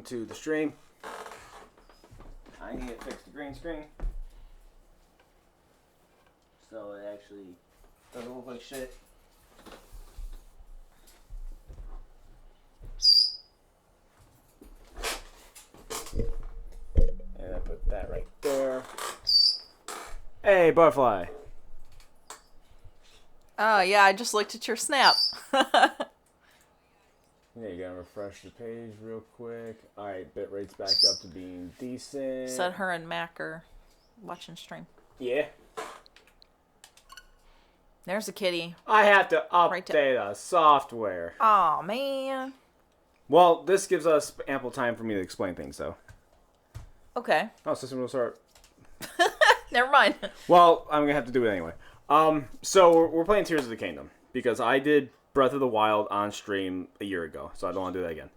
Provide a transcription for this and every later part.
to the stream. I need to fix the green screen. So it actually doesn't look like shit. And I put that right there. Hey, butterfly. Oh, yeah, I just looked at your snap. Yeah, you gotta refresh the page real quick. Alright, bitrate's back up to being decent. Said her and Mac are watching stream. Yeah. There's a kitty. I have to update the software. Aw, man. Well, this gives us ample time for me to explain things, though. Okay. Oh, system will start. Never mind. Well, I'm gonna have to do it anyway. So we're playing Tears of the Kingdom because I did Breath of the Wild on stream a year ago, so I don't want to do that again.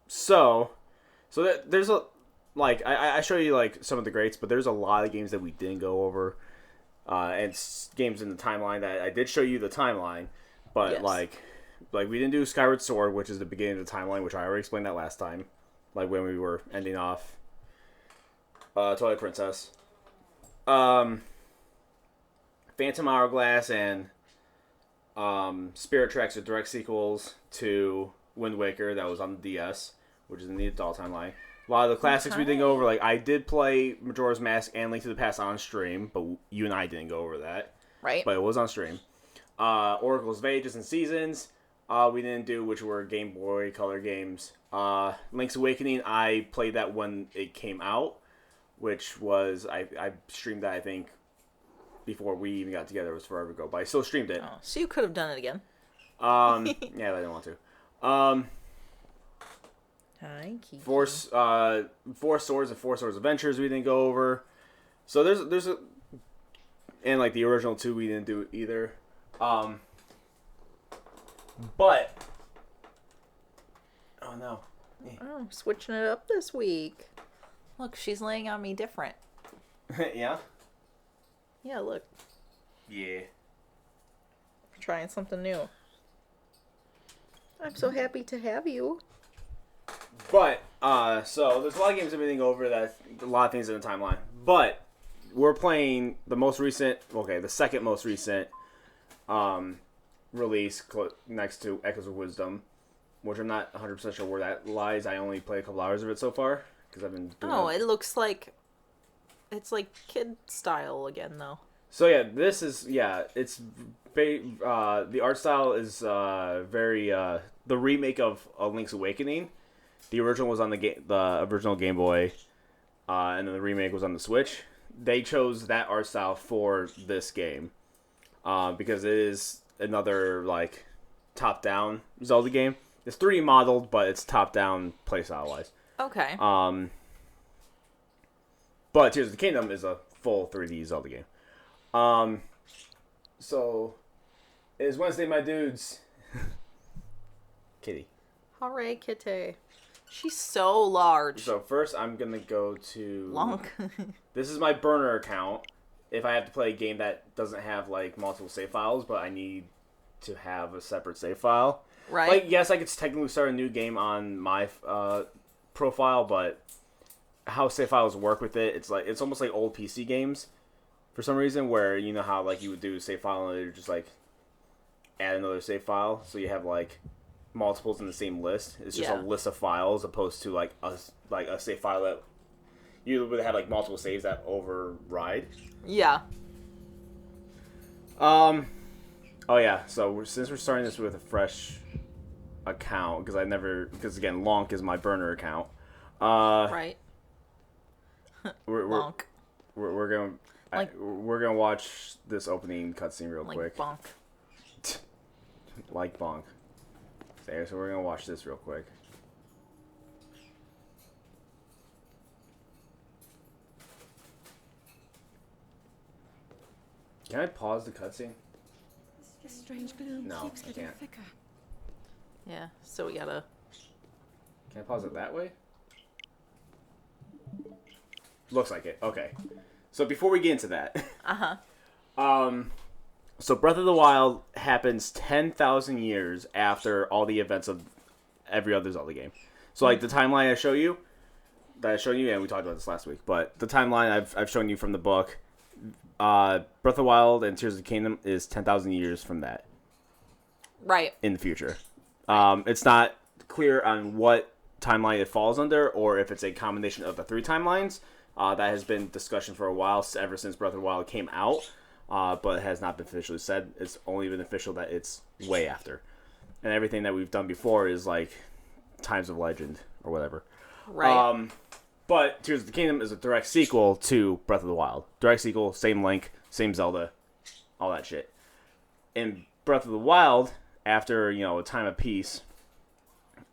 So there's a I show you like some of the greats, but there's a lot of games that we didn't go over, and games in the timeline that I did show you the timeline, but yes. like we didn't do Skyward Sword, which is the beginning of the timeline, which I already explained that last time, like when we were ending off Twilight Princess. Phantom Hourglass and Spirit Tracks are direct sequels to Wind Waker that was on the DS, which is in the adult timeline. A lot of the classics we didn't go over, like I did play Majora's Mask and Link to the Past on stream, but you and I didn't go over that. Right. But it was on stream. Oracles of Ages and Seasons, we didn't do, which were Game Boy Color games. Link's Awakening, I played that when it came out, which was, I streamed that, I think, before we even got together. It was forever ago, but I still streamed it. Oh, so you could have done it again. Yeah, but I didn't want to. Hi, Kiki. Four Swords and Four Swords Adventures we didn't go over. So there's a, and like the original 2 we didn't do either. But oh no. Oh, switching it up this week. Look, she's laying on me different. Yeah. Yeah, look. Yeah. Trying something new. I'm so happy to have you. But, so there's a lot of games that we didn't go over, that a lot of things in the timeline. But we're playing the second most recent release next to Echoes of Wisdom, which I'm not 100% sure where that lies. I only played a couple hours of it so far because I've been doing it looks like it's like kid style again, though. So yeah, this is it's the art style is very the remake of Link's Awakening. The original was on the original Game Boy, and then the remake was on the Switch. They chose that art style for this game because it is another like top-down Zelda game. It's 3D modeled, but it's top-down playstyle wise. Okay. But Tears of the Kingdom is a full 3D Zelda game. So it's Wednesday, my dudes. Kitty. Hooray, kitty. She's so large. So first I'm going to go to... Long. This is my burner account. If I have to play a game that doesn't have like multiple save files, but I need to have a separate save file. Right. Like, yes, I could technically start a new game on my profile, but how save files work with it, it's almost like old PC games for some reason, where you know how like you would do a save file and you just like add another save file, so you have like multiples in the same list. It's just a list of files opposed to like a save file that you would have like multiple saves that override. Yeah. Oh yeah. So since we're starting this with a fresh account, because again, Lonk is my burner account. Right. Lonk. We're gonna watch this opening cutscene real quick. Bonk. Like bonk. So we're gonna watch this real quick. Can I pause the cutscene? The strange gloom No, keeps I getting can't. thicker. Yeah, so we gotta... Can I pause it that way? Looks like it. Okay. So before we get into that... So Breath of the Wild happens 10,000 years after all the events of every other Zelda game. So like the timeline I showed you, and we talked about this last week, but the timeline I've shown you from the book, Breath of the Wild and Tears of the Kingdom is 10,000 years from that. Right. In the future. It's not clear on what timeline it falls under, or if it's a combination of the 3 timelines. That has been discussion for a while, ever since Breath of the Wild came out, but it has not been officially said. It's only been official that it's way after. And everything that we've done before is like Times of Legend or whatever. Right. But Tears of the Kingdom is a direct sequel to Breath of the Wild. Direct sequel, same Link, same Zelda, all that shit. In Breath of the Wild, after, a time of peace,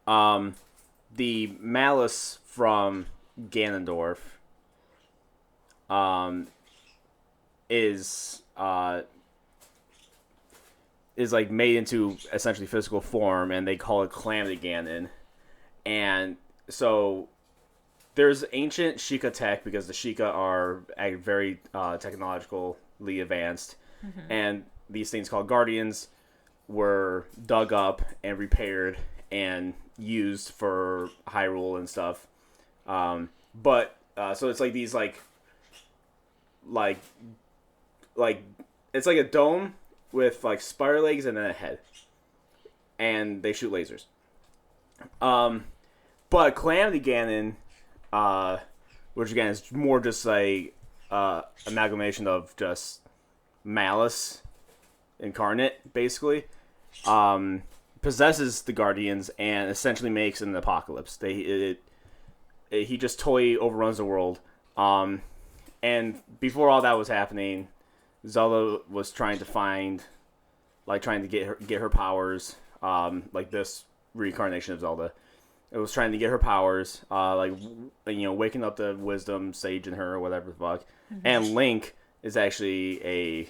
the malice from Ganondorf is like made into essentially physical form, and they call it Calamity Ganon. And so there's ancient Sheikah tech, because the Sheikah are very technologically advanced, and these things called Guardians were dug up and repaired and used for Hyrule and stuff. So it's like these like it's like a dome with like spider legs and then a head, and they shoot lasers. But Calamity Ganon, which again is more just a amalgamation of just malice incarnate, basically, possesses the Guardians and essentially makes an apocalypse. He just totally overruns the world. And before all that was happening, Zelda was trying to get her powers, like this reincarnation of Zelda. It was trying to get her powers, waking up the wisdom sage in her or whatever the fuck. Mm-hmm. And Link is actually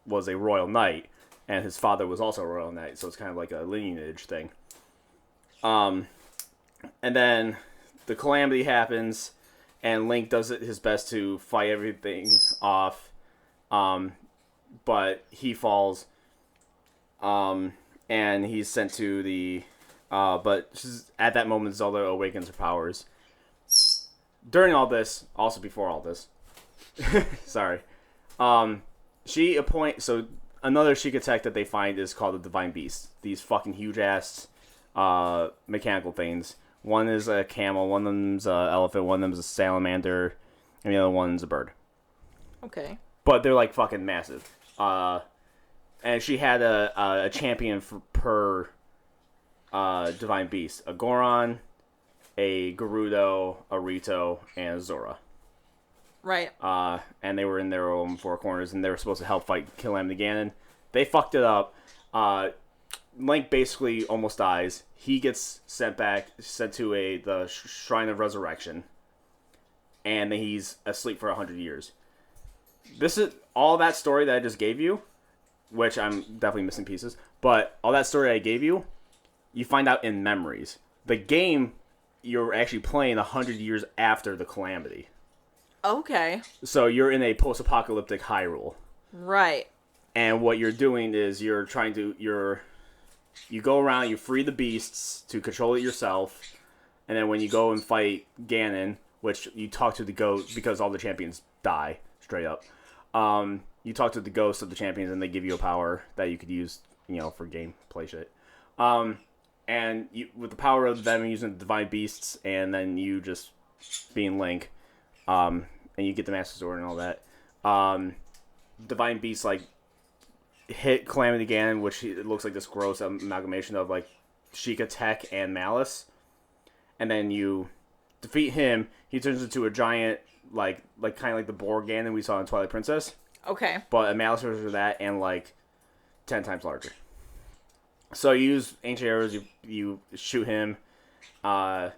was a royal knight, and his father was also a royal knight, so it's kind of like a lineage thing. And then the calamity happens, and Link does his best to fight everything off, but he falls, and he's sent to the... but at that moment, Zelda awakens her powers. During all this, also before all this, sorry, she appoints... So another Sheikah tech that they find is called the Divine Beast. These fucking huge-ass mechanical things. One is a camel, one of them's an elephant, one of them's a salamander, and the other one's a bird. Okay. But they're like fucking massive. And she had a champion per Divine Beast. A Goron, a Gerudo, a Rito, and a Zora. Right. And they were in their own 4 corners, and they were supposed to help fight Calamity Ganon. They fucked it up. Link basically almost dies. He gets sent to the Shrine of Resurrection, and then he's asleep for 100 years. This is all that story that I just gave you, which I'm definitely missing pieces, but all that story I gave you, you find out in Memories. The game, you're actually playing 100 years after the Calamity. Okay. So you're in a post-apocalyptic Hyrule. Right. And what you're doing is you go around, you free the beasts to control it yourself, and then when you go and fight Ganon, which you talk to the goat, because all the champions die, straight up, you talk to the ghosts of the champions, and they give you a power that you could use, for gameplay shit. And with the power of them using the Divine Beasts, and then you just being Link, and you get the Master Sword and all that, Divine Beasts, hit Calamity Ganon, which it looks like this gross amalgamation of Sheikah tech and malice, and then you defeat him. He turns into a giant, kind of like the Boar Ganon we saw in Twilight Princess. Okay. But a malice version of that, and 10 times larger. So you use ancient arrows. You shoot him a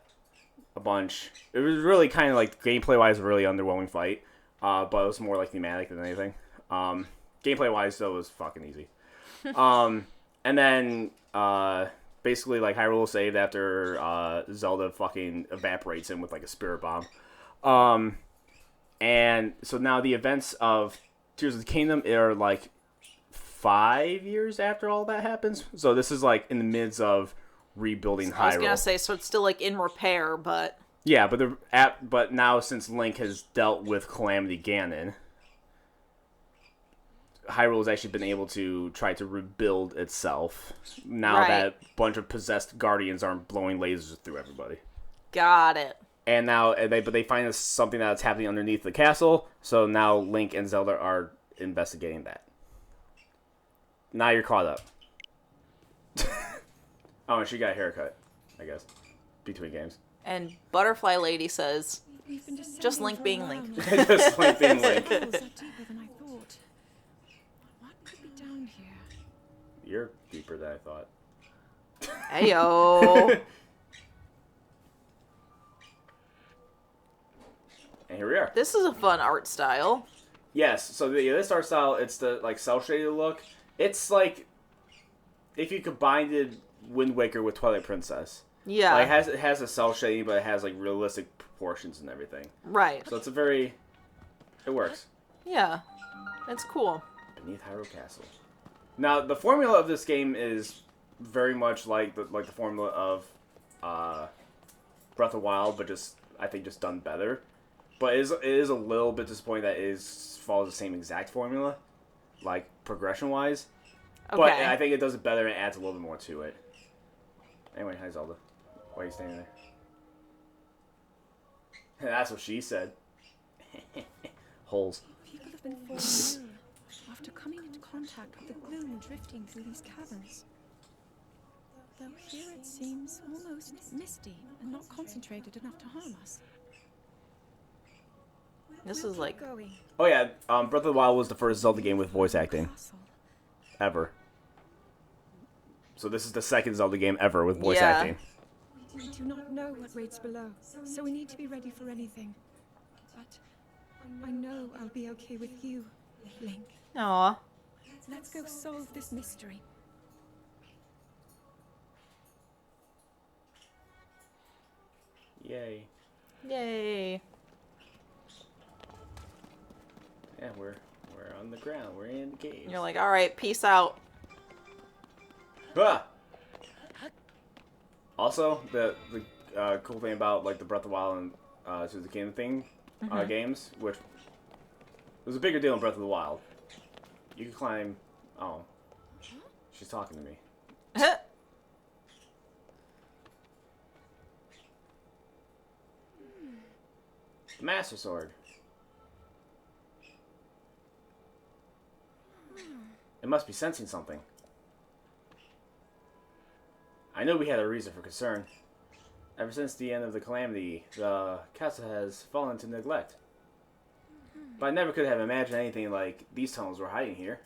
bunch. It was really kind of gameplay wise a really underwhelming fight, but it was more thematic than anything. Gameplay wise, though, it was fucking easy. And then basically Hyrule saved after Zelda fucking evaporates him with a spirit bomb. And so now the events of Tears of the Kingdom are 5 years after all that happens. So this is in the midst of rebuilding Hyrule. I was gonna say, so it's still like in repair, but Yeah, but now since Link has dealt with Calamity Ganon, Hyrule has actually been able to try to rebuild itself. Now that a bunch of possessed guardians aren't blowing lasers through everybody. Got it. And now they find something that's happening underneath the castle. So now Link and Zelda are investigating that. Now you're caught up. Oh, and she got a haircut, I guess, between games. And Butterfly Lady says, We've been descending just Link for a being while Link. now. Just Link being Link. The tunnels are deeper than I thought. What could be down here? You're deeper than I thought. Heyo. And here we are. This is a fun art style. Yes, so this art style, it's the like cel-shaded look. It's like if you combined Wind Waker with Twilight Princess. Yeah. Like it has a cel shading, but it has like realistic proportions and everything. Right. So it works. Yeah. It's cool. Beneath Hyrule Castle. Now the formula of this game is very much like the formula of Breath of the Wild, but I think just done better. But it is a little bit disappointing that it follows the same exact formula, like progression wise. Okay. But I think it does it better and adds a little bit more to it. Anyway, hi Zelda. Why are you standing there? That's what she said. Holes. People have been falling ill after coming into contact with the gloom drifting through these caverns. Though here it seems almost misty and not concentrated enough to harm us. This is like... Going. Oh yeah, Breath of the Wild was the first Zelda game with voice acting. Castle. Ever. So this is the second Zelda game ever with voice Yeah. acting. We do not know what waits below, so we need to be ready for anything. But I know I'll be okay with you, Link. Aw. Let's go solve this mystery. Yay. Yay. Yeah, we're on the ground. We're in the cave. You're like, alright, peace out. Ah! Also, the cool thing about like the Breath of the Wild and Tears of the Kingdom thing games, which was a bigger deal in Breath of the Wild. You can climb. Oh, she's talking to me. The Master Sword. It must be sensing something. I know we had a reason for concern. Ever since the end of the calamity, the castle has fallen to neglect. But I never could have imagined anything like these tunnels were hiding here.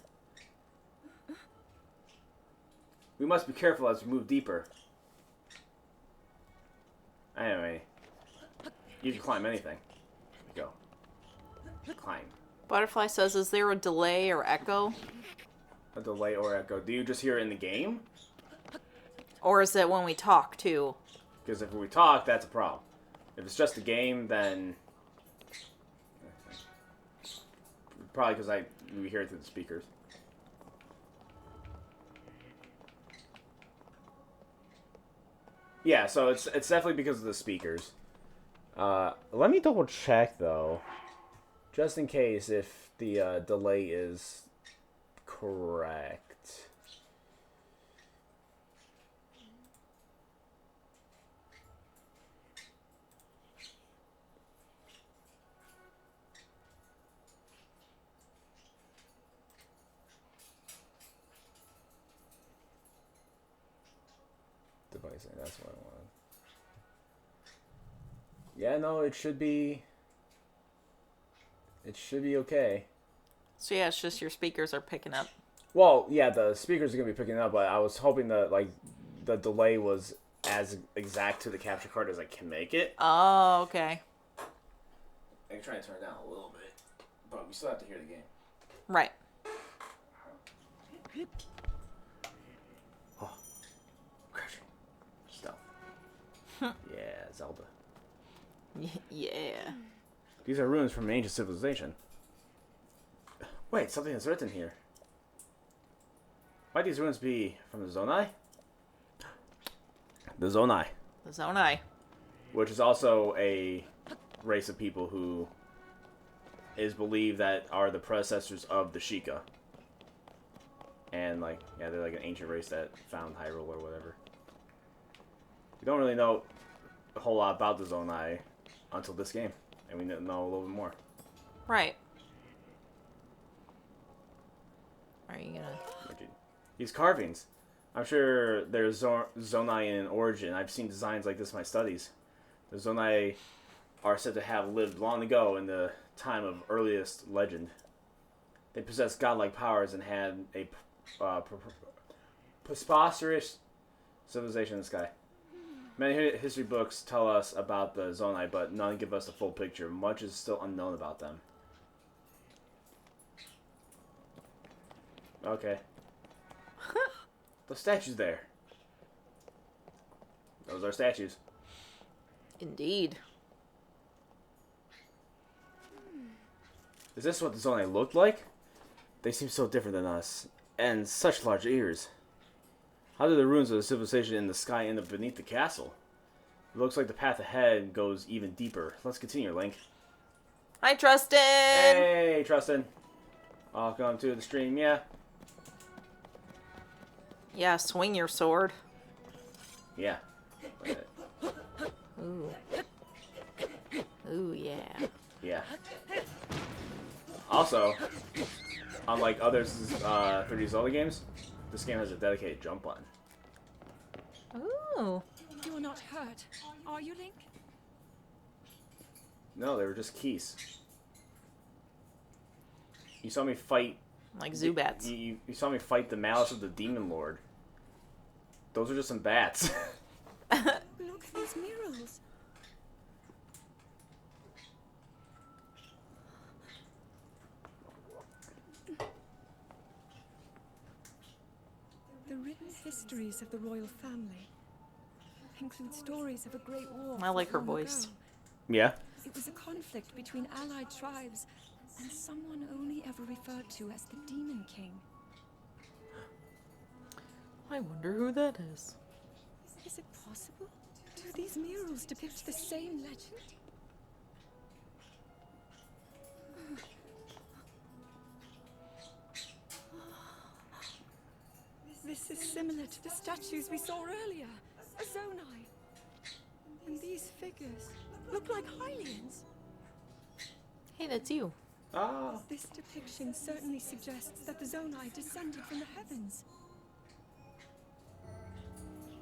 We must be careful as we move deeper. Anyway, you can climb anything. Here we go. Climb. Butterfly says, is there a delay or echo? A delay or echo. Do you just hear it in the game? Or is it when we talk, too? Because if we talk, that's a problem. If it's just a game, then... Probably because we hear it through the speakers. Yeah, so it's definitely because of the speakers. Let me double check, though. Just in case if the delay is correct. Device, that's what I wanted. Yeah, no, it should be okay. So yeah, it's just your speakers are picking up. Well, yeah, the speakers are gonna be picking it up, but I was hoping that like the delay was as exact to the capture card as I can make it. Oh, okay. I can try and turn it down a little bit, but we still have to hear the game. Right. Oh, crashing stealth. Yeah, Zelda. Yeah. These are ruins from an ancient civilization. Wait, something is written here. Might these ruins be from the Zonai? the Zonai, The Zonai. which is also a race of people who is believed that are the predecessors of the Sheikah. And, like, yeah, they're like an ancient race that found Hyrule or whatever. We don't really know a whole lot about the Zonai until this game. And we know a little bit more. Right. Are you gonna... These carvings. I'm sure there's Zonai in origin. I've seen designs like this in my studies. The Zonai are said to have lived long ago in the time of earliest legend. They possessed godlike powers and had a prosperous civilization in the sky. Many history books tell us about the Zonai, but none give us the full picture. Much is still unknown about them. Okay. The statues there. Those are statues. Indeed. Is this what the Zonai looked like? They seem so different than us. And such large ears. How did the ruins of the civilization in the sky end up beneath the castle? It looks like the path ahead goes even deeper. Let's continue, Link. Hi, Trustin! Hey, Trustin. Welcome to the stream, yeah. Yeah, swing your sword. Yeah. Ooh. Ooh, yeah. Yeah. Also, unlike other 3D Zelda games, this game has a dedicated jump button. Ooh. You are not hurt, are you, Link? No, they were just keys. You saw me fight... Like Zubats. You saw me fight the malice of the Demon Lord. Those are just some bats. Look at these murals. The written histories of the royal family include stories of a great war. I like her long voice. ago. Yeah? It was a conflict between allied tribes and someone only ever referred to as the Demon King. I wonder who that is. Is it possible? Do these murals depict the same legend? This is similar to the statues we saw earlier, a Zonai. And these figures look like Hylians. Hey, that's you. Ah. This depiction certainly suggests that the Zonai descended from the heavens.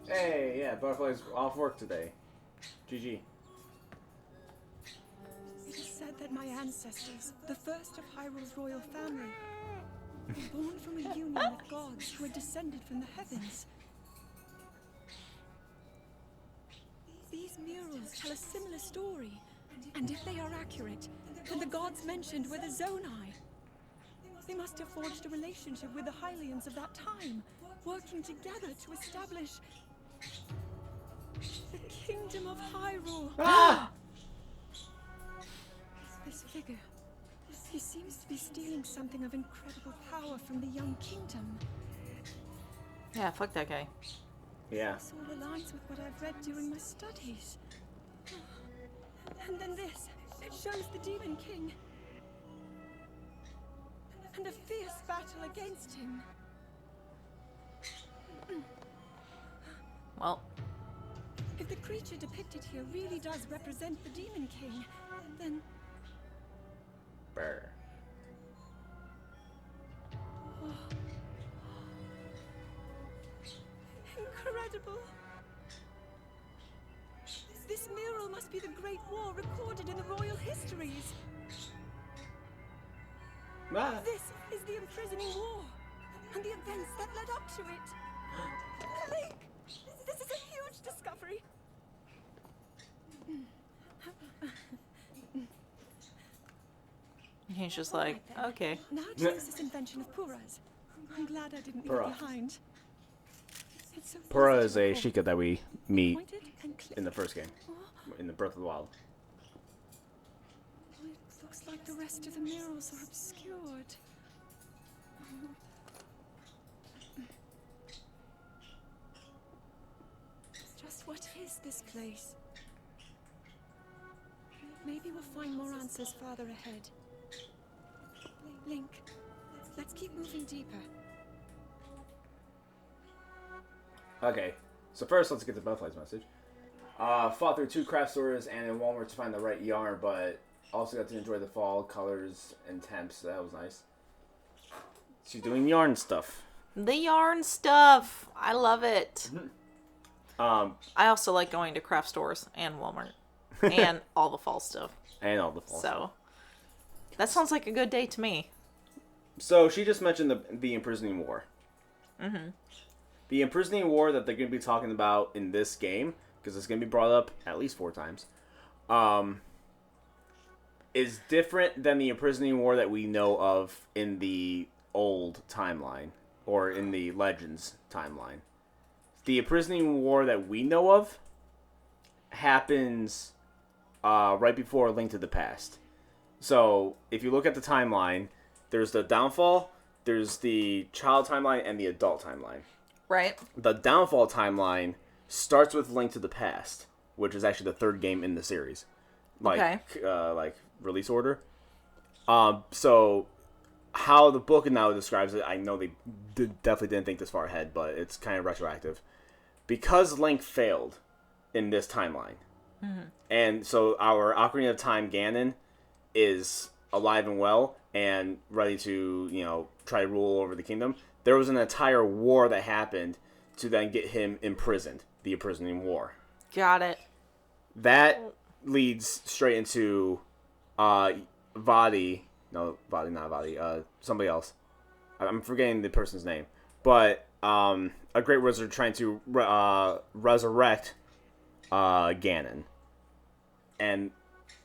Hey, yeah, Butterfly's off work today. GG. It is said that my ancestors, the first of Hyrule's royal family, were born from a union of gods who had descended from the heavens. These murals tell a similar story, and if they are accurate, then the gods mentioned were the Zonai. They must have forged a relationship with the Hylians of that time, working together to establish the Kingdom of Hyrule. Ah! This figure, he seems to be stealing something of incredible power from the young kingdom. Yeah, fuck that guy. Yeah. This all aligns with what I've read during my studies. And then this, it shows the Demon King. And a fierce battle against him. Well, If the creature depicted here really does represent the Demon King, then Brr. incredible. This mural must be the Great War recorded in the royal histories. Ah. This is the imprisoning war, and the events that led up to it. Link, this is a huge discovery. he's just like, okay. Now choose this invention of Purah's. I'm glad I didn't leave Purah. it behind. It's so Pura easy is to a recall. Sheikah that we meet Point it and click. in the first game, in the Breath of the Wild. It looks like the rest of the murals are obscured. Just miss this place. Maybe we'll find more answers farther ahead. Link, let's keep moving deeper. Okay, so first let's get to Butterfly's message. Fought through 2 craft stores and in Walmart to find the right yarn, but also got to enjoy the fall colors and temps. So that was nice. She's doing yarn stuff. The yarn stuff. I love it. I also like going to craft stores and Walmart and all the fall stuff. And all the fall stuff. So that sounds like a good day to me. So she just mentioned the imprisoning war. Mm-hmm. The imprisoning war that they're going to be talking about in this game, because it's going to be brought up at least 4 times, is different than the imprisoning war that we know of in the old timeline, or in the Legends timeline. The imprisoning war that we know of happens right before A Link to the Past. So, if you look at the timeline, there's the Downfall, there's the child timeline, and the adult timeline. Right. The Downfall timeline starts with Link to the Past, which is actually the 3rd game in the series. Like release order. So how the book now describes it, I know they definitely didn't think this far ahead, but it's kind of retroactive. Because Link failed in this timeline, and so our Ocarina of Time Ganon is alive and well and ready to, try to rule over the kingdom, there was an entire war that happened to then get him imprisoned, the imprisoning war. Got it. That leads straight into Vaati. No, Vaati, not Vaati. Somebody else. I'm forgetting the person's name. But a great wizard trying to resurrect Ganon. And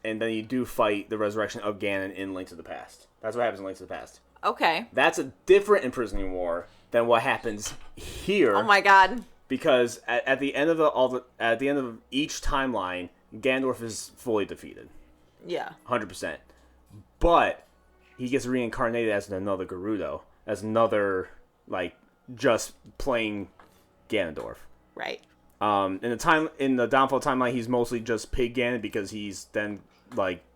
then you do fight the resurrection of Ganon in Link to the Past. That's what happens in Link to the Past. Okay. That's a different imprisoning war than what happens here. Oh my god. Because at the end of each timeline, Ganondorf is fully defeated. Yeah. 100%. But he gets reincarnated as another Gerudo, as another just plain Ganondorf. Right. In the Downfall timeline, he's mostly just Pig Ganon because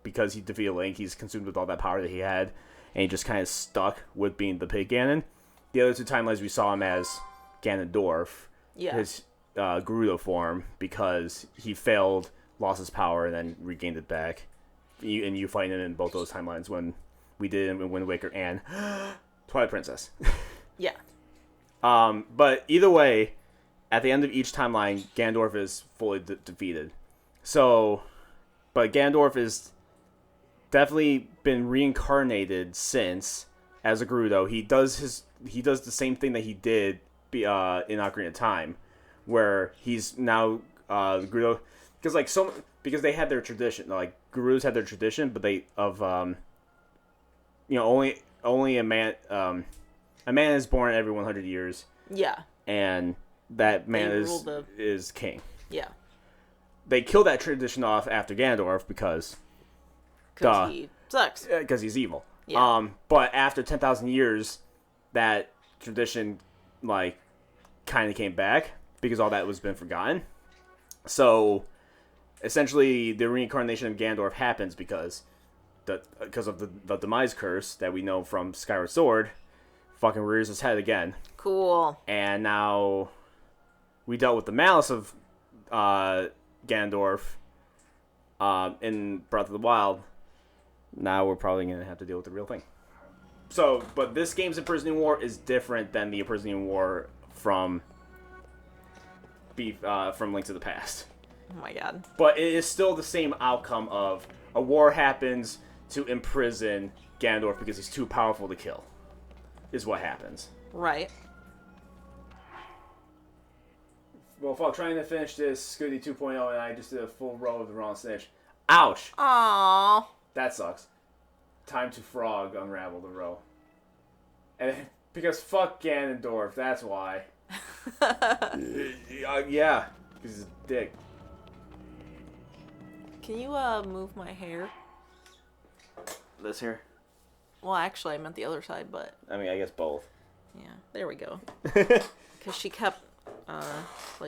because he defeated Link, he's consumed with all that power that he had, and he just kind of stuck with being the Pig Ganon. The other 2 timelines we saw him as Ganondorf, his Gerudo form, because he failed, lost his power, and then regained it back. And you find him in both those timelines when we did it in Wind Waker and Twilight Princess. Yeah. But either way, at the end of each timeline, Ganondorf is fully defeated. So, but Ganondorf is definitely been reincarnated since as a Gerudo. He does the same thing that he did in Ocarina of Time, where he's now Gerudo, because they had their tradition. Gerudos had their tradition, but only a man is born every 100 years. Yeah. And that man is king. Yeah. They killed that tradition off after Ganondorf because he sucks. Because he's evil. Yeah. But after 10,000 years, that tradition kind of came back because all that was been forgotten. So essentially, the reincarnation of Ganondorf happens because of the demise curse that we know from Skyward Sword. Fucking rears his head again. Cool. And now we dealt with the malice of Ganondorf in Breath of the Wild. Now we're probably going to have to deal with the real thing. So, but this game's imprisoning war is different than the imprisoning war from Link to the Past. Oh my god. But it is still the same outcome of a war happens to imprison Ganondorf because he's too powerful to kill. Is what happens. Right. Well, while trying to finish this Scooty 2.0 and I just did a full row of the wrong snitch. Ouch! Aww. That sucks. Time to frog unravel the row. And because fuck Ganondorf, that's why. Yeah, because he's a dick. Can you move my hair? This here? Well, actually, I meant the other side, but... I mean, I guess both. Yeah, there we go. Because she kept,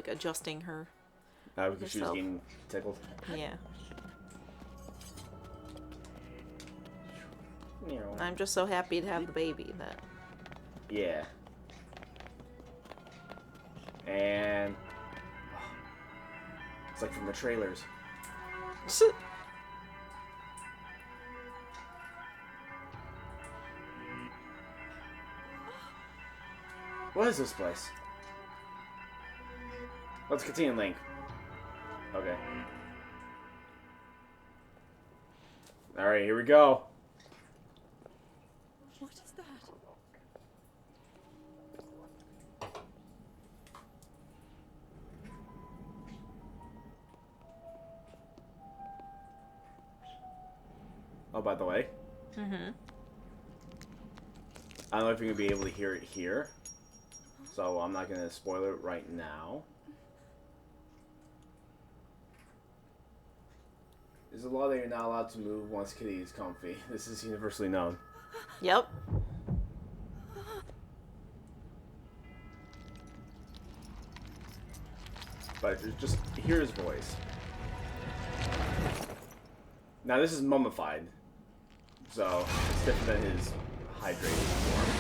adjusting her Because she was Yourself. getting tickled. Yeah. You know. I'm just so happy to have the baby that. Yeah. And it's like from the trailers. What is this place? Let's continue, Link. Okay. Alright, here we go. What is that? Oh, by the way, Mm-hmm. I don't know if you're going to be able to hear it here. So I'm not going to spoil it right now. There's a law that you're not allowed to move once Kitty is comfy. This is universally known. Yep. But just hear his voice. Now this is mummified. So it's different than his hydrated form.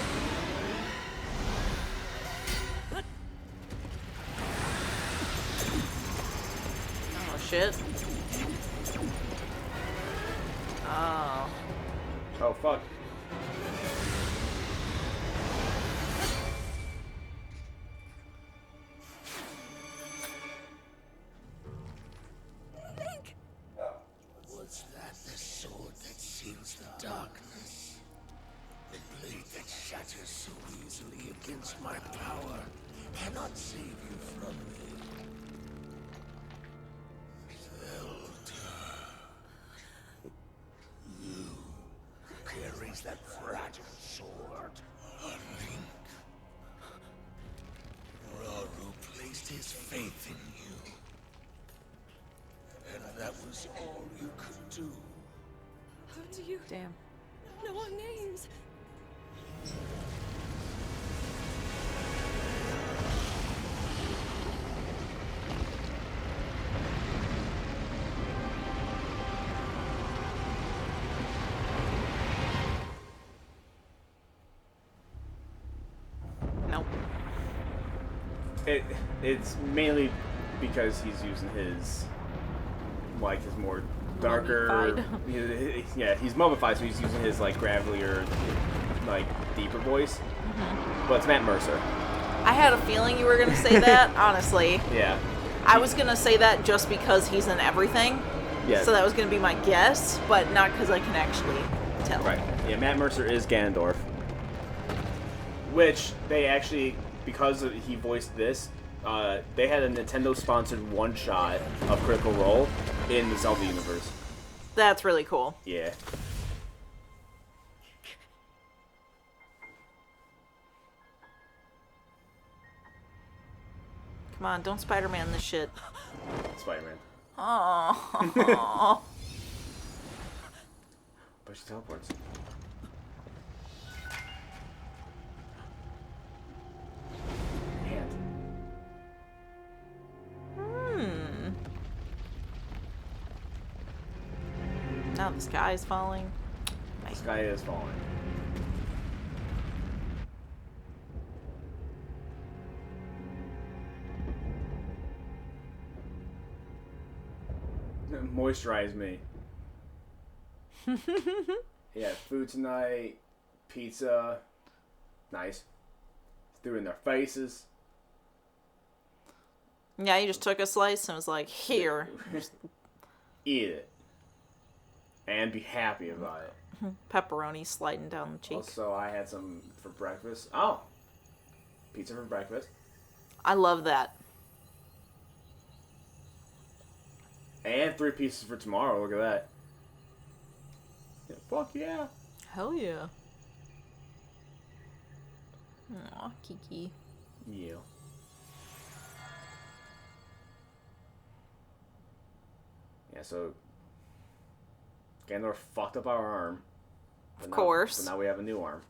Oh, shit. Oh. Oh, fuck. Link! Was that the sword that seals the darkness? The blade that shatters so easily against my power cannot save you from me. Zelda. You who carries that fragile sword. A Link. Rauru placed his faith in you. And that was all you could do. How do you Damn. know our names? Nope. It's mainly because he's using his, like, his more darker... Mummified. Yeah, he's mummified, so he's using his, like, gravelier, like, deeper voice. But it's Matt Mercer. I had a feeling you were gonna say that, honestly. Yeah. I was gonna say that just because he's in everything. Yeah. So that was gonna be my guess, but not because I can actually tell. Right. Yeah, Matt Mercer is Ganondorf. Which, they actually, because he voiced this, they had a Nintendo-sponsored one-shot of Critical Role in the Zelda universe. That's really cool. Yeah. Come on, don't Spider-Man this shit. Spider-Man. Oh. But she teleports. Hand. Now the sky is falling. The sky is falling. Moisturize me. Yeah, food tonight, pizza. Nice. Threw in their faces. Yeah, you just took a slice and was like, here. Eat it. And be happy about it. Pepperoni sliding down the cheek. Also, I had some for breakfast. Oh! Pizza for breakfast. I love that. And 3 pieces for tomorrow. Look at that. Yeah, fuck yeah. Hell yeah. Aw, Kiki. Yeah. Yeah, so Ganondorf fucked up our arm. Of course. But now we have a new arm.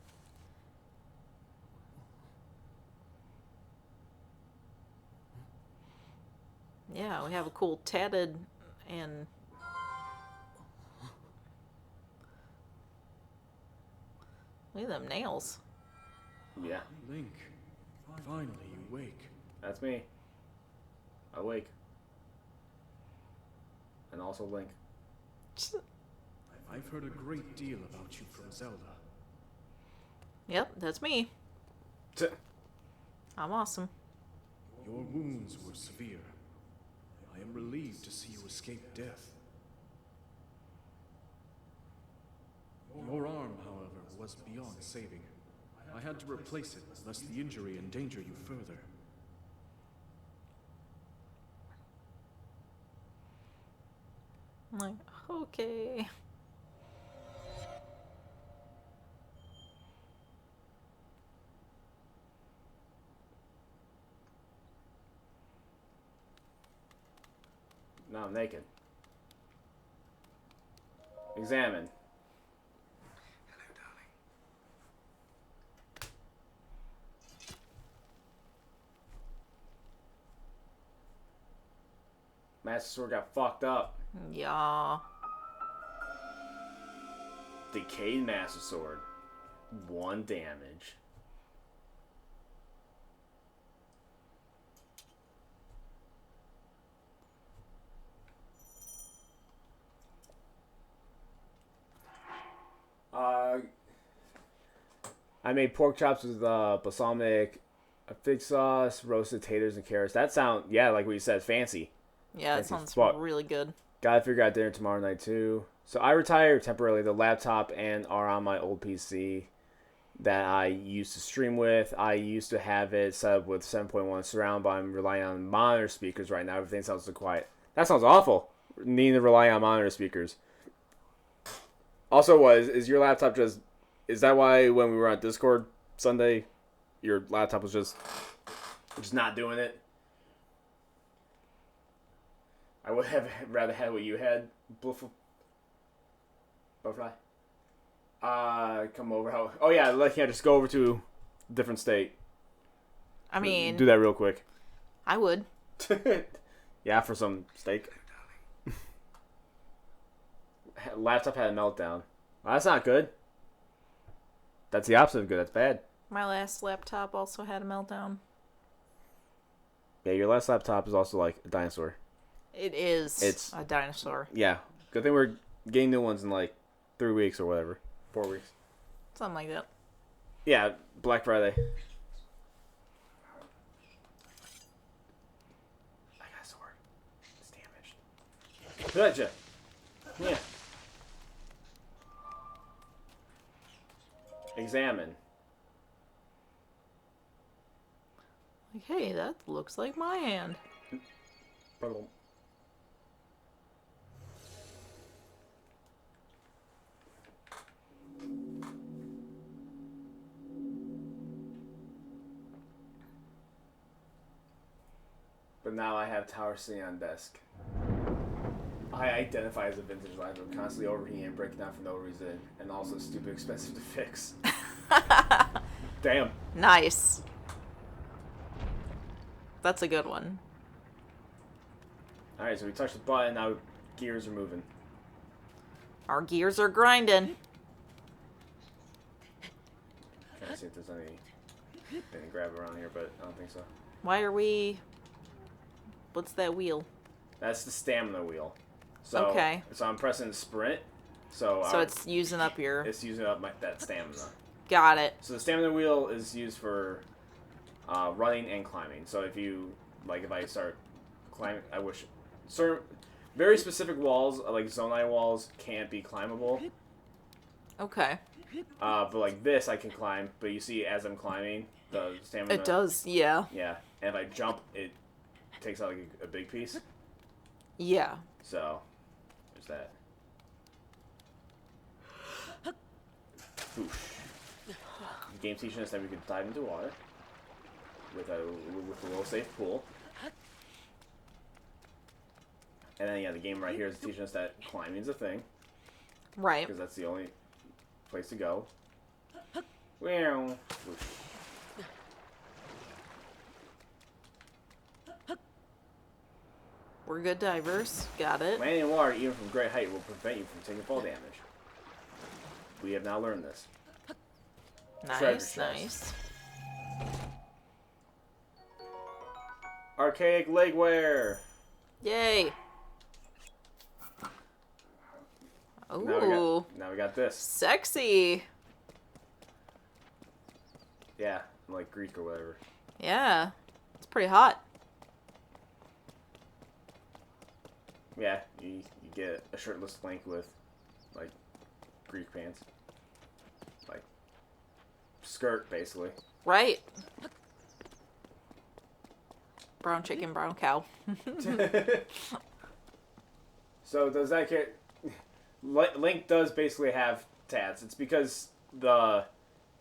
Yeah, we have a cool tatted and... Look at them nails. Yeah, Link, finally you wake. that's me. Awake. And also Link. I've heard a great deal about you from Zelda. Yep, that's me. I'm awesome. Your wounds were severe. I am relieved to see you escape death. Your arm, however, was beyond saving. I had to replace it, lest the injury endanger you further. I'm like, okay. Now I'm naked. Examine. Hello, darling. Master Sword got fucked up. Yeah. Decayed Master Sword. 1 damage. I made pork chops with balsamic fig sauce, roasted taters, and carrots. That sound, yeah, like what you said, fancy. Yeah, it Fancy sounds fuck. really good. Gotta figure out dinner tomorrow night too. So I retired temporarily the laptop and are on my old PC that I used to stream with. I used to have it set up with 7.1 surround, but I'm relying on monitor speakers right now. Everything sounds so quiet. That sounds awful. Needing to rely on monitor speakers. Also, is your laptop just... Is that why when we were on Discord Sunday, your laptop was just not doing it? I would have rather had what you had, Butterfly. Come over. Oh yeah, just go over to a different state. I mean, Do that real quick. I would. Yeah, for some steak. Laptop had a meltdown. Well, that's not good. That's the opposite of good. That's bad. My last laptop also had a meltdown. Yeah, your last laptop is also like a dinosaur. It is It's- a dinosaur. Yeah. Good thing we're getting new ones in like 3 weeks or whatever. 4 weeks. Something like that. Yeah, Black Friday. I got a sword. It's damaged. Gotcha. Yeah. Examine. Like, hey, that looks like my hand. Pardon. But now I have Tower sitting on desk. I identify as a vintage line, but constantly overheating and breaking down for no reason, and also stupid expensive to fix. Damn. Nice. That's a good one. Alright, so we touched the button, now gears are moving. Our gears are grinding. Trying to see if there's anything to grab around here, but I don't think so. Why are we... What's that wheel? That's the stamina wheel. So, Okay. So I'm pressing sprint. So It's using up your... it's using up that stamina. Got it. So the stamina wheel is used for running and climbing. So if you if I start climbing, I wish certain very specific walls like Zonai walls can't be climbable. Okay. But like this, I can climb. But you see, as I'm climbing, the stamina. It does, yeah. Yeah, and if I jump, it takes out like a big piece. Yeah. So there's that. Oof. The game's teaching us that we can dive into water with a little safe pool. And then, yeah, the game right here is teaching us that climbing's a thing, Right. because that's the only place to go. Wow. We're good divers. Got it. Landing in water, even from great height, will prevent you from taking fall damage. We have now learned this. Treasure Nice, chest. nice. Archaic legwear. Yay. Ooh, Now we got this. sexy. Yeah, like Greek or whatever. Yeah, it's pretty hot. Yeah, you get a shirtless Link with, like, Greek pants. Like, skirt, basically. Right. Brown chicken, brown cow. So does that get... Link does basically have tats. It's because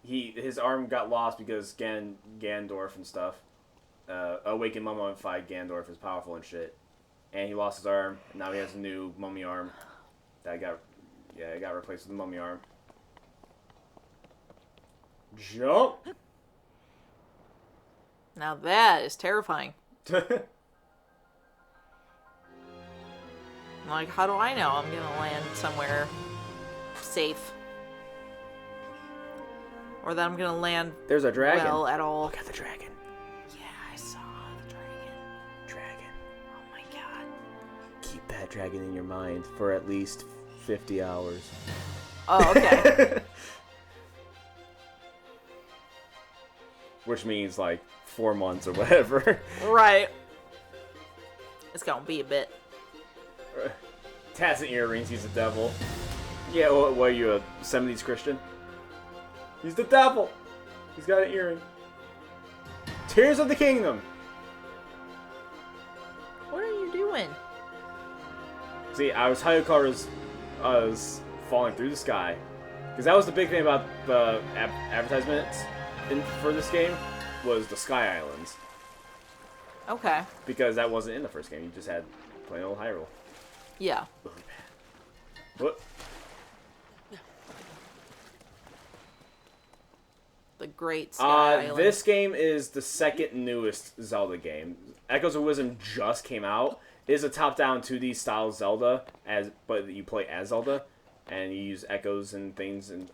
his arm got lost because Gandorf and stuff. Awakened mummified Gandorf is powerful and shit. And he lost his arm, and now he has a new mummy arm. It got replaced with the mummy arm. Jump! Now that is terrifying. Like, how do I know I'm gonna land somewhere safe? Or that I'm gonna land There's a dragon. well at all? Look at the dragon. Yeah, I saw the dragon. Dragon. Oh my god. Keep that dragon in your mind for at least 50 hours. Oh, okay. Which means like 4 months or whatever. Right. It's gonna be a bit. Tats and earrings, he's the devil. Yeah, what are you, a 70s Christian? He's the devil! He's got an earring. Tears of the Kingdom! What are you doing? See, Hayakawa was falling through the sky. Because that was the big thing about the advertisements for this game, was the Sky Islands. Okay. Because that wasn't in the first game, you just had plain old Hyrule. Yeah. What? The Great Sky Island. This game is the second newest Zelda game. Echoes of Wisdom just came out. It is a top-down 2D style Zelda, but you play as Zelda, and you use echoes and things and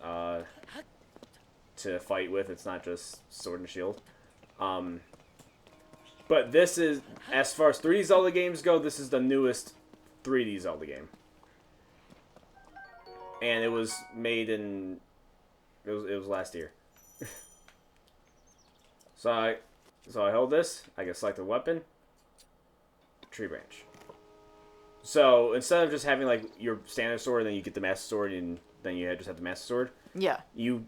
to fight with. It's not just sword and shield. But this is, as far as 3D Zelda games go, this is the newest 3D Zelda game. And it was made in... It was last year. So I hold this. I can select a weapon. Tree branch. So instead of just having like your standard sword, and then you get the master sword, and then you just have the master sword. Yeah. You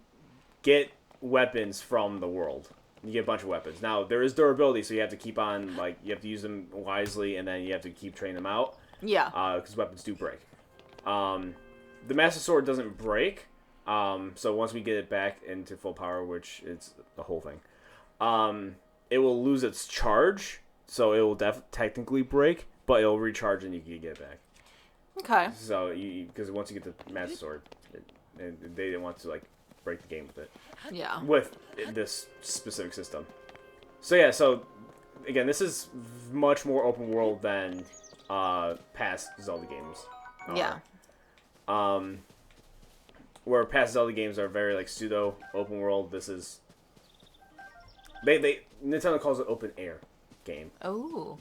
get weapons from the world. You get a bunch of weapons. Now there is durability, so you have to keep on you have to use them wisely, and then you have to keep training them out. Yeah. Because weapons do break. The master sword doesn't break. So once we get it back into full power, which is the whole thing, it will lose its charge. So it will technically break, but it'll recharge and you can get it back. Okay. So because once you get the master sword, they didn't want to break the game with it. Yeah. With this specific system. So yeah. So again, this is much more open world than past Zelda games. Yeah. Where past Zelda games are very pseudo open world, this is Nintendo calls it open air game. Oh.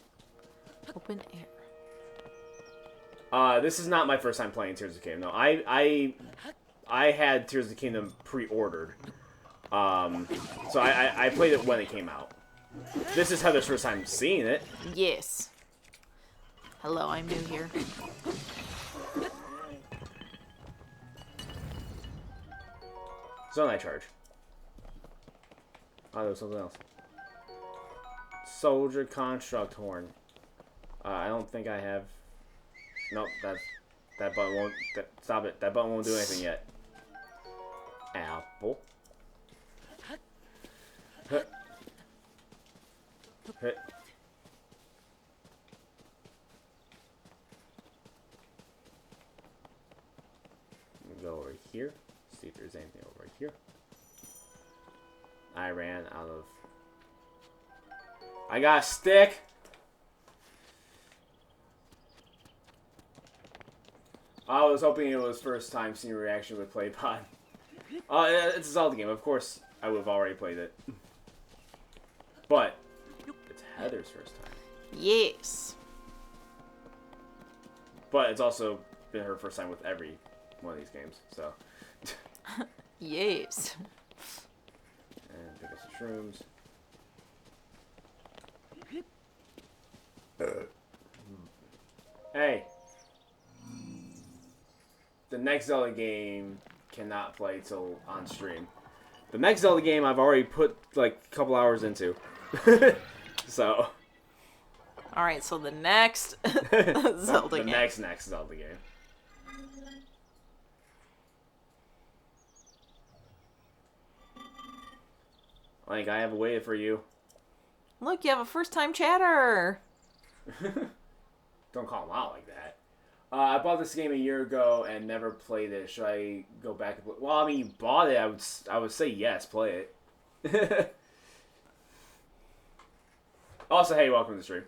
Open air. This is not my first time playing Tears of the Kingdom. No, I had Tears of the Kingdom pre-ordered. So I played it when it came out. This is Heather's first time seeing it. Yes. Hello, I'm new here. Zonai charge. Oh, there was something else. Soldier construct horn. I don't think I have. Nope, that button won't. Stop it! That button won't do anything yet. Apple. Hit. Hit. Go over here. See if there's anything over here. I ran out of... I got a stick! I was hoping it was first time seeing reaction with PlayPod. It's a Zelda game. Of course, I would have already played it. But it's Heather's first time. Yes. But it's also been her first time with every one of these games. So. Yes. And pick up some shrooms. Hey. The next Zelda game cannot play till on stream. The next Zelda game I've already put like a couple hours into. So. Alright, so the next Zelda The game. next Zelda game. Like, I have waited for you. Look, you have a first-time chatter. Don't call him out like that. I bought this game a year ago and never played it. Should I go back and play? Well, I mean, you bought it. I would say yes, play it. Also, hey, welcome to the stream.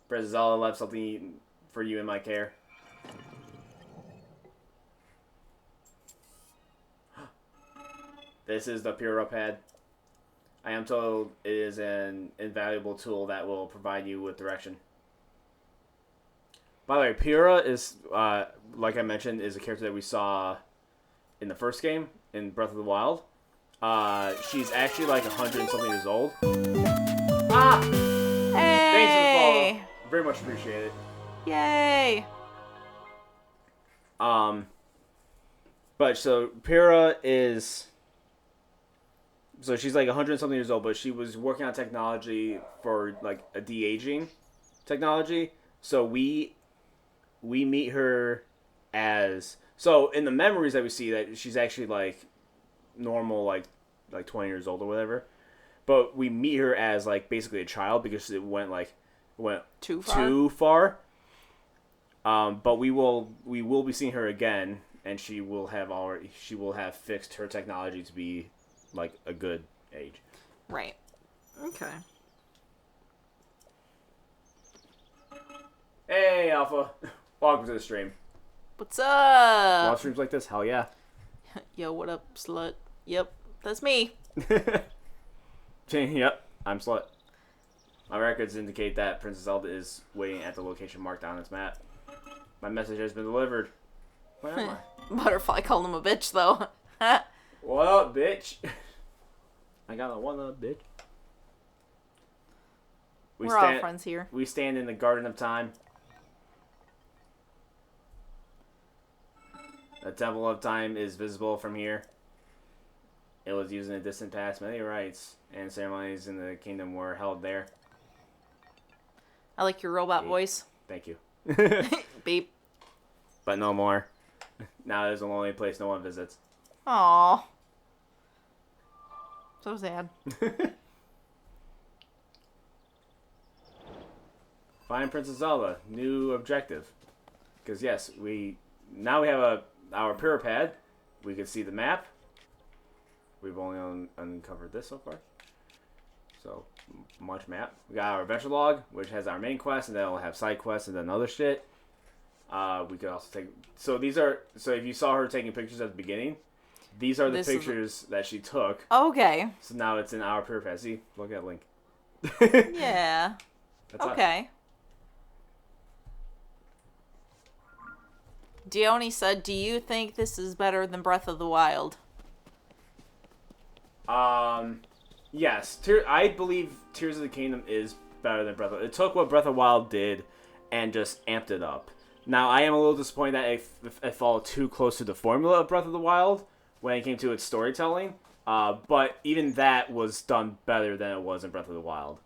Princess Zelda left something for you in my care. This is the Pura pad. I am told it is an invaluable tool that will provide you with direction. By the way, Pura is, like I mentioned, is a character that we saw in the first game, in Breath of the Wild. She's actually like 100 and something years old. Ah! Thanks for the follow. Very much appreciate it. Yay! But so Pura is... So she's like 100 and something years old, but she was working on technology for like a de-aging technology. So we meet her as... So in the memories that we see, that she's actually like normal, like 20 years old or whatever. But we meet her as like basically a child because it went too far. But we will be seeing her again, and she will have fixed her technology to be like a good age. Right. Okay. Hey, Alpha. Welcome to the stream. What's up? Want streams like this? Hell yeah. Yo, what up, slut? Yep, that's me. Yep, I'm Slut. My records indicate that Princess Zelda is waiting at the location marked on its map. My message has been delivered. Where am I? Butterfly called him a bitch, though. What up, bitch? I got a one up, bitch. We're all friends here. We stand in the Garden of Time. The Temple of Time is visible from here. It was used in the distant past. Many rites and ceremonies in the kingdom were held there. I like your robot Beep. voice. Thank you. Beep. But no more. Now there's a lonely place no one visits. Aww. So sad. Find Princess Zelda. New objective. Because yes, now we have our Pura pad. We can see the map. We've only uncovered this so far. So, much map. We got our adventure log, which has our main quest, and then we'll have side quests and then other shit. We could also take... So if you saw her taking pictures at the beginning, these are the pictures that she took. Okay. So now it's in our Pura pad. See? Look at Link. Yeah. That's okay. Dione said, do you think this is better than Breath of the Wild? Yes. I believe Tears of the Kingdom is better than Breath of the Wild. It took what Breath of the Wild did and just amped it up. Now, I am a little disappointed that it followed too close to the formula of Breath of the Wild when it came to its storytelling. But even that was done better than it was in Breath of the Wild.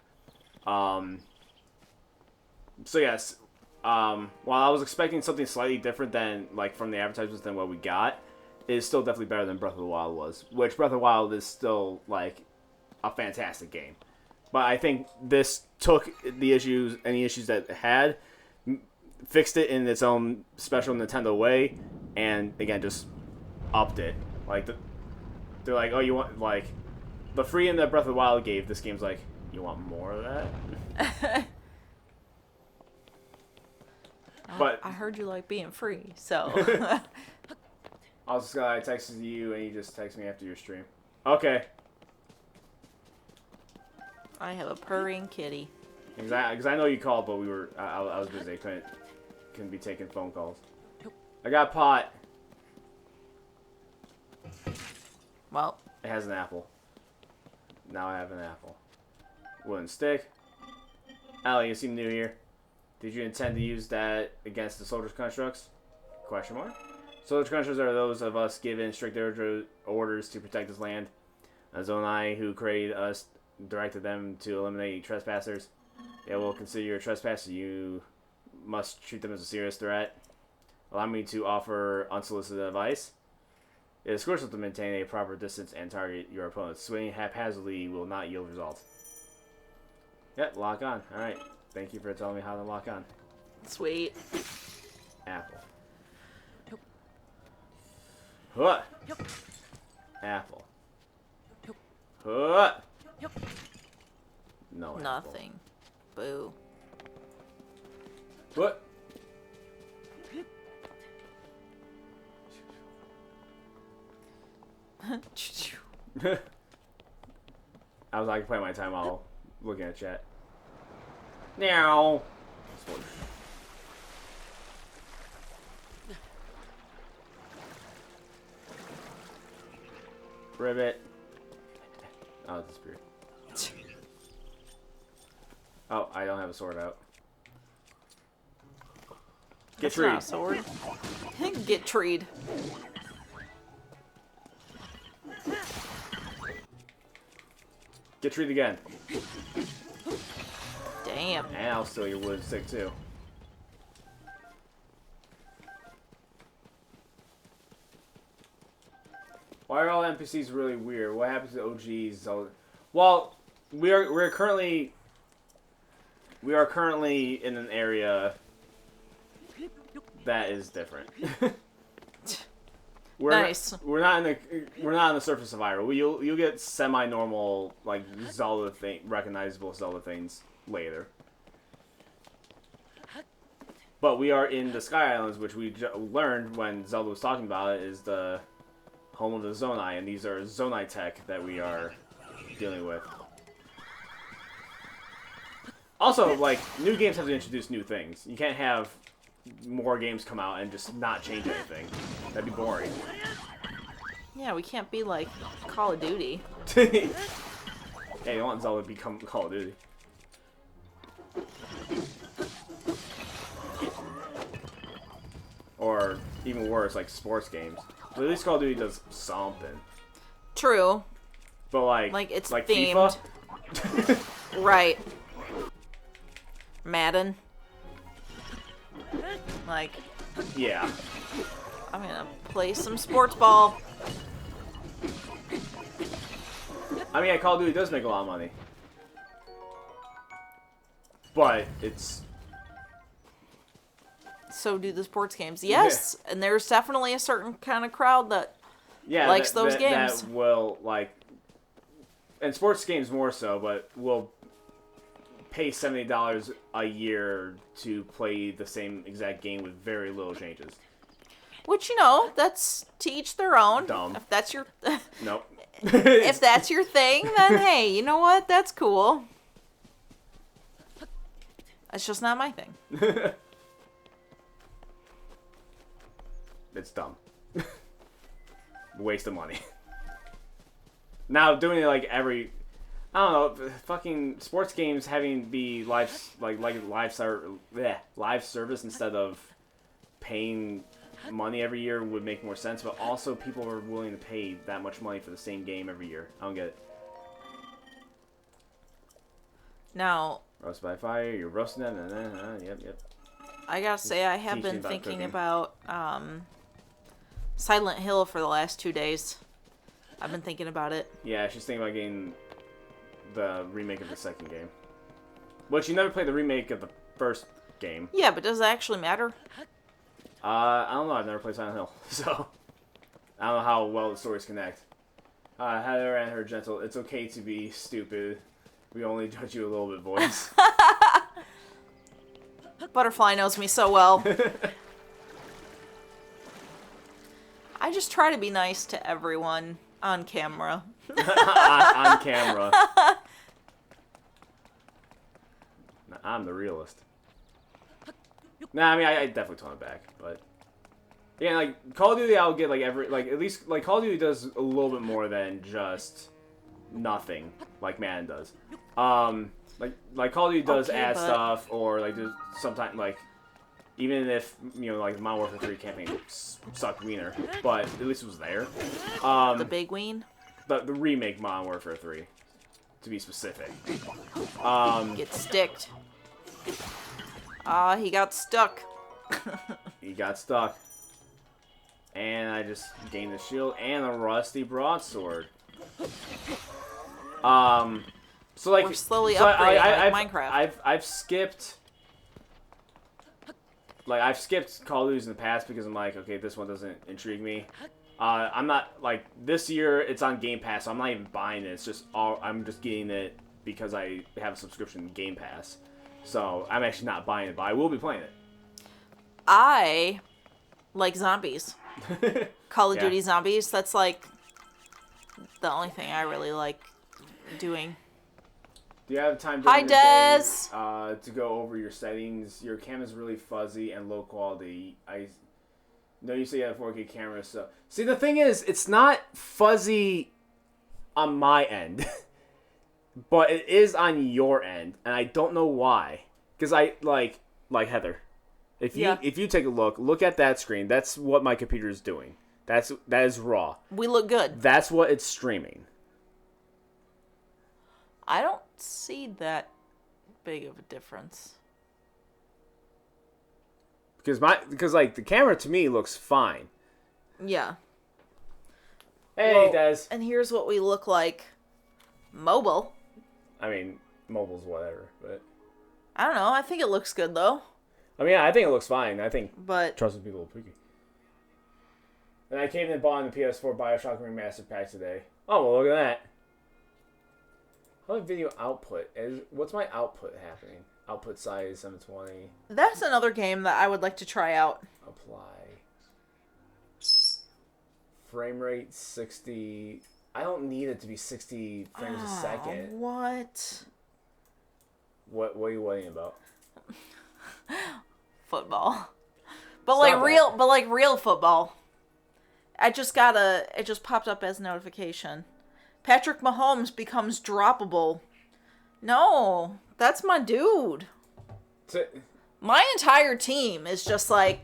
So yes, while I was expecting something slightly different than like from the advertisements than what we got, it is still definitely better than Breath of the Wild was. Which Breath of the Wild is still like a fantastic game. But I think this took any issues that it had, fixed it in its own special Nintendo way, and again just upped it. Like they're like, oh, you want like the freedom that Breath of the Wild gave. This game's like, you want more of that? But I heard you like being free, so. I was I texted you and you just text me after your stream. Okay. I have a purring kitty. Because I know you called, but I was busy. Couldn't be taking phone calls. I got pot. Well, It has an apple. Now I have an apple. Wooden stick. Allie, you seem new here. Did you intend to use that against the soldiers' constructs? Question mark. Soldiers' constructs are those of us given strict orders to protect this land. Zonai, who created us, directed them to eliminate trespassers. They will consider you a trespasser. You must treat them as a serious threat. Allow me to offer unsolicited advice. It is crucial to maintain a proper distance and target your opponents. Swinging haphazardly will not yield results. Yep, lock on. Alright. Thank you for telling me how to lock on. sweet. Apple. Huh. Apple. Huh. No apple. Nothing. Boo. What? I was like playing my time while looking at chat. Now. Ribbit. Oh, it's disappeared. Oh, I don't have a sword out. Get That's not a treed. sword. Get treed. Get treed again. Damn. And I'll steal your wood stick too. Why are all NPCs really weird? What happens to OGs? Well, we are currently in an area that is different. Nice. We're not on the surface of Hyrule. You'll get semi-normal like Zelda recognizable Zelda things later. But we are in the Sky Islands, which we learned when Zelda was talking about it, is the home of the Zonai, and these are Zonai tech that we are dealing with. Also, like, new games have to introduce new things. You can't have more games come out and just not change anything. That'd be boring. Yeah, we can't be like Call of Duty. Hey, you want Zelda to become Call of Duty. Or, even worse, like sports games. But at least Call of Duty does something. True. But Like, it's like themed. FIFA? Right. Madden. Like, Yeah. I'm gonna play some sports ball. I mean, yeah, Call of Duty does make a lot of money. But it's... So do the sports games. Yes, and there's definitely a certain kind of crowd that Yeah, likes those games. That will, like... And sports games more so, but will pay $70 a year to play the same exact game with very little changes. Which, you know, that's to each their own. Dumb. If that's your Nope. if that's your thing, then hey, you know what? That's cool. That's just not my thing. It's dumb. Waste of money. Now doing it like every, I don't know, fucking sports games having be live service instead of paying money every year would make more sense. But also, people are willing to pay that much money for the same game every year. I don't get it. Now, Roast by fire, you're roasting them, and yep. I gotta say, I have Teach me been about thinking cooking. about Silent Hill for the last 2 days. I've been thinking about it. Yeah, she's thinking about getting the remake of the second game. But you never played the remake of the first game. Yeah, but does it actually matter? I don't know. I've never played Silent Hill, so I don't know how well the stories connect. Heather and her gentle. It's okay to be stupid. We only judge you a little bit, voice. Butterfly knows me so well. I just try to be nice to everyone on camera. On camera. I'm the realist. Nah, I mean, I definitely tone it back, but yeah, like Call of Duty, I'll get like at least like Call of Duty does a little bit more than just nothing like Madden does. Like Call of Duty does add stuff, or like there's sometimes like even if like Modern Warfare 3 campaign sucked wiener, but at least it was there. The big ween. The remake Modern Warfare 3, to be specific. Get sticked. He got stuck. He got stuck. And I just gained a shield and a rusty broadsword. So like we're slowly upgrading like Minecraft. I've skipped Call of Duty in the past because I'm like, okay, this one doesn't intrigue me. I'm not like this year it's on Game Pass, so I'm not even buying it. It's just I'm just getting it because I have a subscription to Game Pass. So I'm actually not buying it, but I will be playing it. I like zombies. Call of Yeah. Duty zombies. That's like the only thing I really like doing. Do you have time Hi, during Des. the day, to go over your settings? Your camera is really fuzzy and low quality. I know you say you have a 4K camera, so see the thing is, it's not fuzzy on my end, but it is on your end, and I don't know why. Because I like Heather. If you take a look at that screen. That's what my computer is doing. That is raw. We look good. That's what it's streaming. I don't see that big of a difference. Because like the camera to me looks fine. Yeah. Hey, Des. And here's what we look like mobile. I mean, mobile's whatever, but I don't know. I think it looks good though. I mean, yeah, I think it looks fine. I think But trusted people are picky. And I came and bought the PS4 BioShock Remastered pack today. Oh, well, look at that. How about video output? What's my output happening? Output size 720. that's another game that I would like to try out. Apply. Frame rate 60. I don't need it to be 60 frames a second. What? What are you worrying about? Football. But Stop like real football. It just popped up as a notification. Patrick Mahomes becomes droppable. No, that's my dude. My entire team is just like,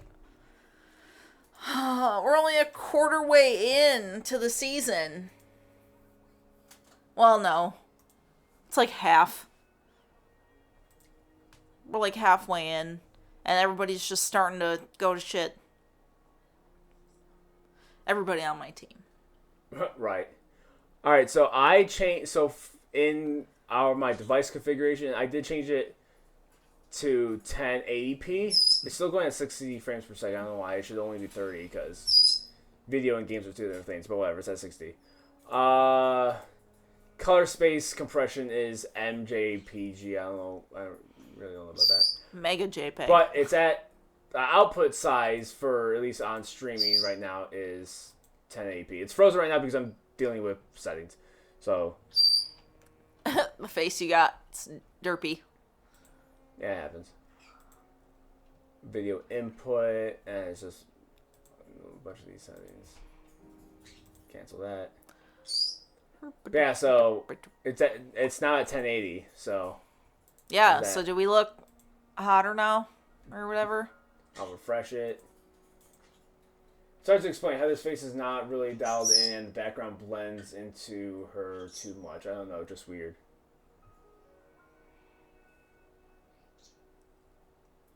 we're only a quarter way in to the season. Well, no. It's like half. We're like halfway in, and everybody's just starting to go to shit. Everybody on my team. Right. All right. So I changed. So in my device configuration, I did change it to 1080p. It's still going at 60 frames per second. I don't know why. It should only be 30 because video and games are two different things. But whatever. It's at 60. Color space compression is MJPG. I don't really don't know about that. Mega JPEG. But it's at the output size for at least on streaming right now is 1080p. It's frozen right now because I'm dealing with settings. So the face you got, it's derpy. yeah, it happens. Video input, and it's just a bunch of these settings. Cancel that. But yeah, so it's now at 1080. So yeah. that. So do we look hotter now, or whatever? I'll refresh it. It's hard to explain. Heather's face is not really dialed in, and the background blends into her too much. I don't know, just weird.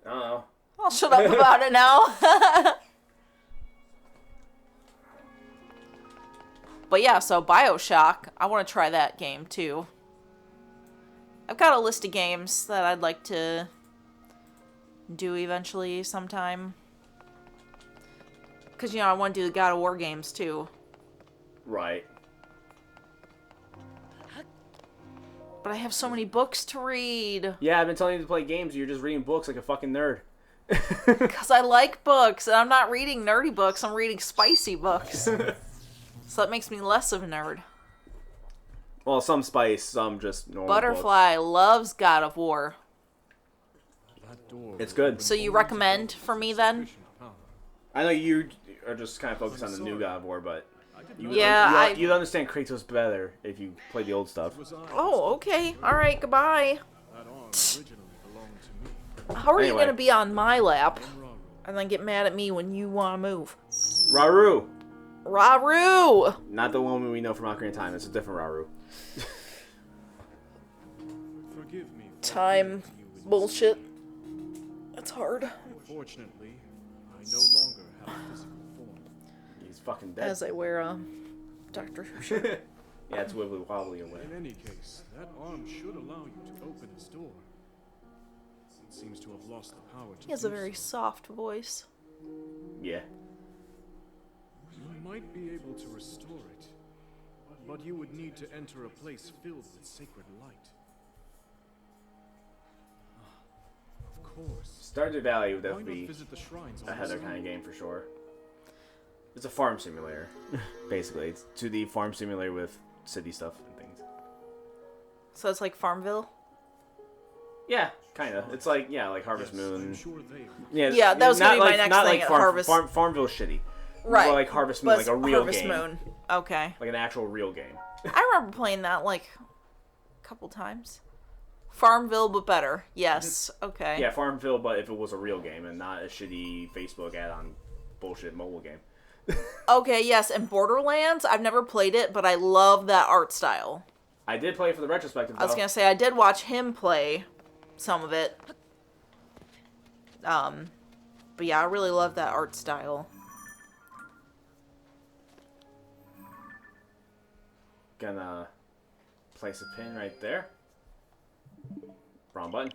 I don't know. I'll shut up about it now. But yeah, so BioShock, I want to try that game too. I've got a list of games that I'd like to do eventually sometime. Because, I want to do the God of War games too. Right. But I have so many books to read. Yeah, I've been telling you to play games. You're just reading books like a fucking nerd. Because I like books, and I'm not reading nerdy books, I'm reading spicy books. So that makes me less of a nerd. Well, some spice, some just normal Butterfly loves God of War. That door It's will good. open So you only to recommend those for with me then? sufficient power. I know you are just kind of focused on the new God of War, but you, Yeah, you'd understand Kratos better if you played the old stuff. Was I Oh, okay. Alright, goodbye. that arm originally belonged to me? How are you Anyway. going to be on my lap Raru. and then get mad at me when you want to move? Raru! Raru! Not the woman we know from Ocarina of Time. It's a different Raru. Forgive me. for Time appealing to you in bullshit. That's hard. Fortunately, I no longer have a physical form. He's fucking dead. As I wear a Doctor Who shirt. Yeah, it's wibbly wobbly away. In any case, that arm should allow you to open this door. It seems to have lost the power to He has a do very so. soft voice. Yeah. You might be able to restore it, but you would need to enter a place filled with sacred light. Ah, of course. Stardew Valley would Why definitely not be visit the shrines a on Heather its kind of own? game for sure. It's a farm simulator, basically. It's 2D farm simulator with city stuff and things. So it's like Farmville? Yeah, kind of. It's like, yeah, like Harvest Yes, Moon. I'm sure they would. Yeah, that was not gonna be my like, next not thing like at farm, Harvest- Farmville shitty. Right. More like Harvest Moon, But like a real Harvest game. Moon. Okay. Like an actual real game. I remember playing that like a couple times. Farmville, but better. Yes. Okay. Yeah, Farmville, but if it was a real game and not a shitty Facebook add-on bullshit mobile game. Okay, yes. And Borderlands, I've never played it, but I love that art style. I did play it for the retrospective, I was though. gonna say I did watch him play some of it. But yeah, I really love that art style. Gonna place a pin right there. Wrong button.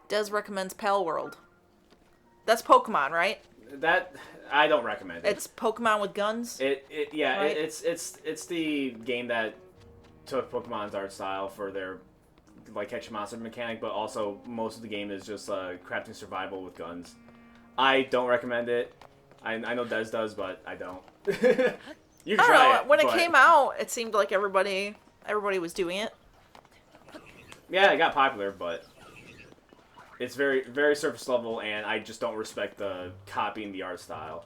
Des recommends Pal World. That's Pokemon, right? That I don't recommend it. It's Pokemon with guns. Yeah, right? it's the game that took Pokemon's art style for their like catch a monster mechanic, but also most of the game is just crafting survival with guns. I don't recommend it. I know Des does, but I don't. You can I don't try know. it. When it but- came out, it seemed like everybody was doing it. yeah, it got popular, but it's very very surface level, and I just don't respect the copying the art style.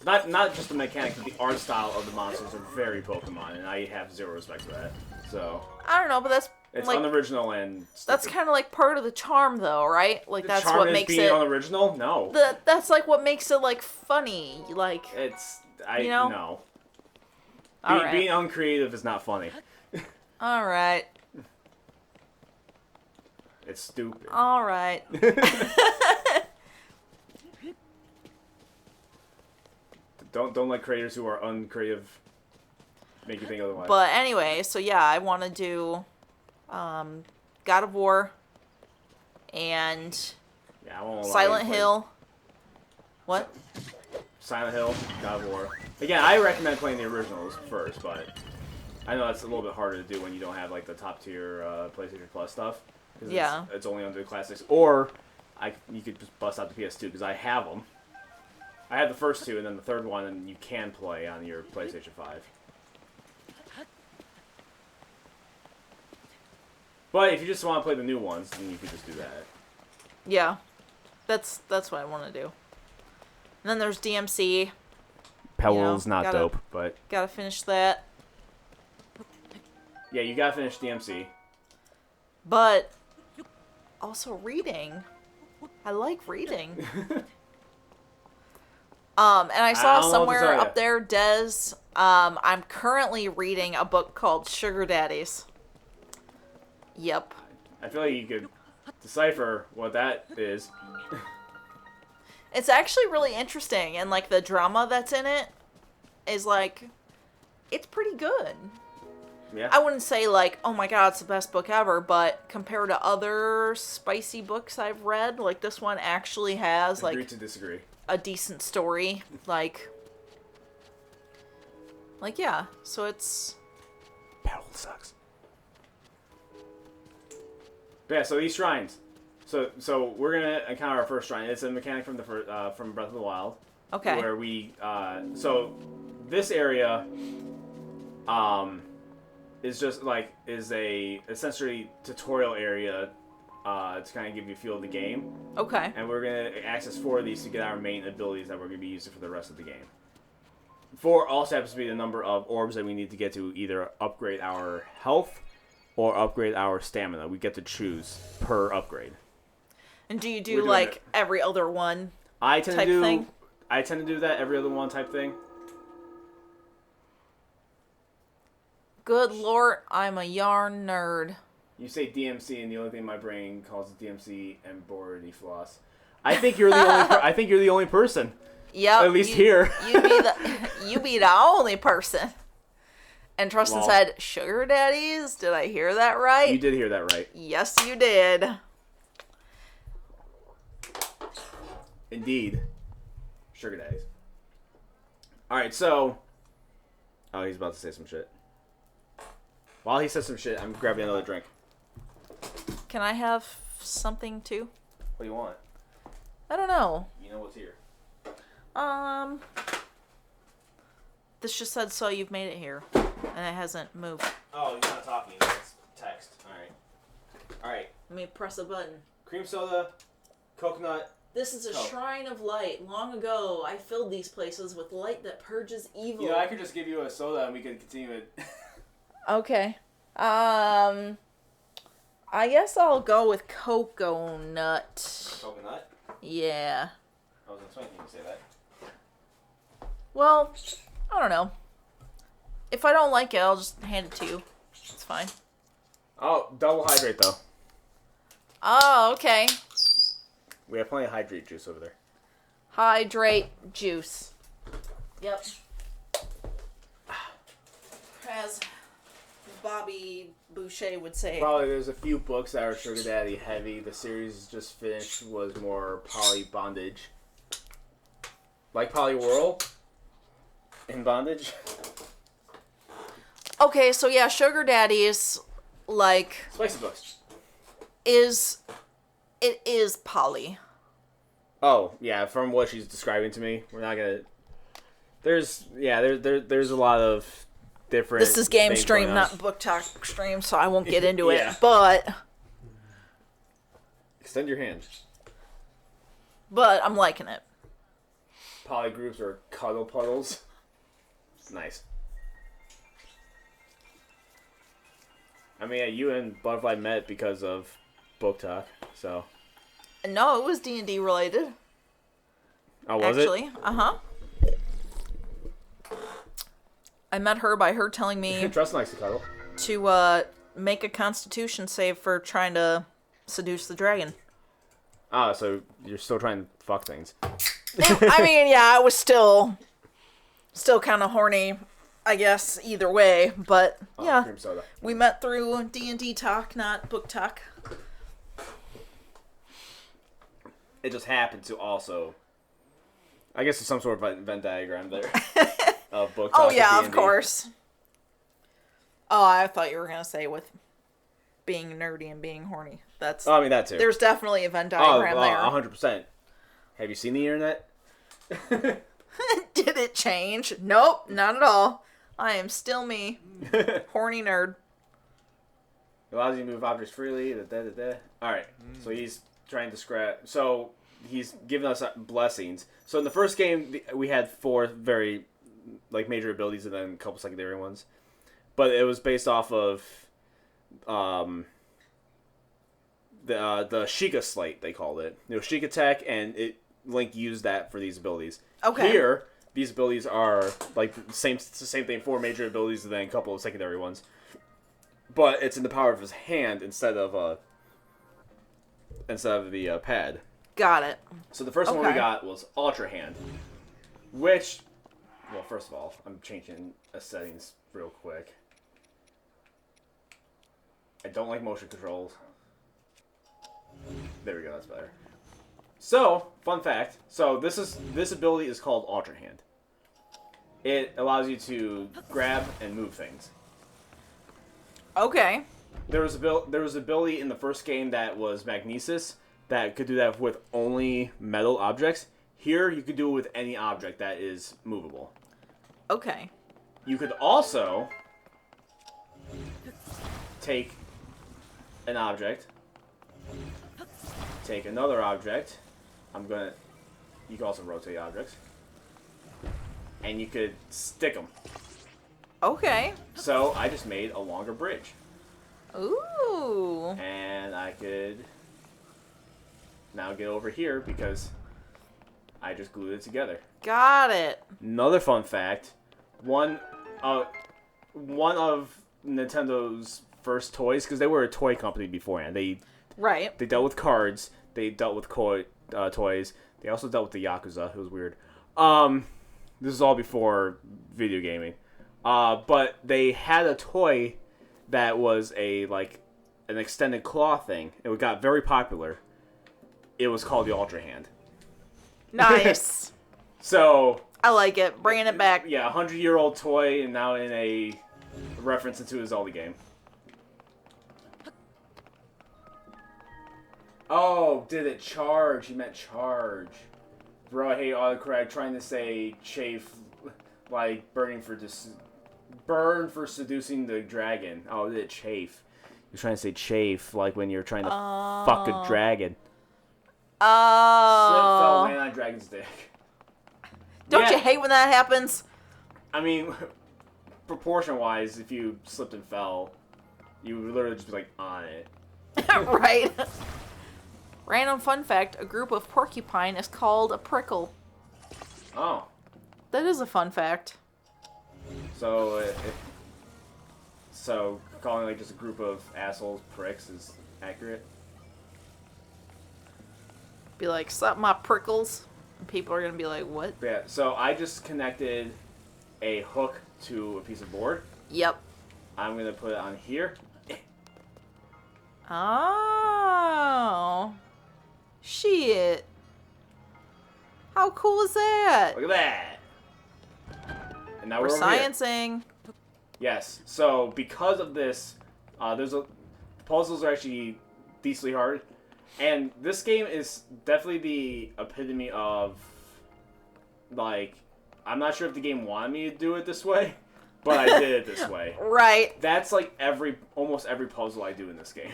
Not just the mechanics, but the art style of the monsters are very Pokemon, and I have zero respect for that. So I don't know, but that's it's like unoriginal and that's stupid. kind of like part of the charm, though, right? Like The that's charm what is makes being it. unoriginal. No, That's like what makes it like funny. Like it's You know? no. all right, Being uncreative is not funny. all right, It's stupid. all right. Don't let creators who are uncreative make you think otherwise. But anyway, so yeah, I want to do God of War and yeah, I won't allow you Silent to play Hill. What? Silent Hill, God of War. Again, I recommend playing the originals first, but I know that's a little bit harder to do when you don't have like the top tier PlayStation Plus stuff. 'Cause Yeah. It's only under the classics. Or you could just bust out the PS2 because I have them. I have the first two, and then the third one, and you can play on your PlayStation 5. But if you just want to play the new ones, then you could just do that. Yeah, that's what I want to do. And then there's DMC. Pell's not gotta- dope, but Gotta finish that. yeah, you gotta finish DMC. But also reading. I like reading. And I I saw don't know what to somewhere tell ya. up there, Des. I'm currently reading a book called Sugar Daddies. Yep. I feel like you could decipher what that is. It's actually really interesting, and like the drama that's in it is like, it's pretty good. Yeah. I wouldn't say like, oh my god, it's the best book ever, but compared to other spicy books I've read, like this one actually has Agree like to disagree. a decent story. Like yeah, so it's Pell sucks. But yeah, so these shrines. So we're gonna encounter our first shrine. It's a mechanic from from Breath of the Wild. Okay. Where we so this area is just like is a essentially tutorial area to kind of give you a feel of the game. Okay. And we're gonna access 4 of these to get our main abilities that we're gonna be using for the rest of the game. 4 also happens to be the number of orbs that we need to get to either upgrade our health or upgrade our stamina. We get to choose per upgrade. And do you We're do doing like it. every other one I tend type to do thing? I tend to do that every other one type thing. Good lord, I'm a yarn nerd. You say DMC, and the only thing my brain calls it DMC and Bordy Floss. I think you're the only. I think you're the only person. Yep. At least here. you be the only person. And Trustin Well. said, "Sugar daddies." Did I hear that right? You did hear that right. Yes, you did. Indeed. Sugar daddies. Alright, so... Oh, he's about to say some shit. While he says some shit, I'm grabbing another drink. Can I have something too? What do you want? I don't know. You know what's here. This just said, "So you've made it here," and it hasn't moved. Oh, he's not talking. It's text. Alright. Alright. Let me press a button. Cream soda, coconut. This is a Oh. shrine of light. Long ago, I filled these places with light that purges evil. You know, I could just give you a soda and we could continue it. Okay. I guess I'll go with coconut. Coconut? Yeah. I was expecting you to say that. Well, I don't know. If I don't like it, I'll just hand it to you. It's fine. Oh, double hydrate though. Oh, okay. We have plenty of hydrate juice over there. Hydrate juice. Yep. As Bobby Boucher would say. Probably there's a few books that are sugar daddy heavy. The series just finished was more poly bondage. Like Poly Whirl in bondage. Okay, so yeah, Sugar Daddies, like, Spicy books. it is poly. Oh, yeah, from what she's describing to me, we're not gonna... There's a lot of different... This is game things stream, going on. not book talk stream, so I won't get into Yeah. it. But Extend your hand. I'm liking it. Poly groups are cuddle puddles. Nice. I mean, yeah, you and Butterfly met because of book talk, so... No, it was D&D related. Oh, was Actually, I met her by her telling me it? Trust likes to cuddle. to make a Constitution save for trying to seduce the dragon. Ah, so you're still trying to fuck things. I mean, yeah, I was still kind of horny, I guess, either way. But Oh, yeah, cream soda. we met through D&D talk, not book talk. It just happened to also... I guess it's some sort of Venn diagram there. Of book talk Oh and yeah, of D&D. course. Oh, I thought you were gonna say with being nerdy and being horny. That's Oh, I mean, that too. there's definitely a Venn Oh, diagram there. 100%. Have you seen the internet? Did it change? Nope, not at all. I am still me, horny nerd. Allows you to move objects freely. Alright, so he's trying to scrap. So he's giving us blessings. So in the first game, we had 4 very major abilities and then a couple secondary ones. But it was based off of the Sheikah Slate, they called it. Sheikah Tech, and Link used that for these abilities. Okay. Here, these abilities are the same thing, 4 major abilities and then a couple of secondary ones. But it's in the power of his hand instead of the pad. Got it. So the first one we Okay. got was Ultra Hand, which, well, first of all, I'm changing settings real quick. I don't like motion controls. There we go, that's better. So, fun fact. So this ability is called Ultra Hand. It allows you to grab and move things. Okay. There was ability in the first game that was magnesis that could do that with only metal objects. Here, you could do it with any object that is movable. Okay. You could also take an object, take another object. You can also rotate objects, and you could stick them. Okay. So I just made a longer bridge. Ooh. And I could now get over here because I just glued it together. Got it. Another fun fact, one of Nintendo's first toys, because they were a toy company beforehand. They dealt with cards. They dealt with toys. They also dealt with the Yakuza. It was weird. This is all before video gaming. But they had a toy that was an extended claw thing. It got very popular. It was called the Ultra Hand. Nice. So I like it. Bringing it back. Yeah, 100-year-old toy, and now in a reference into a Zelda game. Oh, did it charge? He meant charge. Bro, I hate autocorrect trying to say chafe, like burn for seducing the dragon. Oh, did it chafe? You're trying to say chafe, like when you're trying to fuck a dragon. Slip fell land on dragon's dick. Don't you hate when that happens? I mean, proportion-wise, if you slipped and fell, you would literally just be like on it. Right. Random fun fact, a group of porcupine is called a prickle. Oh. That is a fun fact. So, calling like just a group of assholes pricks is accurate? Be like, sup my prickles? And people are going to be like, what? Yeah, so I just connected a hook to a piece of board. Yep. I'm going to put it on here. Oh. Shit. How cool is that? Look at that. And now We're we're over here. sciencing. Yes. So because of this, the puzzles are actually decently hard, and this game is definitely the epitome of like, I'm not sure if the game wanted me to do it this way, but I did it this way. Right. That's like almost every puzzle I do in this game.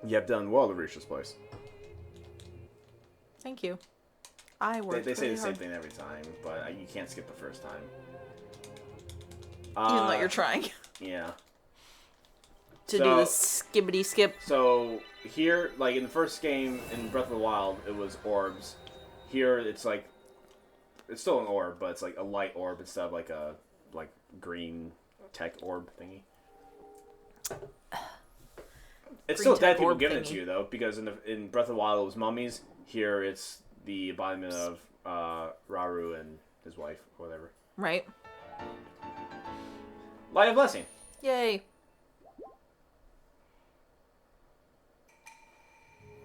You have done well to reach this place. Thank you. I worked They say pretty the same hard. thing every time, but you can't skip the first time. Even though you're trying Yeah. to do the skibbity skip. So here, like in the first game in Breath of the Wild, it was orbs. Here, it's like it's still an orb, but it's like a light orb instead of like a green tech orb thingy. It's Green still dead tech people orb giving it thingy. to you though, because in Breath of the Wild it was mummies. Here it's the embodiment of Rauru and his wife, or whatever. Right. Light of Blessing. Yay.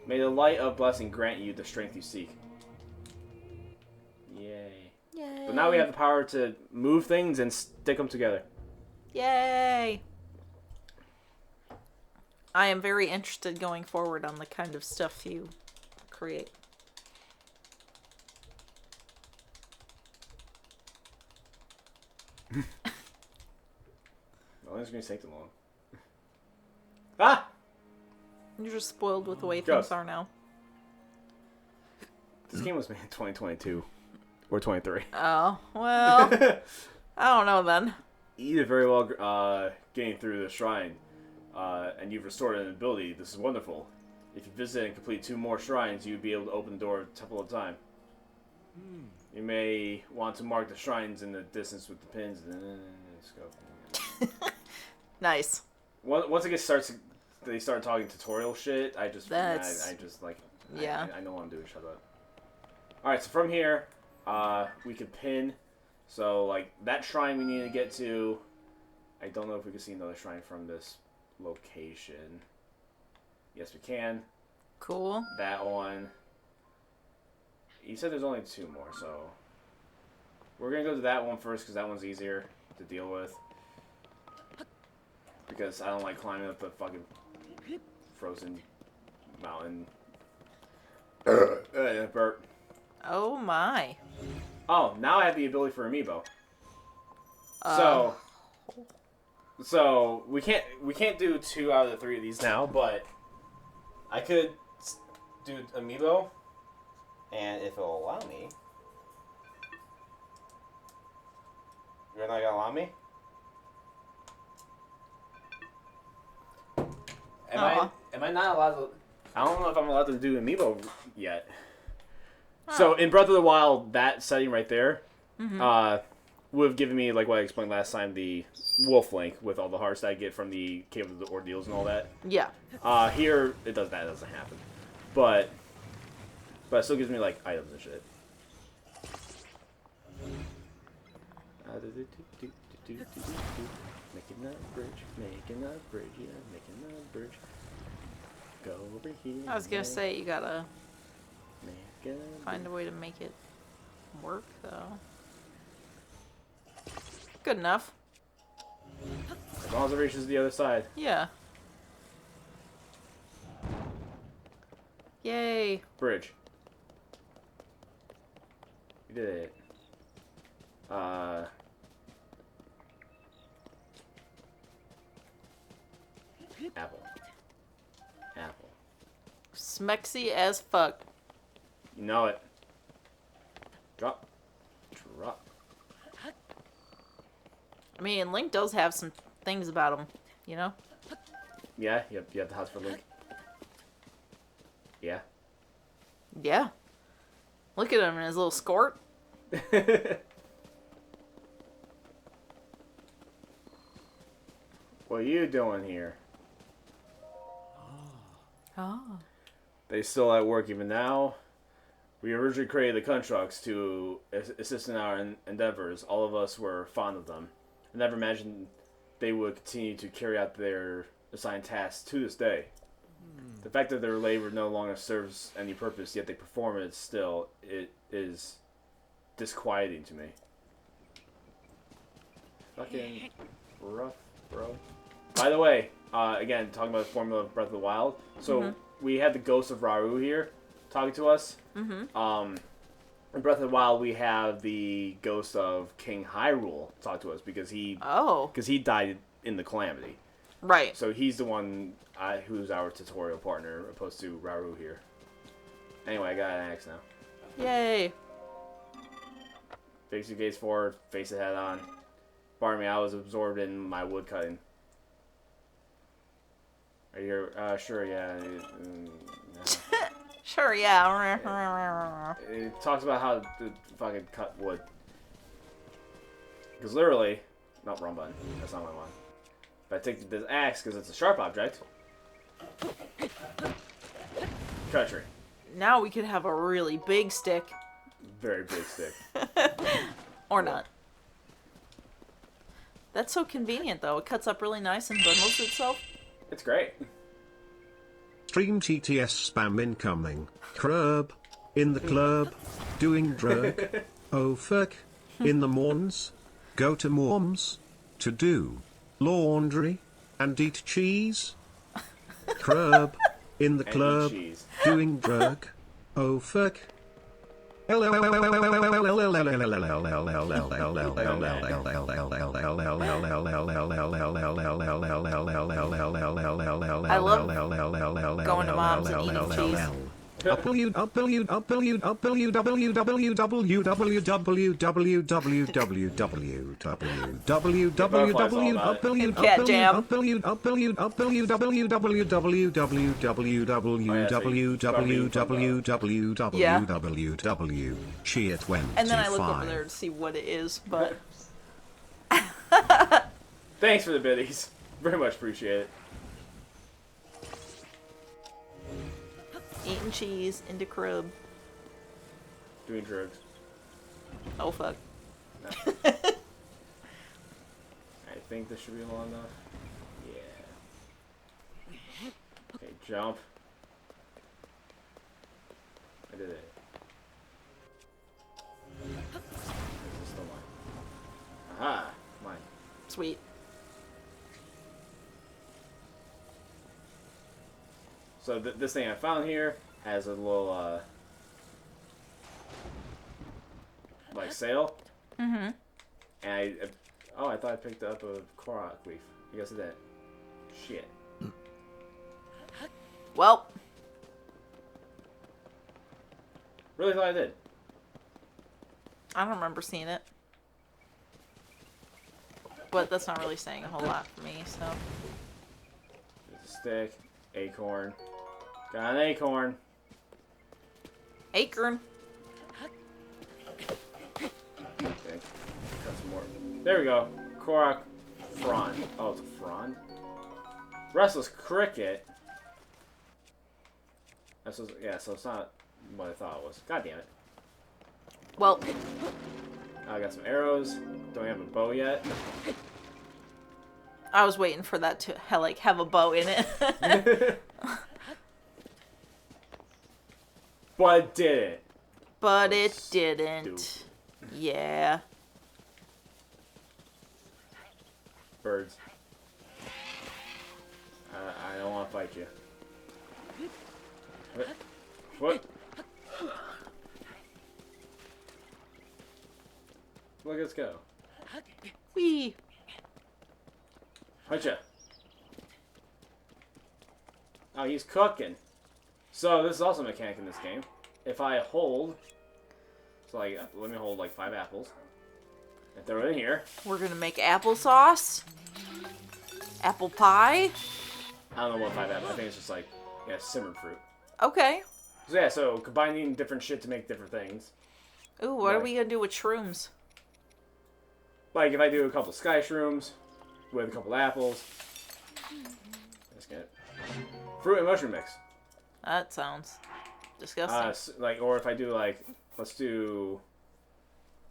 May the light of blessing grant you the strength you seek. Yay. Yay. But now we have the power to move things and stick them together. Yay. I am very interested going forward on the kind of stuff you create. Well, it's going to take too long. Ah! You're just spoiled with the way Gross. things are now. This game was made in 2022. Or 23. Oh, well, I don't know then. You did very well getting through the shrine. And you've restored an ability. This is wonderful. If you visit and complete 2 more shrines, you'd be able to open the door a temple at a time. You may want to mark the shrines in the distance with the pins. Let's go. Nice. Once it they start talking tutorial shit. I just like. Yeah. I know what I'm doing. Shut up. All right. So from here, we can pin. So like that shrine we need to get to. I don't know if we can see another shrine from this location. Yes, we can. Cool. That one. You said there's only 2 more, so we're gonna go to that one first because that one's easier to deal with. Because I don't like climbing up the fucking frozen mountain. Burp. Oh my. Oh, now I have the ability for Amiibo. So we can't do 2 out of the 3 of these now, but I could do Amiibo, and if it'll allow me, you're not gonna allow me. Am I not allowed to? I don't know if I'm allowed to do Amiibo yet. So in Breath of the Wild, that setting right there, would have given me, like what I explained last time, the Wolf Link with all the hearts that I get from the Cave of the Ordeals and all that. Yeah. Here that doesn't happen, but it still gives me like items and shit. Making that bridge, yeah, making that bridge. Go over here. I was gonna say you gotta Make a find a way to make it work though. Good enough. As long as it reaches the other side. Yeah. Yay. Bridge. You did it. Apple. Apple. Smexy as fuck. You know it. Drop. Drop. I mean, Link does have some things about him, you know? Yeah, you have the house for Link. Yeah. Yeah. Look at him in his little skort. What are you doing here? Oh. They still at work even now. We originally created the Constructs to assist in our endeavors. All of us were fond of them. I never imagined they would continue to carry out their assigned tasks to this day. The fact that their labor no longer serves any purpose, yet they perform it still, it is disquieting to me. Fucking rough, bro. By the way, again, talking about the formula of Breath of the Wild. So we had the ghost of Rauru here talking to us. In Breath of the Wild, we have the ghost of King Hyrule talk to us because he died in the Calamity. Right. So he's the one who's our tutorial partner, opposed to Rauru here. Anyway, I got an axe now. Yay. Face your gaze forward, face it head on. Pardon me, I was absorbed in my wood cutting. Are you here? Sure, yeah. Sure, yeah. It talks about how to fucking cut wood. Because literally, not wrong button. That's not what I want. If I take this axe, because it's a sharp object. Cut a tree. Now we could have a really big stick. Very big stick. Or not. That's so convenient, though. It cuts up really nice and bundles itself. It's great. Stream TTS spam incoming. Crub. In the club. Doing drug. Oh fuck. In the morns. Go to morms. To do. Laundry. And eat cheese. Crub. In the club. cheese. Doing drug. Oh fuck. I love going to mom's and eating cheese. Cheat when And then I look over there to see what it is, but Thanks for the biddies. Very much appreciate it. eating cheese into crib. Doing drugs. Oh fuck. I think this should be long enough. Yeah. Okay, jump. I did it. It's still mine. Aha! Mine. Sweet. So this thing I found here has a little, like, sail. Mm-hmm. And I thought I picked up a Korok leaf. I guess I didn't. Shit. Well, Really thought I did. I don't remember seeing it. But that's not really saying a whole lot for me, so. There's a stick, acorn. Got an acorn. Acorn. Okay. Got some more. There we go. Korok frond. Oh, it's a frond. Restless cricket. Yeah, so it's not what I thought it was. God damn it. Well, I got some arrows. Don't have a bow yet. I was waiting for that to have a bow in it. But it didn't. But it didn't. Yeah. Birds. I don't want to fight you. What? Look, let's go. Whee! Hiya. Oh, he's cooking. So this is also a mechanic in this game. If I hold, so like, let me hold like 5 apples and throw it in here. We're gonna make applesauce. Apple pie. I don't know what 5 apples. I think it's just like, yeah, simmered fruit. Okay. So yeah, so combining different shit to make different things. Ooh, what are Right. we gonna do with shrooms? Like if I do a couple sky shrooms with a couple apples. Let's get fruit and mushroom mix. That sounds disgusting. Like, or if I do like, let's do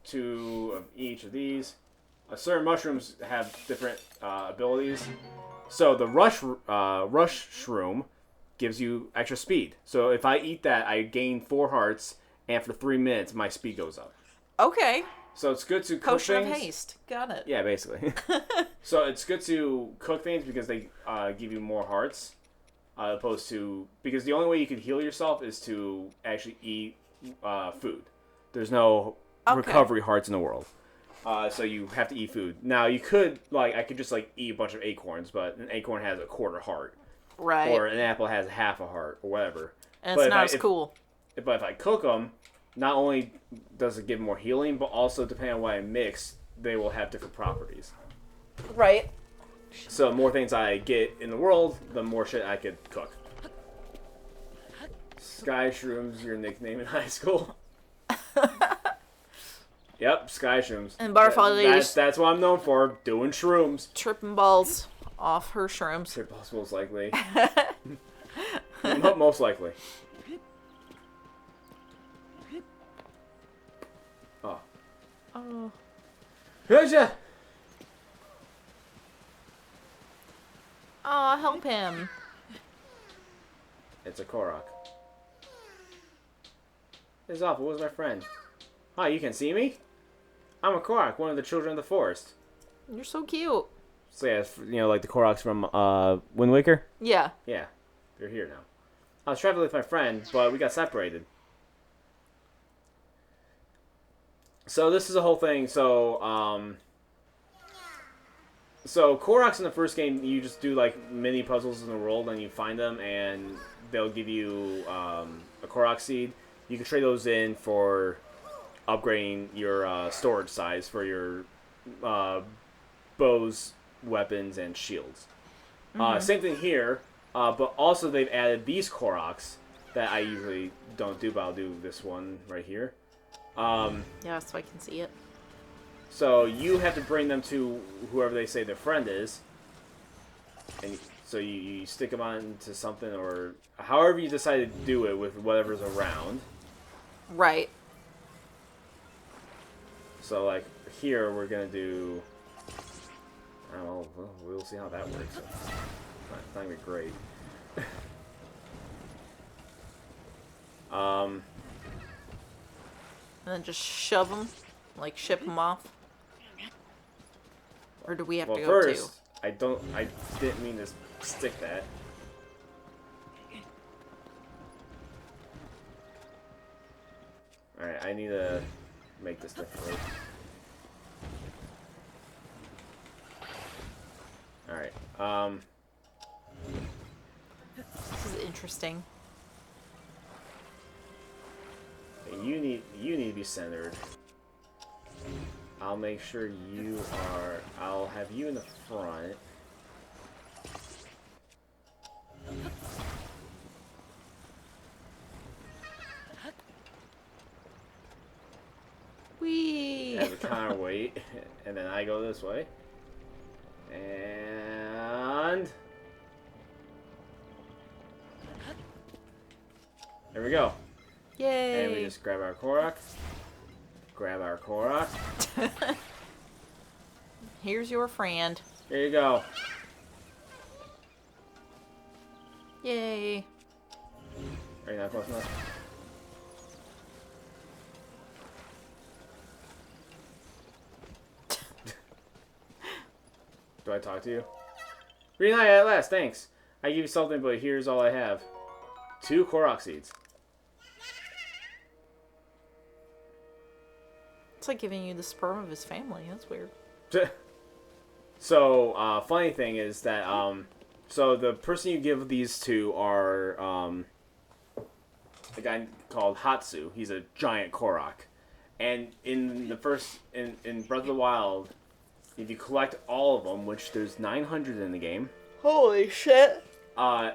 2 of each of these. Certain mushrooms have different abilities. So the rush shroom gives you extra speed. So if I eat that, I gain 4 hearts, and for 3 minutes, my speed goes up. Okay. So it's good to cook Potion of things. haste. Got it. Yeah, basically. So it's good to cook things because they give you more hearts, opposed to because the only way you can heal yourself is to actually eat food. There's no Okay. recovery hearts in the world, so you have to eat food. Now you could I could just eat a bunch of acorns, but an acorn has a quarter heart, Right. or an apple has half a heart, or whatever. and but it's if not as cool. But if I cook them, not only does it give more healing, but also depending on what I mix, they will have different properties. Right. So the more things I get in the world, the more shit I could cook. Sky Shrooms, your nickname in high school. Yep, Sky Shrooms. And Barfolius. That's what I'm known for, doing shrooms. Tripping balls off her shrooms. Trip balls, most likely. Most likely. Oh. Oh. Gotcha! Oh, help him. It's a Korok. It's awful. Where's my friend? Hi, you can see me? I'm a Korok, one of the children of the forest. You're so cute. So yeah, like the Koroks from Wind Waker? Yeah. Yeah, they're here now. I was traveling with my friend, but we got separated. So this is a whole thing. So Koroks in the first game, you just do mini puzzles in the world, and you find them, and they'll give you a Korok seed. You can trade those in for upgrading your storage size for your bows, weapons, and shields. Same thing here, but also they've added these Koroks that I usually don't do, but I'll do this one right here. Yeah, so I can see it. So you have to bring them to whoever they say their friend is, and so you stick them onto something, or however you decide to do it with whatever's around. Right. So here we're gonna do. I don't know. We'll see how that works. It's not gonna be great. And then just shove them? Like, ship them off? Or do we have Well, to go first, too? I didn't mean to stick that. Alright, I need to make this differently. Alright, This is interesting. you need to be centered. I'll make sure you are. I'll have you in the front. Whee! Have a counterweight, and then I go this way. And there we go. Yay! And we just grab our Korok. Grab our Korok. Here's your friend. There you go. Yay! Are you not close enough? Do I talk to you? Reunite at last, thanks. I give you something, but here's all I have. 2 Korok seeds. It's like giving you the sperm of his family. That's weird. So, funny thing is that, so the person you give these to are, a guy called Hatsu. He's a giant Korok. And in the first, in Breath of the Wild, if you collect all of them, which there's 900 in the game. Holy shit! If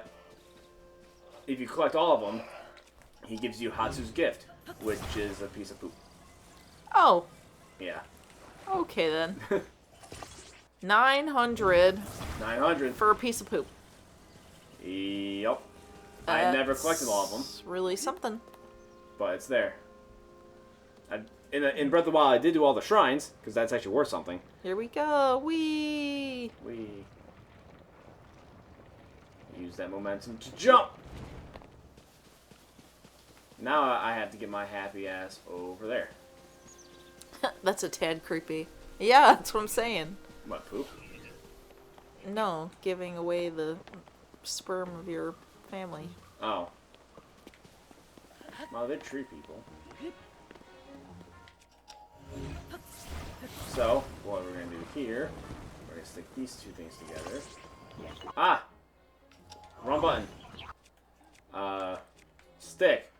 you collect all of them, he gives you Hatsu's gift, which is a piece of poop. Oh, Yeah. okay then. 900 900. for a piece of poop. Yep. I never collected all of them, That's really something. but it's there. In Breath of the Wild, I did do all the shrines, because that's actually worth something. Here we go. Whee! We use that momentum to jump. Now I have to get my happy ass over there. That's a tad creepy. Yeah, that's what I'm saying. What, poop? No, giving away the sperm of your family. Oh. Well, they're tree people. So, what we're going to do here, we're going to stick these two things together. Ah! Wrong button. Stick.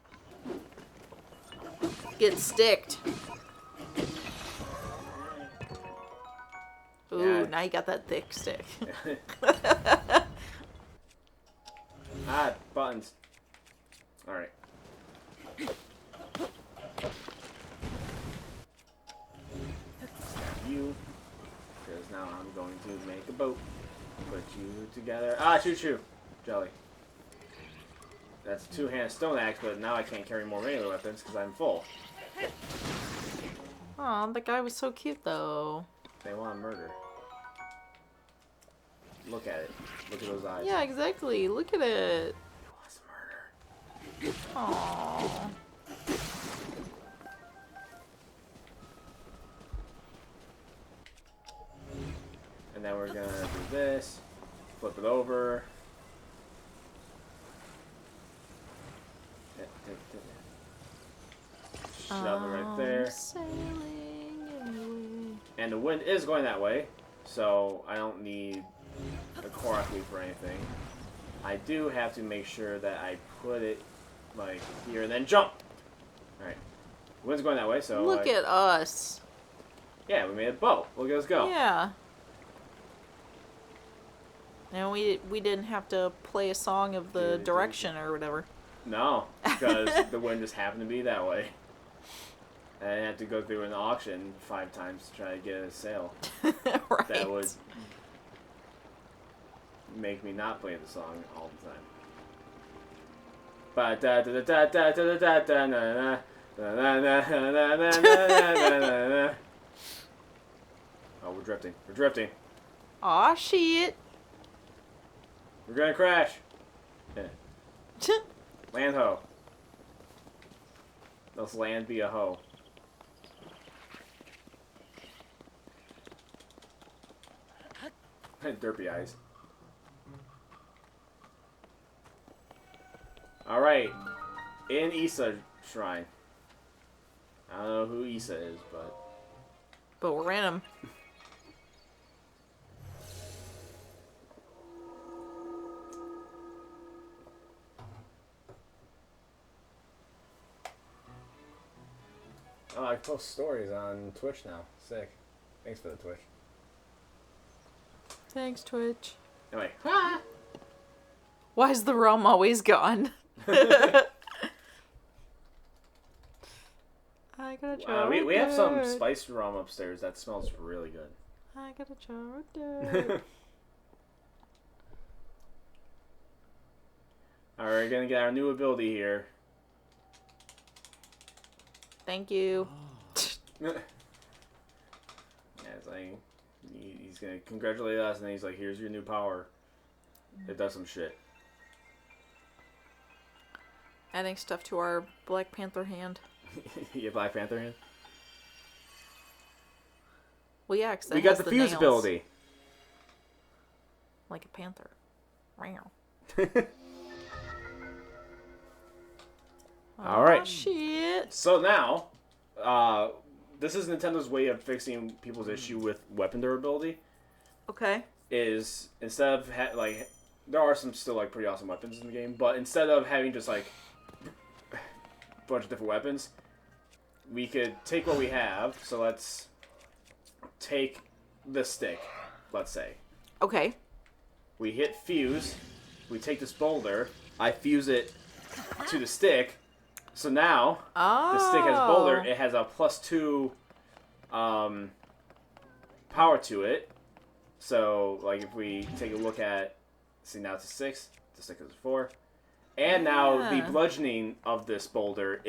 Get sticked. Ooh, Yeah. now you got that thick stick. Ah, buttons. Alright. You, because now I'm going to make a boat. Put you together. Ah, choo-choo. Jelly. That's a two-handed stone axe, but now I can't carry more melee weapons because I'm full. Aw, that guy was so cute though. They want murder. Look at it. Look at those eyes. Yeah, exactly. Look at it. He wants murder. Aww. And then we're gonna do this. Flip it over. Shove it right there. Sailing away. And the wind is going that way, so I don't need a Korok leaf or anything. I do have to make sure that I put it like here and then jump. Alright. The wind's going that way, so Look at us. yeah, we made a boat. Look at us go. Yeah. And we didn't have to play a song of the direction or whatever. No, because the wind just happened to be that way. And I had to go through an auction 5 times to try to get a sale. Right. That would make me not play the song all the time. Ba da da da da da da da da na na na na na na na na na na. Oh, we're drifting. We're drifting. Aw, shit. We're gonna crash. Yeah. Land ho. Let's land be a hoe. Derpy eyes. Alright. In Issa Shrine. I don't know who Issa is, but... But we're in them. Oh, I post stories on Twitch now. Sick. Thanks for the Twitch. Thanks, Twitch. Anyway. Why is the rum always gone? I got a jar. We have some spiced rum upstairs that smells really good. I got a jar. Alright, we're gonna get our new ability here. Thank you. Yeah, it's like he's gonna congratulate us, and then he's like, "Here's your new power." It does some shit. Adding stuff to our Black Panther hand. You Black Panther hand. Well, yeah, because We got the fuse nails. ability. Like a panther. Meow. All right. Oh, shit. So now, this is Nintendo's way of fixing people's issue with weapon durability. Okay. Is instead of there are some still like pretty awesome weapons in the game, but instead of having just like a bunch of different weapons, we could take what we have. So let's take the stick. Let's say Okay. we hit fuse. We take this boulder. I fuse it to the stick. So now Oh. the stick has boulder. It has a +2 power to it. So, like, if we take a look at, see, now it's a 6, the stick is a 4. And now the Yeah. bludgeoning of this boulder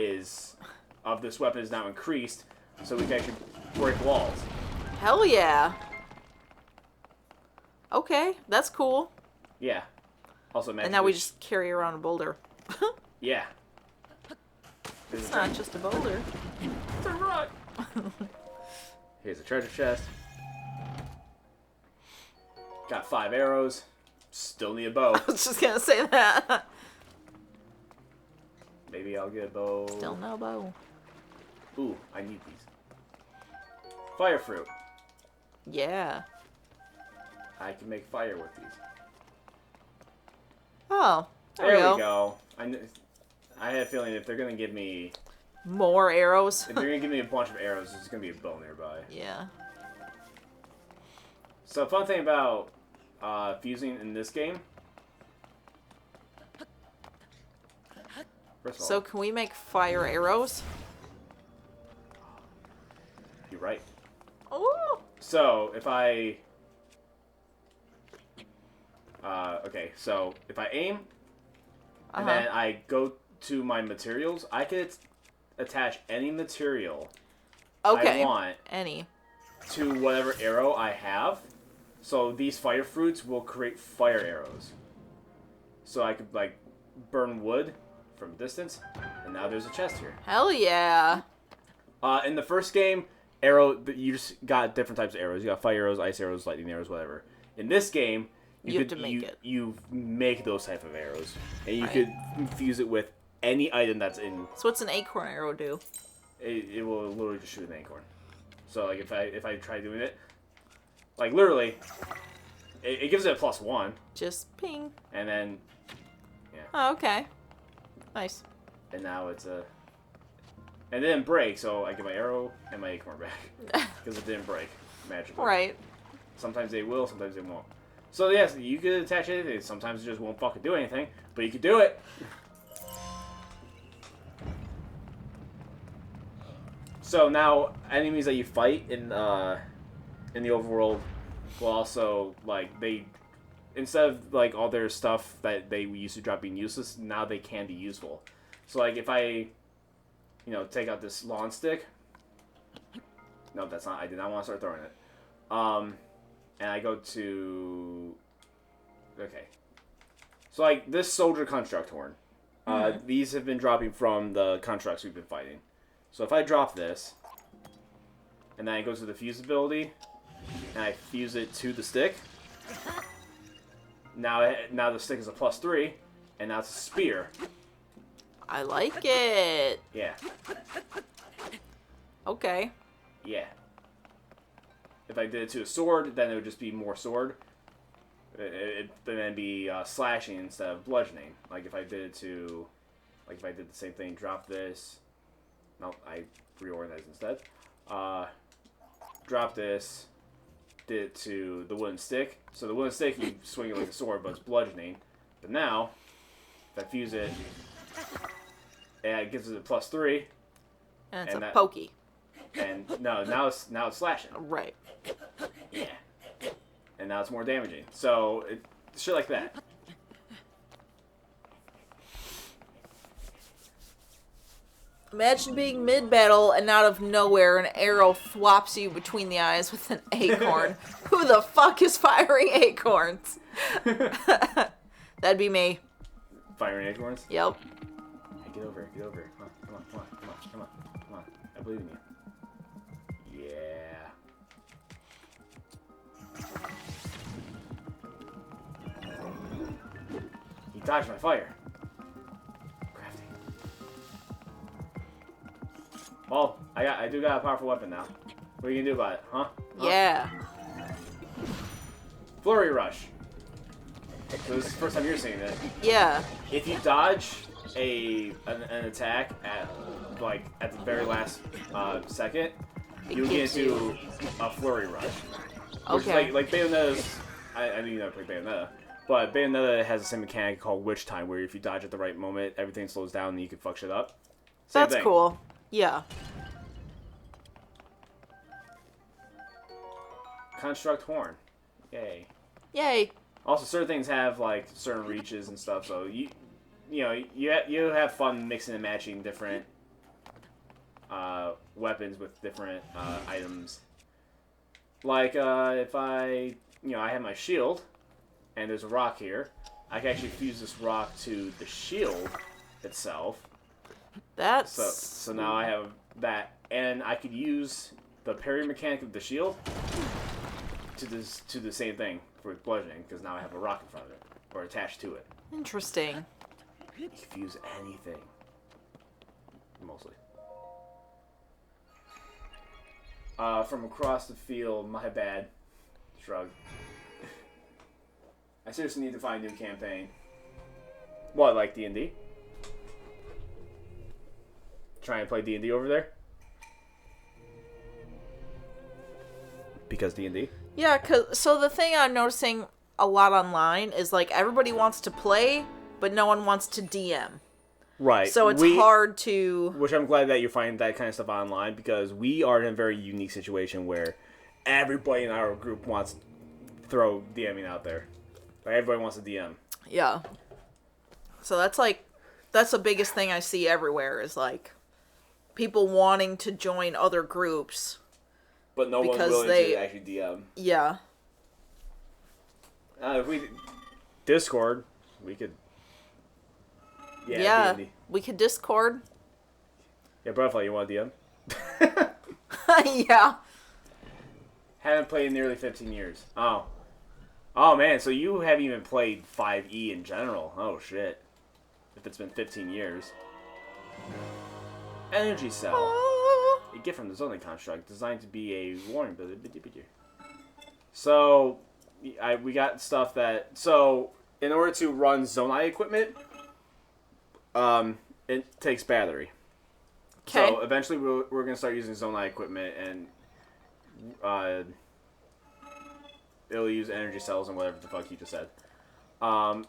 of this weapon is now increased, so we can actually break walls. Hell yeah. Okay, that's cool. Yeah. Also, And imagine now we just carry around a boulder. Yeah. It's not just a boulder. It's a rock. Here's a treasure chest. Got 5 arrows. Still need a bow. I was just gonna say that. Maybe I'll get a bow. Still no bow. Ooh, I need these. Fire fruit. Yeah. I can make fire with these. Oh, There we go. I had a feeling if they're gonna give me More arrows. if they're gonna give me a bunch of arrows, there's gonna be a bow nearby. Yeah. So fun thing about fusing in this game. First of all, So can we make fire arrows? you're right. Oh. So if I okay, so if I aim and then I go to my materials, I could attach any material Okay. I want Any. to whatever arrow I have. So these fire fruits will create fire arrows. So I could like burn wood from a distance, and now there's a chest here. Hell yeah. In the first game, you just got different types of arrows. You got fire arrows, ice arrows, lightning arrows, whatever. In this game, You have to make it. You make those type of arrows, and you Right. could fuse it with any item that's in. So what's an acorn arrow do? It will literally just shoot an acorn. So like if I try doing it, like literally, it gives it a +1, Just ping. and then Oh, okay. Nice. and now it's a. And it didn't break, so I get my arrow and my acorn back because it didn't break magically. Right. Sometimes they will, sometimes they won't. So yes, you could attach anything. Sometimes it just won't fucking do anything, but you could do it. So now enemies that you fight in the overworld will also like instead of like all their stuff that they used to drop being useless, now they can be useful. So like if I take out this lawn stick. No, that's not. I did not want to start throwing it. And I go to. Okay. So like this soldier construct horn. These have been dropping from the constructs we've been fighting. So if I drop this, and then I go to the fuse ability, and I fuse it to the stick, Now the stick is a +3, and now it's a spear. I like it. Yeah. Okay. Yeah. If I did it to a sword, then it would just be more sword. Then it'd be slashing instead of bludgeoning. Like if I did it to, like if I did the same thing, drop this. Nope, I reorganized instead. Drop this. Did it to the wooden stick. So the wooden stick, you swing it like a sword, but it's bludgeoning. But now, if I fuse it, it gives it a +3. And it's And a that- pokey. And no, now it's slashing. Right. Yeah. And now it's more damaging. So, shit like that. Imagine being mid-battle and out of nowhere an arrow thwops you between the eyes with an acorn. Who the fuck is firing acorns? That'd be me. Firing acorns? Yep. Hey, get over here, get over here. Come on, come on, come on, come on, come on. I believe in you. Yeah. He dodged my fire. Crafty. Well, I do got a powerful weapon now. What are you gonna do about it, huh? Yeah. Flurry Rush. So this is the first time you're seeing it. Yeah. If you dodge an attack at the very last second, you get gives you- into a Flurry Rush. Which Okay. is like Bayonetta's. I know you never played Bayonetta, but Bayonetta has the same mechanic called Witch Time, where if you dodge at the right moment, everything slows down and you can fuck shit up. Same That's thing. cool. Yeah. Construct Horn. Yay. Yay. Also, certain things have like certain reaches and stuff, so you have fun mixing and matching different weapons with different items. Like if I have my shield, and there's a rock here, I can actually fuse this rock to the shield itself. That's... So now I have that, and I could use the parry mechanic of the shield to the same thing for bludgeoning, because now I have a rock in front of it, or attached to it. Interesting. You can fuse anything. Mostly. From across the field, my bad. Shrug. I seriously need to find a new campaign. What, like D&D? Try and play D&D over there? Because D&D? Yeah, so the thing I'm noticing a lot online is, like, everybody wants to play, but no one wants to DM. Right. So it's hard to... Which I'm glad that you're finding that kind of stuff online, because we are in a very unique situation where everybody in our group wants to throw DMing out there. Like, everybody wants to DM. Yeah. So that's the biggest thing I see everywhere is, like, people wanting to join other groups. But no one's Because willing they- to actually DM. Yeah. If we Discord, we could. Yeah. D&D. We could Discord. Yeah, Butterfly, you want to DM? Yeah. Haven't played in nearly 15 years. Oh. Oh, man, so you haven't even played 5e in general. Oh, shit. If it's been 15 years. Energy Cell. A gift from the Zoning Construct, designed to be a warning. So, we got stuff that... So, in order to run Zonai equipment, it takes battery. Okay. So, eventually we're going to start using Zonai equipment, and it'll use energy cells and whatever the fuck you just said. I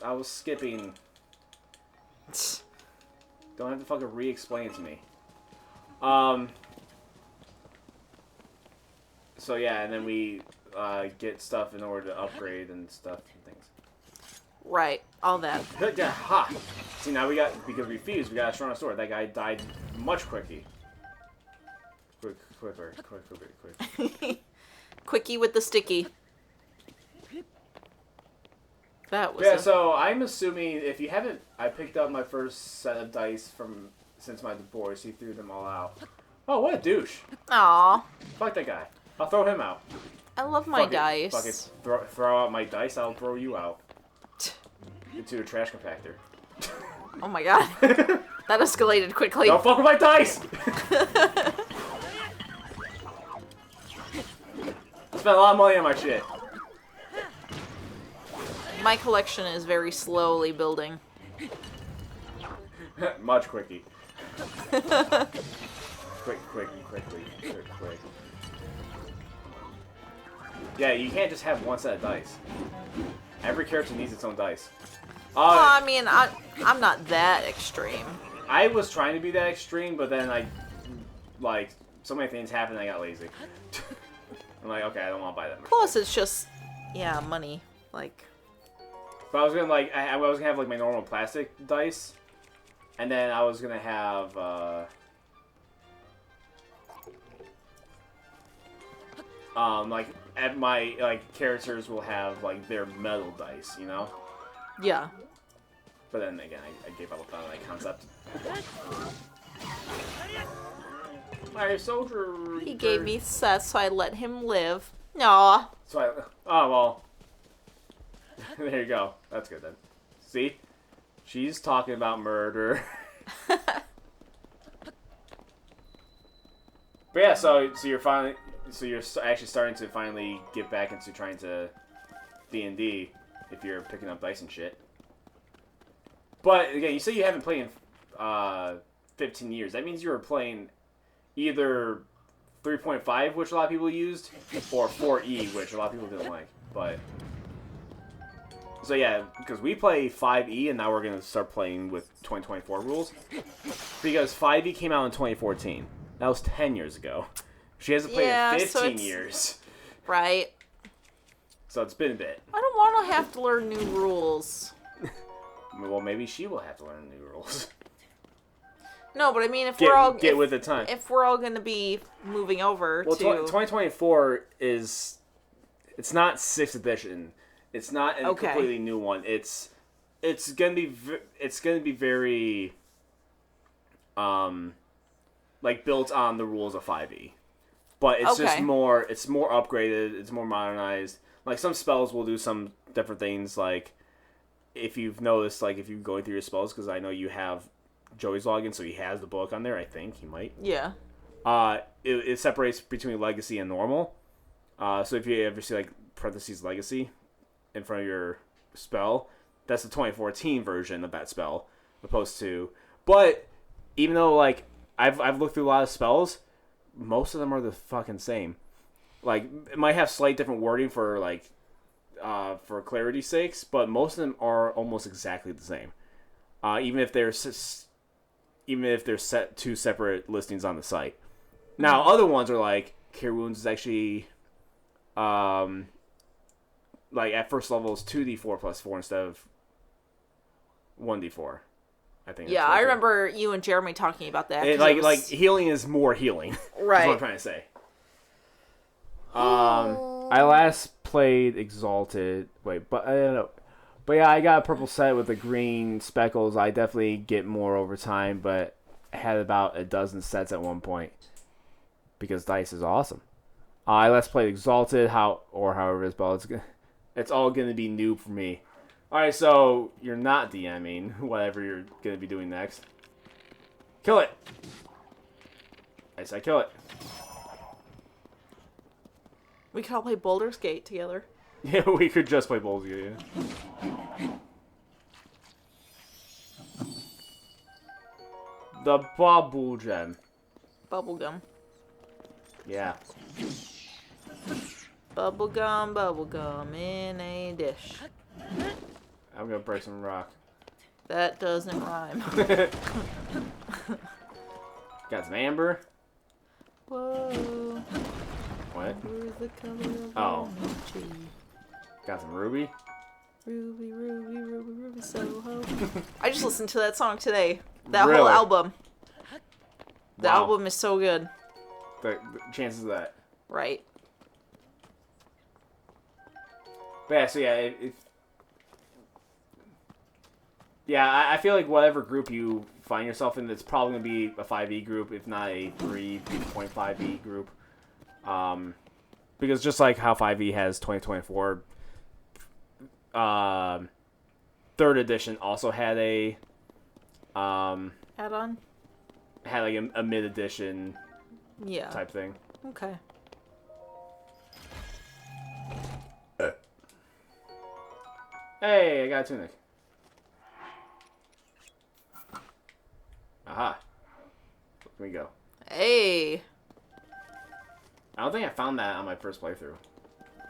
was skipping... Don't have to fucking re-explain it to me. So yeah, and then we get stuff in order to upgrade and stuff and things. Right. All that. Yeah, ha! See, now we got, because we fused, we got a stronger sword. That guy died much quicker. Quicker. Quickie with the sticky. That was Yeah, so I'm assuming if you haven't, I picked up my first set of dice since my divorce. He threw them all out. Oh, what a douche! Aw. Fuck that guy. I'll throw him out. I love my Fuck it, dice. fuck it. Throw out my dice, I'll throw you out. Into a trash compactor. Oh my god. That escalated quickly. Don't fuck with my dice! Spent a lot of money on my shit. My collection is very slowly building. Much quickly. Quickly. Yeah, you can't just have one set of dice. Every character needs its own dice. Well, I mean, I'm not that extreme. I was trying to be that extreme, but then so many things happened and I got lazy. I'm like, okay, I don't want to buy that much. Plus, it's just, yeah, money. Like, But I was gonna I was gonna have like my normal plastic dice, and then I was gonna have like at my characters will have like their metal dice, you know. yeah. But then again, I gave up on that concept. My soldier. He gave me sets, so I let him live. Aw. So oh well. There you go. That's good then. See, she's talking about murder. But yeah, so you're actually starting to finally get back into trying to D&D if you're picking up dice and shit. But again, you say you haven't played in 15 years. That means you were playing either 3.5, which a lot of people used, or 4E, which a lot of people didn't like. But so yeah, because we play 5E, and now we're gonna start playing with 2024 rules. Because 5E came out in 2014. That was 10 years ago. She hasn't played in 15 years. Right. So it's been a bit. I don't want to have to learn new rules. Well, maybe she will have to learn new rules. No, but I mean, if we're all with the time. If we're all going to be moving over Well, to 2024 it's not 6th edition. It's not a Okay. completely new one. It's gonna be very like built on the rules of 5e, but it's just Okay. more. It's more upgraded. It's more modernized. Like some spells will do some different things. Like if you've noticed, like if you're going through your spells, because I know you have Joey's login, so he has the book on there. I think he might. yeah. It separates between legacy and normal. So if you ever see like parentheses legacy in front of your spell, that's the 2014 version of that spell, opposed to. But even though like I've looked through a lot of spells, most of them are the fucking same. Like it might have slight different wording for like for clarity's sakes, but most of them are almost exactly the same. Even if they're set two separate listings on the site. Now other ones are like Cure Wounds is actually like at first level is 2d4 plus 4 instead of 1d4. I think. Yeah, I remember you and Jeremy talking about that. Like healing is more healing. Right. That's what I'm trying to say. I last played Exalted. Wait, but I don't know. But yeah, I got a purple set with the green speckles. I definitely get more over time, but I had about a dozen sets at one point because dice is awesome. I last played Exalted, however it's spelled. It's all gonna be new for me. All right, so you're not DMing whatever you're gonna be doing next. Kill it. I said kill it. we could all play Baldur's Gate together. Yeah, we could just play Baldur's Gate. Yeah. The bubble gem. Bubblegum. Yeah. Bubblegum in a dish. I'm gonna break some rock. That doesn't rhyme. Got some amber. Whoa. What? Where's the color of Oh. energy? Got some ruby. Ruby, Ruby, Ruby, Ruby, Soho. I just listened to that song today. That whole Really? album. The Wow. album is so good. The chances of that. Right. But yeah, so yeah, I feel like whatever group you find yourself in, it's probably gonna be a 5e group, if not a 3.5e group. because just like how 5e has 2024, third edition also had a Add-on? had like a mid edition Yeah. type thing. Okay. Hey, I got a tunic. Aha. Here we go. Hey. I don't think I found that on my first playthrough.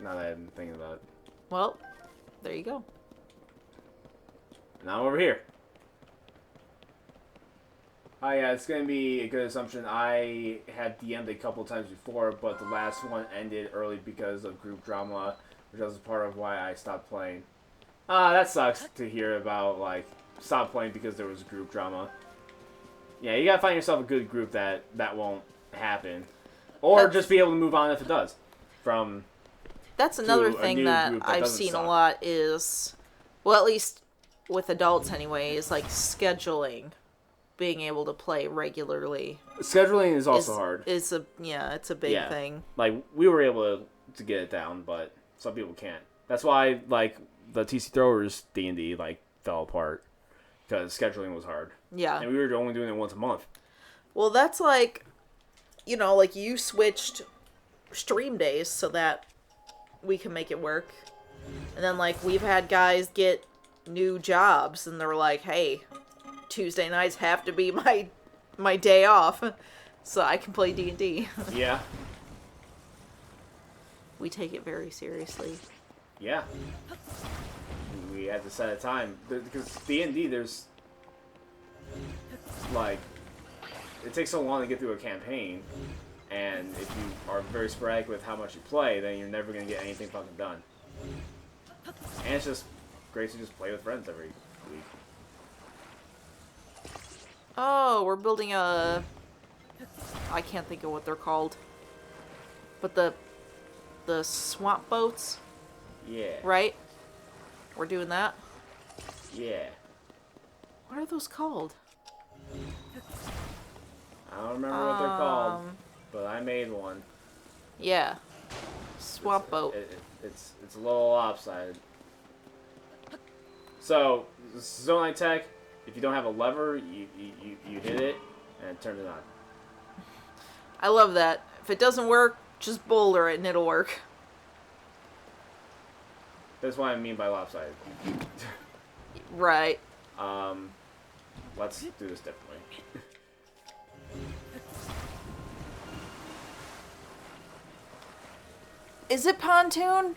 Now that I'm thinking about it. Well, there you go. Now I'm over here. Oh yeah, it's gonna be a good assumption. I had DM'd a couple times before, but the last one ended early because of group drama, which was part of why I stopped playing. That sucks to hear about, like, stop playing because there was group drama. Yeah, you gotta find yourself a good group that won't happen. Or just be able to move on if it does. That's another to a thing new that group that I've doesn't seen suck. a lot is, well, at least with adults anyway, is like scheduling, being able to play regularly. Scheduling is also is, hard. It's a big Yeah. thing. Like, we were able to get it down, but some people can't. That's why, like, the TC Throwers D&D, like, fell apart. Because scheduling was hard. Yeah. And we were only doing it once a month. Well, that's like, you know, like you switched stream days so that we can make it work. And then, like, we've had guys get new jobs and they're like, hey, Tuesday nights have to be my day off so I can play D&D. Yeah. We take it very seriously. Yeah. We had to set a time. Because D&D, there's... Like... It takes so long to get through a campaign. And if you are very sporadic with how much you play, then you're never going to get anything fucking done. And it's just great to just play with friends every week. Oh, we're building a... I can't think of what they're called. But the swamp boats, Yeah. right? We're doing that. Yeah. What are those called? I don't remember what they're called, but I made one. Yeah. Swamp boat. It's a little lopsided. So, Zonite Tech, if you don't have a lever, you hit it, and it turns it on. I love that. If it doesn't work, just boulder it and it'll work. That's what I mean by lopsided. Right. Let's do this differently. Is it pontoon?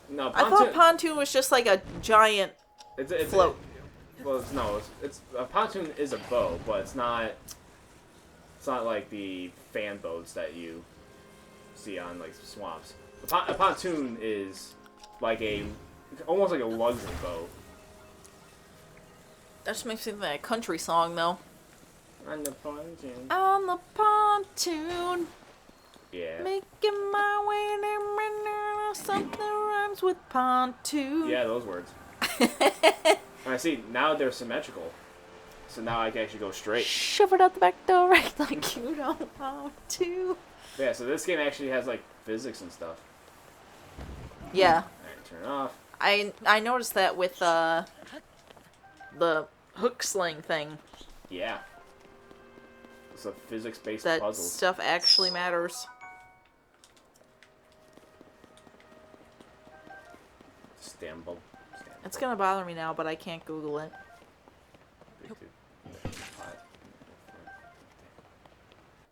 No, I thought pontoon was just like a giant it's float. It's a pontoon is a boat, but it's not like the fan boats that you see on like swamps. A pontoon is like almost like a luxury boat. That just makes me think of a country song, though. On the pontoon. On the pontoon, Yeah. making my way to something rhymes with pontoon. Yeah, those words. I see. Now they're symmetrical, so now I can actually go straight. Shove it out the back door right like you don't want to. Yeah. So this game actually has like physics and stuff. Yeah. Alright, turn it off. I noticed that with the hook sling thing. Yeah. It's a physics-based That puzzle. stuff actually matters. Stamble. It's gonna bother me now, but I can't Google it.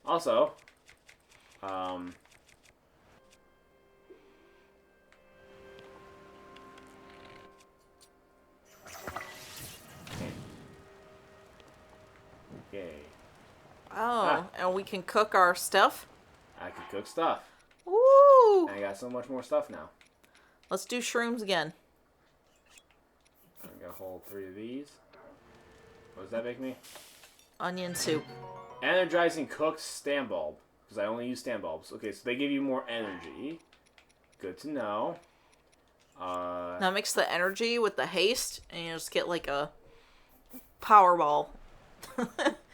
Also, okay, Oh, and we can cook our stuff? I can cook stuff. Woo! And I got so much more stuff now. Let's do shrooms again. I'm gonna hold 3 of these. What does that make me? Onion soup. Energizing cooked stand bulb. Because I only use stand bulbs. Okay, so they give you more energy. Good to know. Now mix the energy with the haste, and you just get like a Powerball.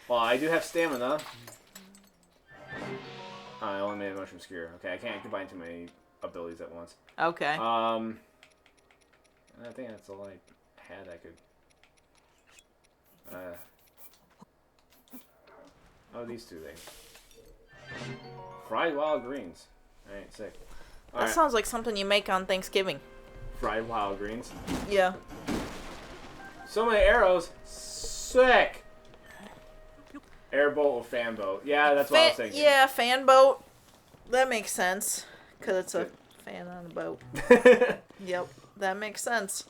Well, I do have stamina. I only made a mushroom skewer. Okay, I can't combine too many abilities at once. Okay. I think that's all I had. I could. Oh, these two things. Fried wild greens. Alright, sick. That sounds like something you make on Thanksgiving. Fried wild greens. Yeah. So many arrows. Sick. Airboat or fan boat. Yeah, that's what I was thinking. Yeah, fan boat. That makes sense. Because it's a fan on a boat. Yep, that makes sense.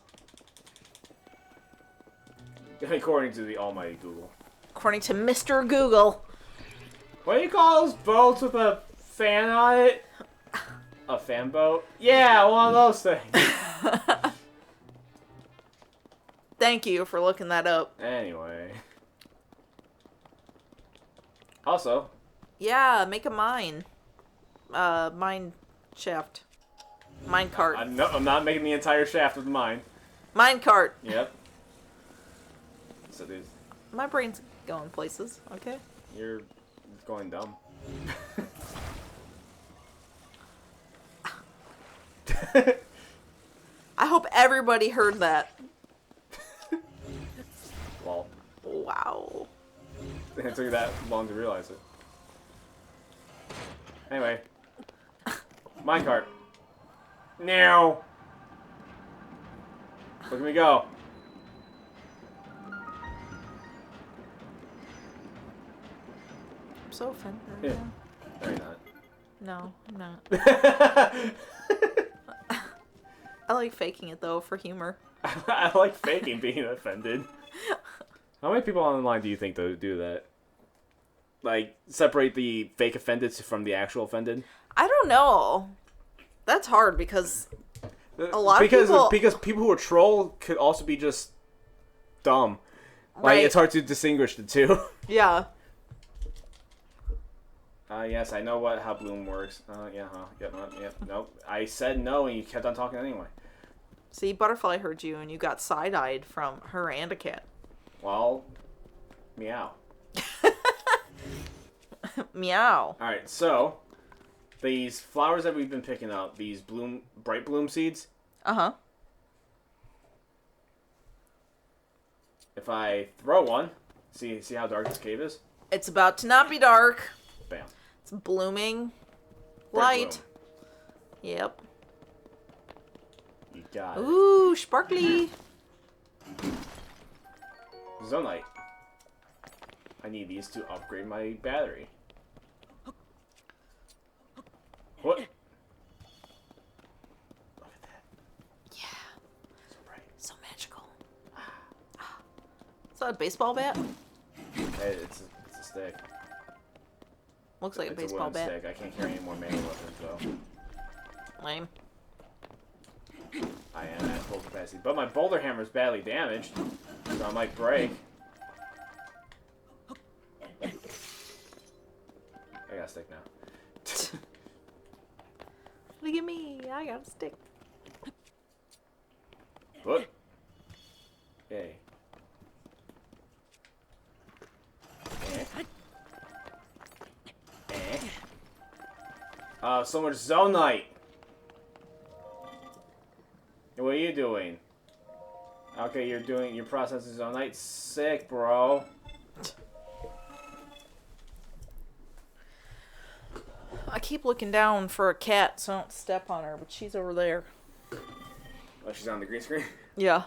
According to the almighty Google. According to Mr. Google. What do you call those boats with a fan on it? A fan boat? Yeah, one of those things. Thank you for looking that up. Anyway. Also. Yeah, make a mine. Mine shaft. Mine cart. I'm not making the entire shaft with mine. Mine cart. Yep. So there's... My brain's going places, okay? You're going dumb. I hope everybody heard that. Well, Wow. it took you that long to realize it. Anyway. Minecart. Now. Look at me go. I'm so offended. Yeah. No, you're not. No, I'm not. I like faking it though for humor. I like faking being offended. How many people online do you think do that? Like, separate the fake offended from the actual offended? I don't know. That's hard because a lot of people... Because people who are troll could also be just dumb. Like, Right. it's hard to distinguish the two. Yeah. Yes, I know how Bloom works. Yep, nope. I said no, and you kept on talking anyway. See, Butterfly heard you and you got side-eyed from her and a cat. Well, meow. Meow. Alright, so, these flowers that we've been picking up, these bright bloom seeds, Uh-huh. if I throw one, see how dark this cave is? It's about to not be dark. Bam. It's blooming. Bright Light. Yep. You got it. Ooh, sparkly. Zonite. I need these to upgrade my battery. What? Look at that. Yeah. So bright. So magical. Is that a baseball bat? Hey, it's a stick. Looks like a It's baseball wooden bat. stick. I can't carry any more melee weapons, though. Lame. I am at full capacity. But my boulder hammer is badly damaged, so I might break. I got a stick now. Look at me. I got a stick. What? Yay. So much Zonite. What are you doing? Okay, you're processing Zonite. Sick, bro. I keep looking down for a cat so I don't step on her, but she's over there. Oh, she's on the green screen. Yeah.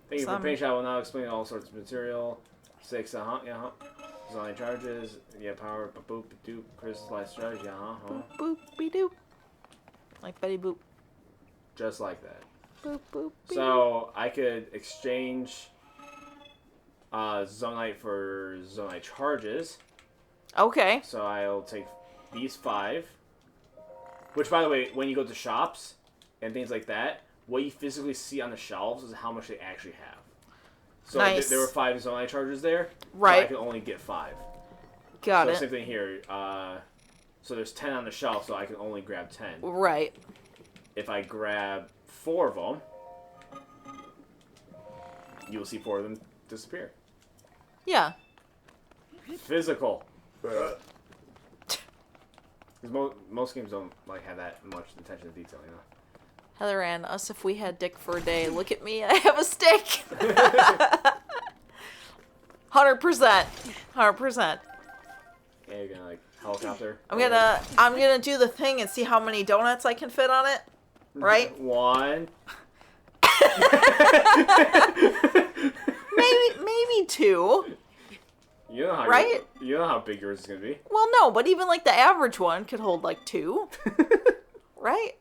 Thank you for patience. I will now explain all sorts of material. 6, Zonite charges. Yeah, power. Boop, doop. Crystallized strategy. Boop, be doop. Like Betty Boop. Just like that. Boop, boop, be So I could exchange Zonite for Zonite charges. Okay. So I'll take these 5. Which, by the way, when you go to shops and things like that, what you physically see on the shelves is how much they actually have. So Nice. there were 5 Zonite charges there. Right. So I could only get 5. Got So it. same thing here. So there's 10 on the shelf, so I can only grab 10. Right. If I grab 4 of them, you will see 4 of them disappear. Yeah. Physical. Because most games don't like have that much attention to detail, you know. Heather Ann, us if we had dick for a day. Look at me, I have a stick. 100%. 100%. Yeah, you're gonna like helicopter. I'm gonna do the thing and see how many donuts I can fit on it. Right? One. Maybe two. You know how Right? You know how big yours is gonna be. Well, no, but even like the average one could hold like two. Right?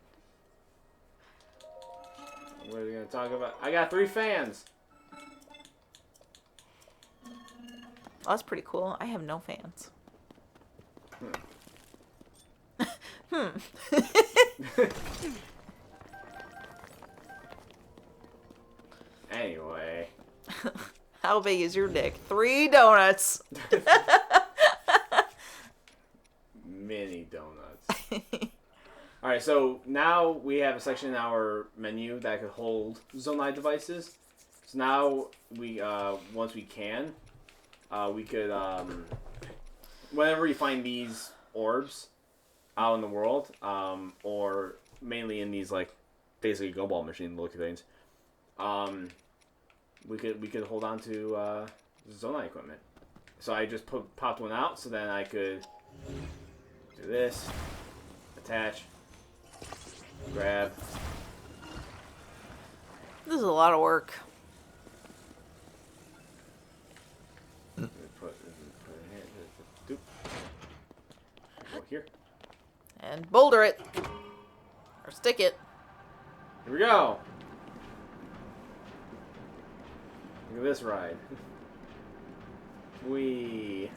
What are we gonna talk about? I got 3 fans. Oh, that's pretty cool. I have no fans. Anyway. How big is your dick? 3 donuts. Mini donuts. Alright, so now we have a section in our menu that could hold Zonai devices. So now we, once we can, we could, whenever you find these orbs out in the world, or mainly in these, like, basically gumball machine looking things, we could hold on to, Zonai equipment. So I just popped one out, so then I could do this, attach, grab. This is a lot of work. Put it here. Doop. Go here. And boulder it. Or stick it. Here we go. Look at this ride. Wee.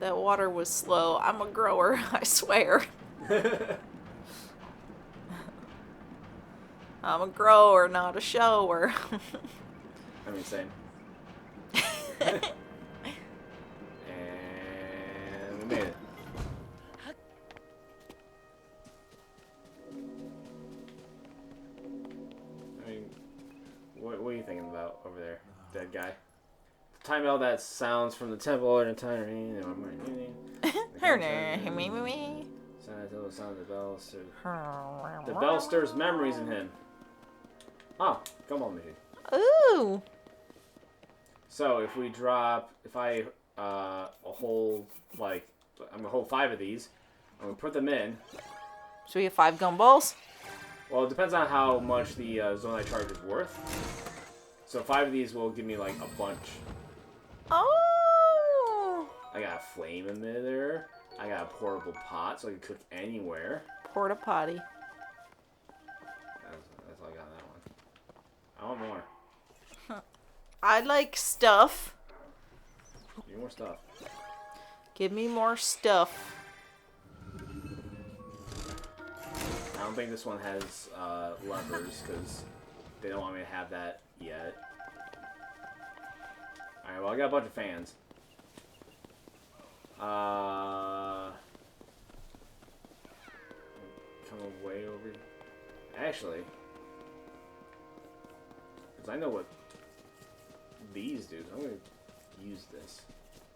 That water was slow. I'm a grower, I swear. I'm a grower, not a shower. I mean, same. And we made it. I mean, what are you thinking about over there, dead guy? Time out that sounds from the temple and the time. Sound of the bell. The bell stirs memories in him. Oh, come on, machine. Ooh. So if we drop, if I hold like, I'm gonna hold 5 of these. I'm gonna put them in. So we have 5 gumballs? Well, it depends on how much the Zonai charge is worth. So 5 of these will give me like a bunch. Oh. I got a flame emitter. I got a portable pot, so I can cook anywhere. Porta potty. That's all I got on that one. I want more. I like stuff. Need more stuff. Give me more stuff. I don't think this one has levers because they don't want me to have that yet. Alright, well I got a bunch of fans. Come away over here. Actually, because I know what these do, so I'm going to use this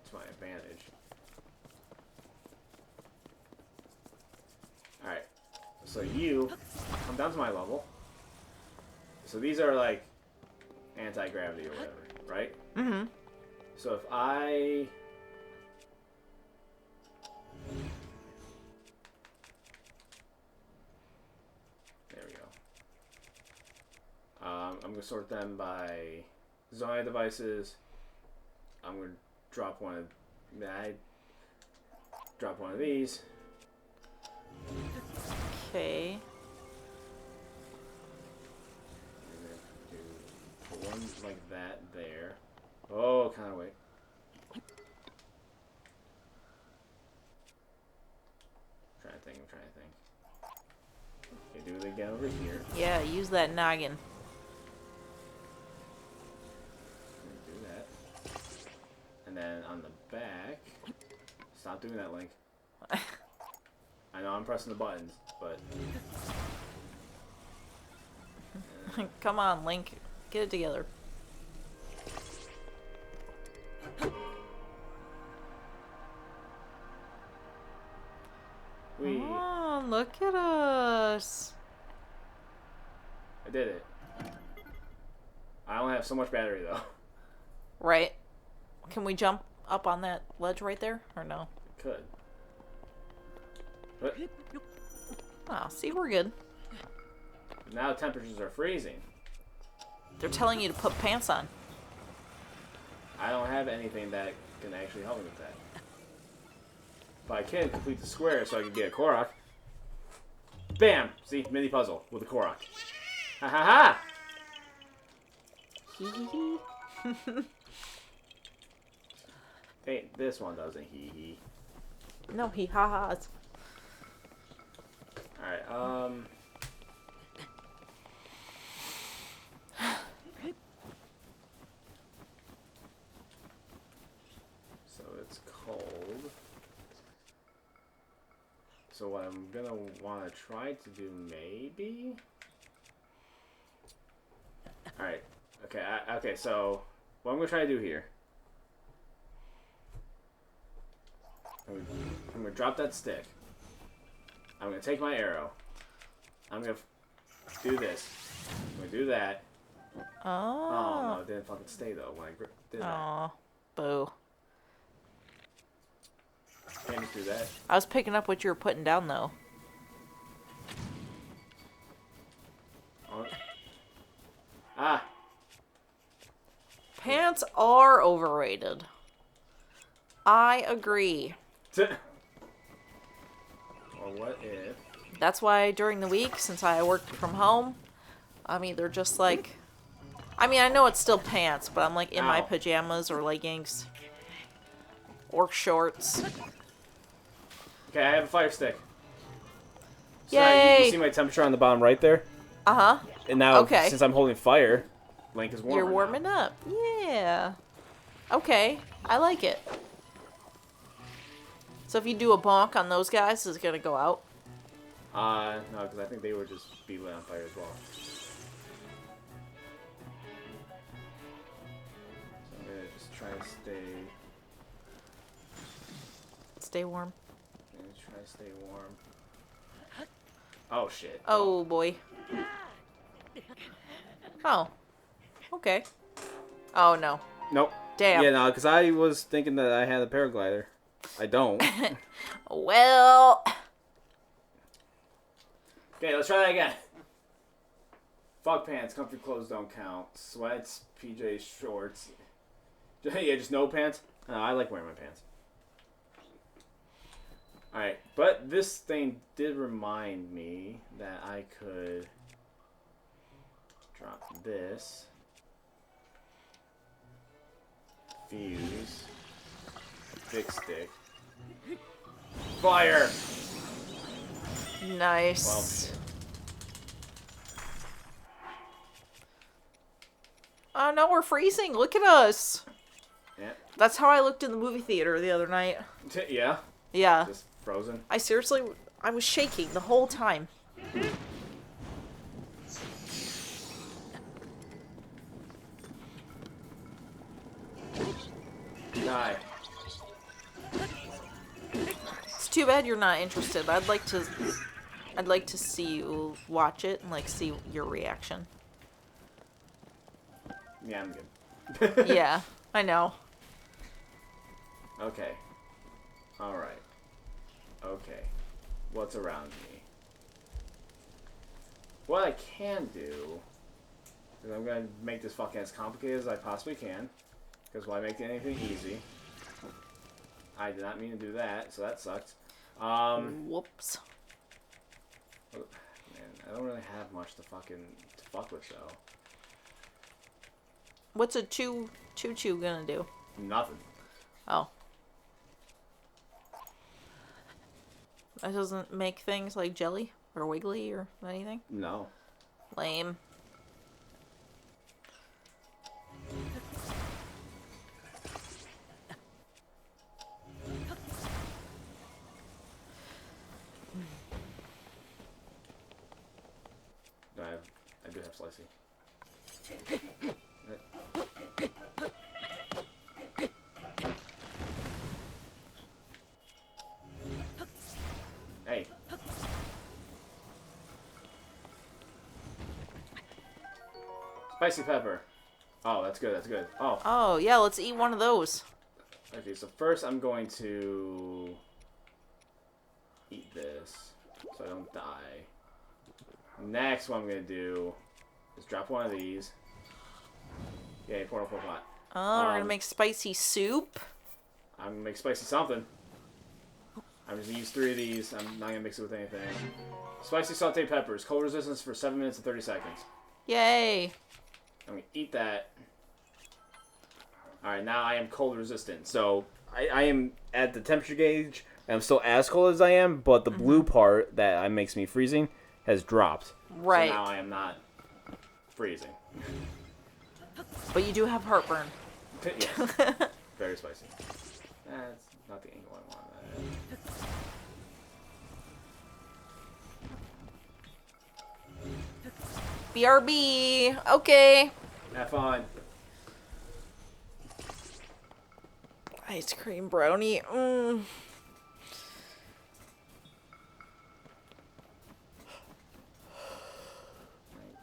to my advantage. Alright, so you come down to my level. So these are like anti-gravity or whatever, right? Mm-hmm. So if I... There we go. I'm going to sort them by Zonai devices. I'm going to drop one of... drop one of these. Okay. Put one like that there. Oh, kind of wait. I'm trying to think. Okay, do it again over here. Yeah, use that noggin. Do that. And then on the back, stop doing that, Link. I know I'm pressing the buttons, but... Come on, Link. Get it together. We. Look at us. I did it. I only have so much battery though. Right. Can we jump up on that ledge right there? Or no? Could. But Oh, see, we're good. now temperatures are freezing. They're telling you to put pants on. I don't have anything that can actually help me with that. But I can complete the square so I can get a Korok. Bam! See? Mini puzzle with a Korok. Ha ha ha! Hee hee hee. Hey, this one doesn't hee hee. No, he ha-has. Alright, so it's cold. So what I'm gonna want to try to do, maybe? Alright, okay, okay, so what I'm gonna try to do here. I'm gonna drop that stick. I'm gonna take my arrow. I'm gonna do this. I'm gonna do that. Oh no, Oh. it didn't fucking stay though when I did that. Aw. Boo. Can't just do that. I was picking up what you were putting down, though. Oh. Ah! Pants are overrated. I agree. Or what if? That's why during the week, since I worked from home, I'm either just like... I mean, I know it's still pants, but I'm like in my Ow. pajamas or leggings. Or shorts. Okay, I have a fire stick. So Yay! you see my temperature on the bottom right there? Uh-huh. And now, Okay. since I'm holding fire, Link is warmer. You're warming up. Yeah. Okay. I like it. So if you do a bonk on those guys, is it gonna go out? No, because I think they would just be lit on fire as well. So I'm gonna just try to Stay warm. stay warm. Oh shit. Oh boy. Oh. Okay. Oh no. Nope. Damn. Yeah, no, because I was thinking that I had a paraglider. I don't. Well. Okay, let's try that again. Fuck pants, comfy clothes don't count. Sweats, PJ shorts. Yeah, just no pants. No, I like wearing my pants. Alright, but this thing did remind me that I could drop this. Fuse. Big stick. Fire! Nice. Well, shit. Oh no, we're freezing. Look at us. Yeah. That's how I looked in the movie theater the other night. Yeah? Yeah. Just frozen? I seriously, I was shaking the whole time. Die. It's too bad you're not interested. I'd like to see you watch it and like see your reaction. Yeah, I'm good. Yeah, I know. Okay. Alright. Okay. What's around me? What I can do is I'm going to make this fucking as complicated as I possibly can. Because why make anything easy? I did not mean to do that, so that sucked. Whoops. Man, I don't really have much to fuck with though. What's a choo-choo gonna do? Nothing. Oh. That doesn't make things like jelly or wiggly or anything? No. Lame. No, I do have slicey. Hey. Spicy pepper. Oh, that's good. That's good. Oh, Oh, yeah, let's eat one of those. okay. So first, I'm going to eat this so I don't die. Next, what I'm gonna do is drop one of these. Yeah, portal pot. Oh, we're gonna make spicy soup. I'm gonna make spicy something. I'm just gonna use 3 of these. I'm not gonna mix it with anything. Spicy sauteed peppers. Cold resistance for 7 minutes and 30 seconds. Yay. I'm gonna eat that. Alright, now I am cold resistant. So I am at the temperature gauge. I'm still as cold as I am, but the blue part that makes me freezing has dropped. Right. So now I am not freezing. But you do have heartburn. Yes. Very spicy. That's not the angle I want. BRB. Okay. Have fun. Ice cream brownie. Mm.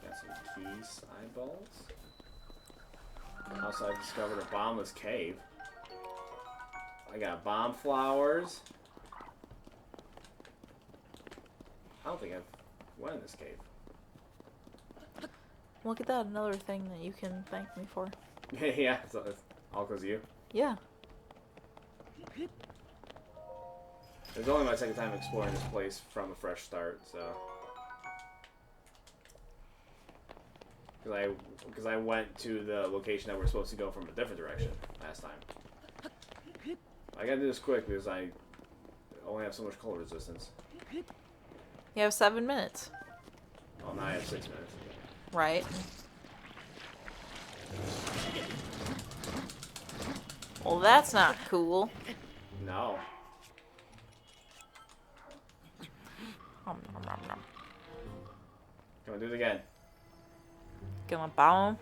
Got some keys, eyeballs. Also, I discovered a bombless cave. I got bomb flowers. I don't think I've went in this cave. Look at that. Another thing that you can thank me for. Yeah, it's all because of you. Yeah. It's only my second time exploring this place from a fresh start, so. Because I went to the location that we're supposed to go from a different direction last time. I gotta do this quick because I only have so much cold resistance. You have 7 minutes. Well, now I have 6 minutes. Right. Well, that's not cool. No. Nom, nom, nom, nom. Come on, do it again. Gonna bomb him?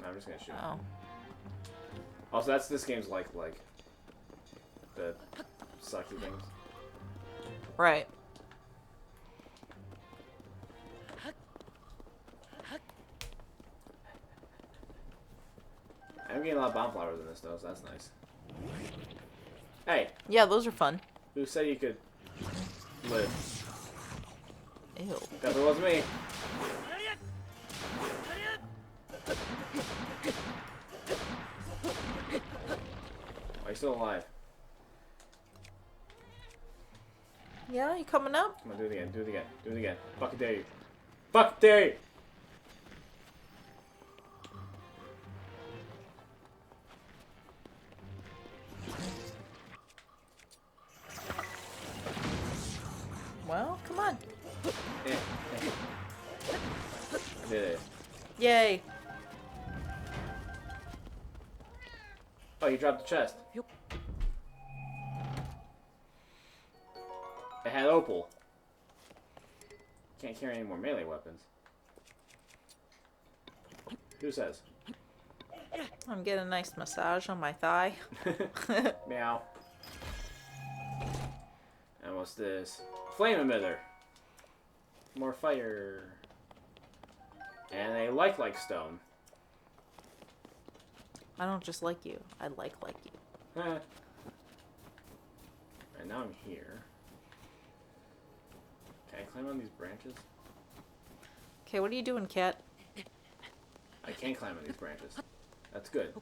No, I'm just gonna shoot. Oh. Also, this game's like the sucky things. Right. I'm getting a lot of bomb flowers in this though, so that's nice. Hey, Yeah, those are fun. who said you could live? Ew. Definitely wasn't me. Why are you still alive? Yeah, you coming up? Come on, do it again, do it again, do it again. Fuck dare you. Fuck dare you! Well, come on. I did it. Yay. Oh, you dropped the chest. Yep. It had opal. Can't carry any more melee weapons. Who says? I'm getting a nice massage on my thigh. Meow. And what's this? Flame emitter. More fire. And a like stone. I don't just like you. I like you. Huh. And now I'm here. Can I climb on these branches? Okay, what are you doing, cat? I can climb on these branches. That's good.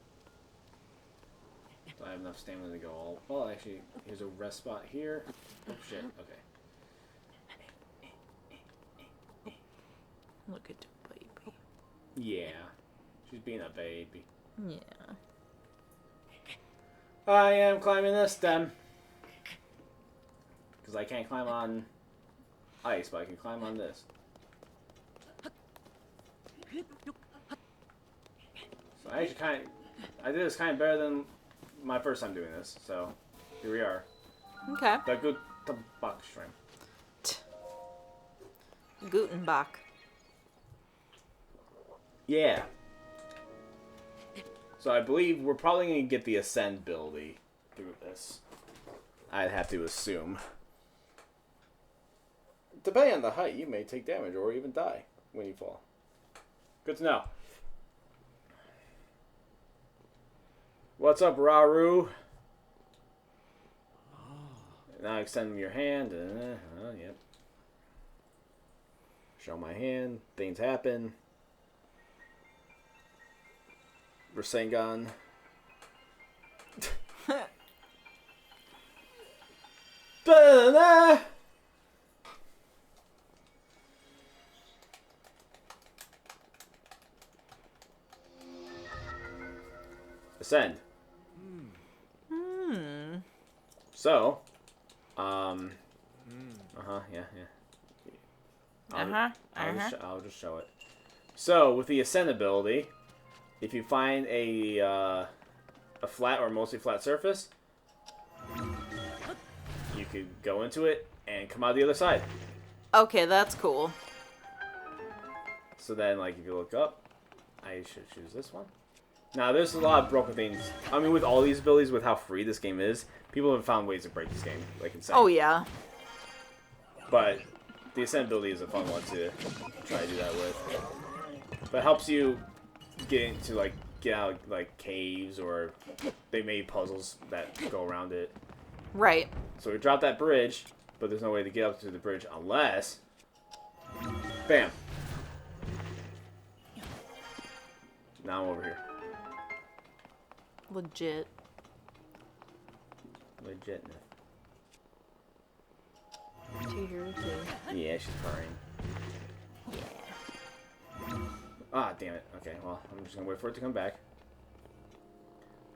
So I have enough stamina to go all... Well, actually, here's a rest spot here. Oh, shit. Okay. Look at the baby. Yeah. She's being a baby. Yeah. I am climbing this stem. Because I can't climb on ice, but I can climb on this. So I actually I did this kind of better than my first time doing this, so here we are. Okay. The good tabak shrimp. Gutenbach. Yeah. So I believe we're probably going to get the Ascend ability through this. I'd have to assume. Depending on the height, you may take damage or even die when you fall. Good to know. What's up, Raru? Now extend your hand. Yep. Show my hand. Things happen. Rasengan. Da-da-da. Ascend. So, yeah. I'll just show it. So, with the Ascend ability, if you find a flat or mostly flat surface, you could go into it and come out the other side. Okay, that's cool. So then, like, if you look up, I should choose this one. Now, there's a lot of broken things. I mean, with all these abilities, with how free this game is, people have found ways to break this game, like insane. Oh, yeah. But the Ascend ability is a fun one to try to do that with. But it helps you get out, like, caves, or they made puzzles that go around it. Right. So we drop that bridge, but there's no way to get up to the bridge unless... Bam! Now I'm over here. Legit. Legitness. Do you hear it too? Yeah, she's purring. Ah, damn it. Okay, well, I'm just gonna wait for it to come back.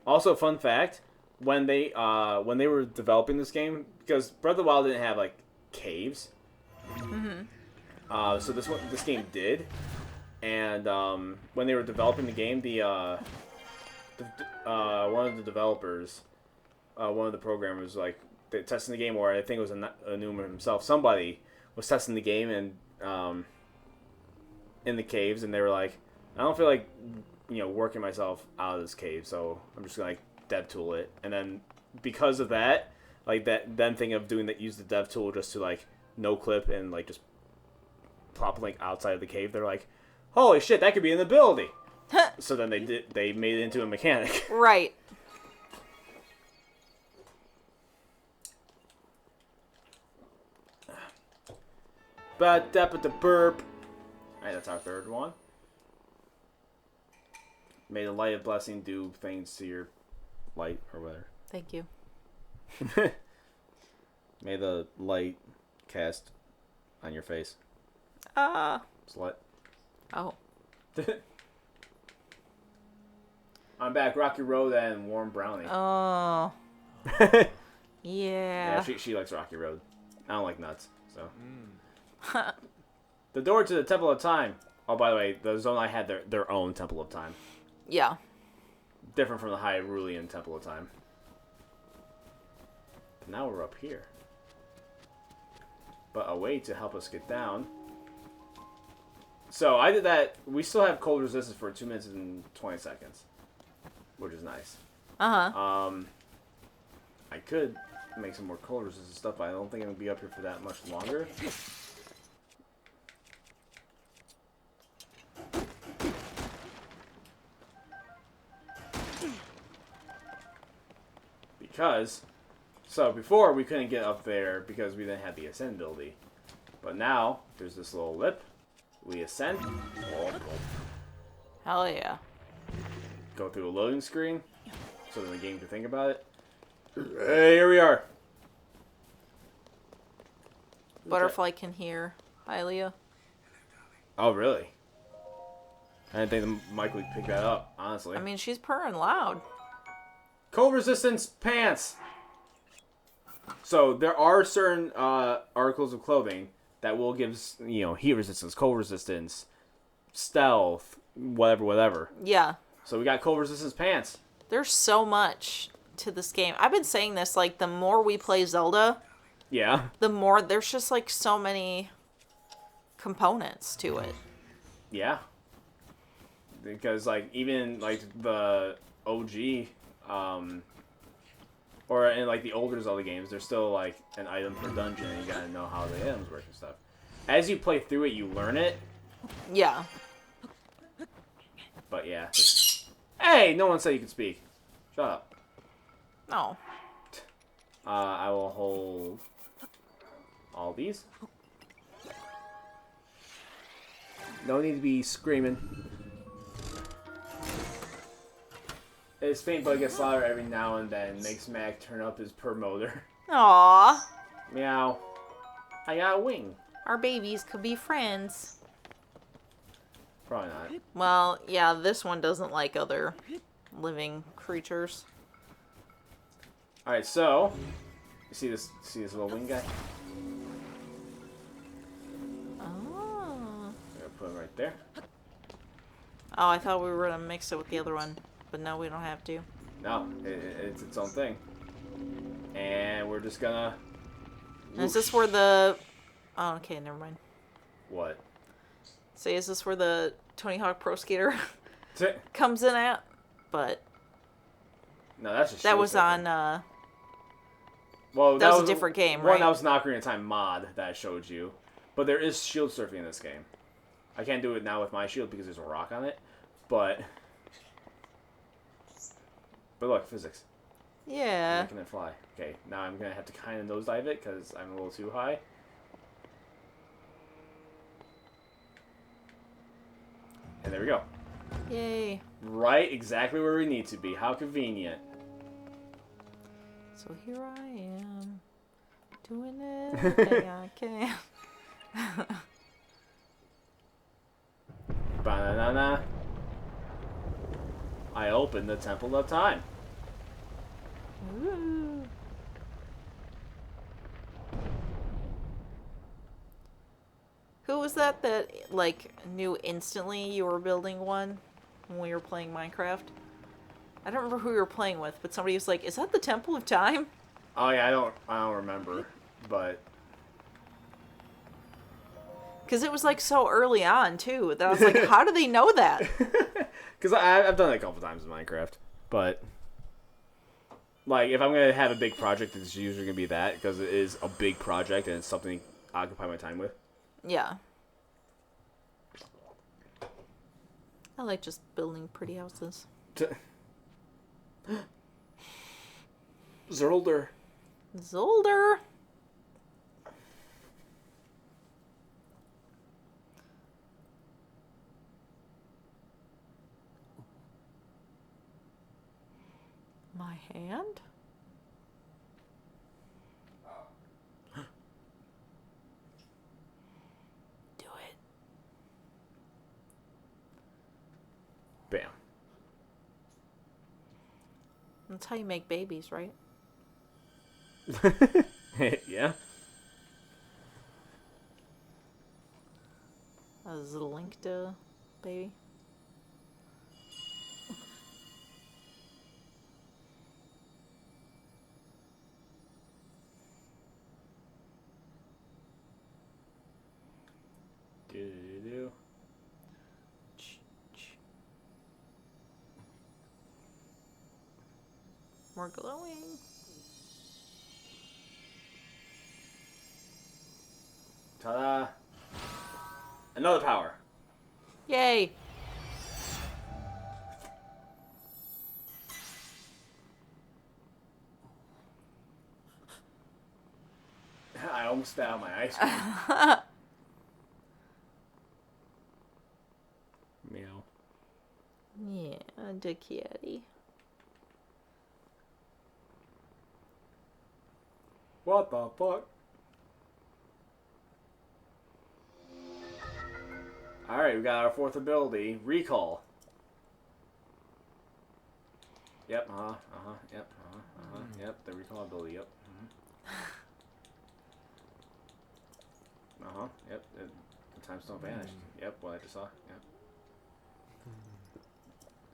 Also, fun fact, when they were developing this game, because Breath of the Wild didn't have, like, caves. So this game did. And when they were developing the game, one of the developers, one of the programmers, like, testing the game, or I think it was Anuma himself, somebody was testing the game and in the caves, and they were like, I don't feel like, working myself out of this cave, so I'm just gonna, like, dev tool it. And then because of that, like, them thinking of use the dev tool just to, like, no clip and, like, just plop, like, outside of the cave, they're like, holy shit, that could be an ability. So then they made it into a mechanic. Right. But the burp. Alright, that's our third one. May the light of blessing do things to your light or whatever. Thank you. May the light cast on your face. Slut. Oh. I'm back. Rocky Road and Warm Brownie. Oh. Yeah, Yeah. she likes Rocky Road. I don't like nuts, so. The door to the Temple of Time. Oh, by the way, the zone I had their own Temple of Time. Yeah. Different from the Hyrulean Temple of Time. Now we're up here. But a way to help us get down. So I did that. We still have cold resistance for 2 minutes and 20 seconds. Which is nice. Uh-huh. I could make some more cold resistance stuff, but I don't think I'm going to be up here for that much longer. So before we couldn't get up there because we didn't have the Ascend ability. But now, there's this little lip. We ascend. Hell yeah. Go through a loading screen. So then the game can think about it. Hey, here we are. Butterfly can hear Hylia. Oh, really? I didn't think the mic would pick that up, honestly. I mean, she's purring loud. Cold resistance pants. So there are certain articles of clothing that will give, heat resistance, cold resistance, stealth, whatever. Yeah. So we got cold resistance pants. There's so much to this game. I've been saying this, like, the more we play Zelda, Yeah. the more there's just, like, so many components to it. Yeah. Because, like, even, like, the OG, or in, like, the older Zelda games, there's still, like, an item per dungeon, and you gotta know how the items work and stuff. As you play through it, you learn it. Yeah. But yeah. Hey, no one said you could speak. Shut up. No. I will hold all these. No need to be screaming. His faint bug gets louder every now and then. Makes Mac turn up his purr motor. Aww. Meow. I got a wing. Our babies could be friends. Probably not. Well, yeah, this one doesn't like other living creatures. Alright, so you see this little wing guy? Oh. I'm gonna put him right there. Oh, I thought we were gonna mix it with the other one, but no, we don't have to. No, it's its own thing. And we're just gonna... And is this where the... Oh, okay, never mind. What? See, is this where the Tony Hawk Pro Skater No, comes in at? But that's just... that shield was surfing. on, Well, that was a different game, right? That was an Ocarina of Time mod that I showed you. But there is shield surfing in this game. I can't do it now with my shield because there's a rock on it. But look, physics. Yeah. Making it fly. Okay, now I'm going to have to kind of nosedive it because I'm a little too high. And there we go. Yay. Right exactly where we need to be. How convenient. So here I am, doing everything I can. Banana. I opened the Temple of Time. Ooh. Who was that like, knew instantly you were building one when we were playing Minecraft? I don't remember who we were playing with, but somebody was like, "Is that the Temple of Time?" Oh yeah, I don't remember, but Because it was like so early on too that I was like, "How do they know that?" because I've done it a couple times in Minecraft, but like if I'm gonna have a big project, it's usually gonna be that because it is a big project and it's something I occupy my time with. Yeah. I like just building pretty houses. Zolder. Zolder. My hand? Do it. Bam. That's how you make babies, right? Yeah. Is it a link to baby? Do. We're glowing. Ta-da! Another power. Yay! I almost spat out my ice cream. Meow. Yeah, the kitty. What the fuck? Alright, we got our fourth ability, Recall. Yep, yep, the recall ability, yep. Yep, the time stone vanished. Yep, what I just saw, yep.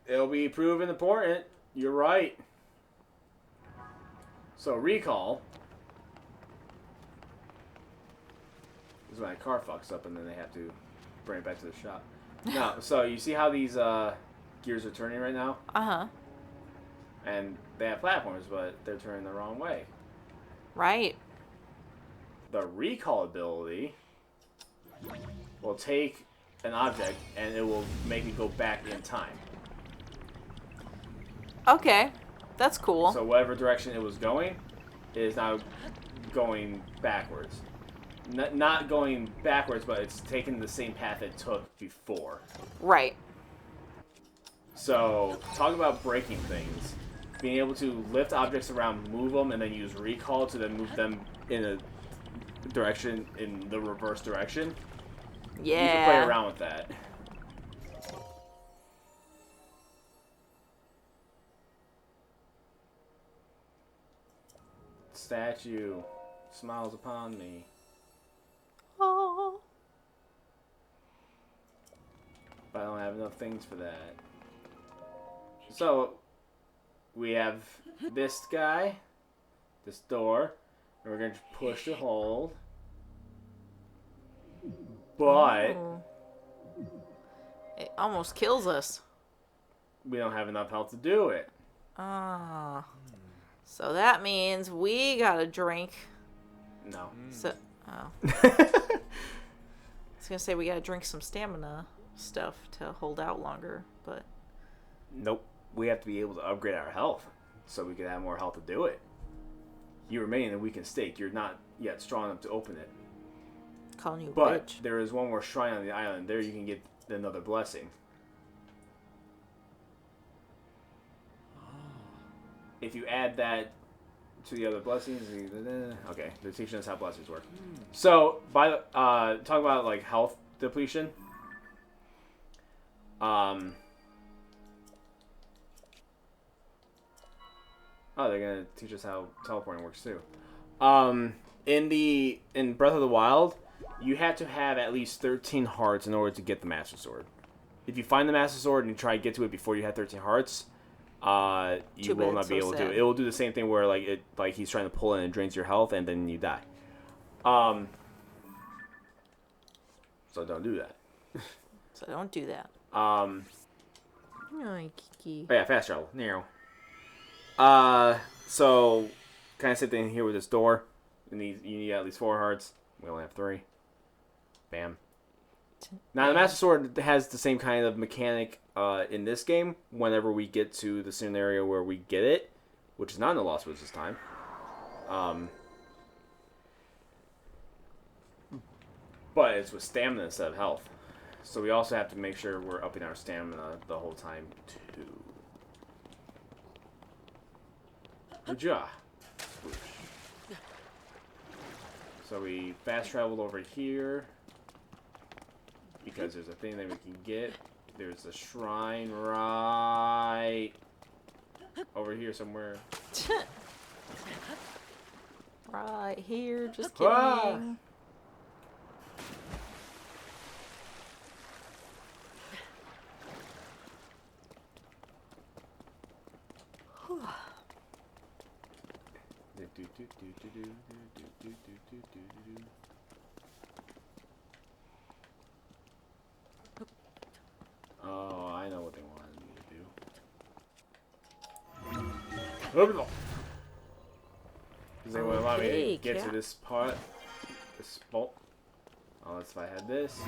It'll be proven important, you're right. So, Recall is when a car fucks up and then they have to bring it back to the shop. Now, so you see how these gears are turning right now? Uh-huh. And they have platforms, but they're turning the wrong way. Right. The recall ability will take an object and it will make it go back in time. Okay. That's cool. So whatever direction it was going, it is now going backwards. Not going backwards, but it's taking the same path it took before. Right. So, talk about breaking things. Being able to lift objects around, move them, and then use recall to then move them in a direction, in the reverse direction. Yeah. You can play around with that. Statue smiles upon me. Oh. But I don't have enough things for that. So, we have this guy, this door, and we're going to push to hold. But Oh. It almost kills us. we don't have enough health to do it. Ah. So that means we gotta drink. No. So, oh. I was gonna say we gotta drink some stamina stuff to hold out longer, but Nope. We have to be able to upgrade our health so we can have more health to do it. You remain in a weakened state. You're not yet strong enough to open it. calling you a But bitch. there is one more shrine on the island. There you can get another blessing. If you add that to the other blessings, okay, they're teaching us how blessings work. So, by talk about like health depletion. Oh, they're gonna teach us how teleporting works too. In Breath of the Wild, you have to have at least 13 hearts in order to get the Master Sword. If you find the Master Sword and you try to get to it before you have 13 hearts, you Too will bad, not be so able to. sad. It will do the same thing where like he's trying to pull in and drains your health and then you die. So don't do that. So don't do that. Oh Ay, Kiki. yeah, fast travel. Narrow. So kind of sit in here with this door. You need at least 4 hearts. We only have 3. Bam. Now the Master Sword has the same kind of mechanic in this game. Whenever we get to the scenario where we get it, which is not in the Lost Woods this time. But it's with stamina instead of health. So we also have to make sure we're upping our stamina the whole time too. Good job. So we fast traveled over here because there's a thing that we can get. There's a shrine right over here somewhere. Right here, just Ah. kidding. Oh, I know what they wanted me to do. Does anyone allow me Okay, to get to cat. this part? This bolt? Unless if I had this.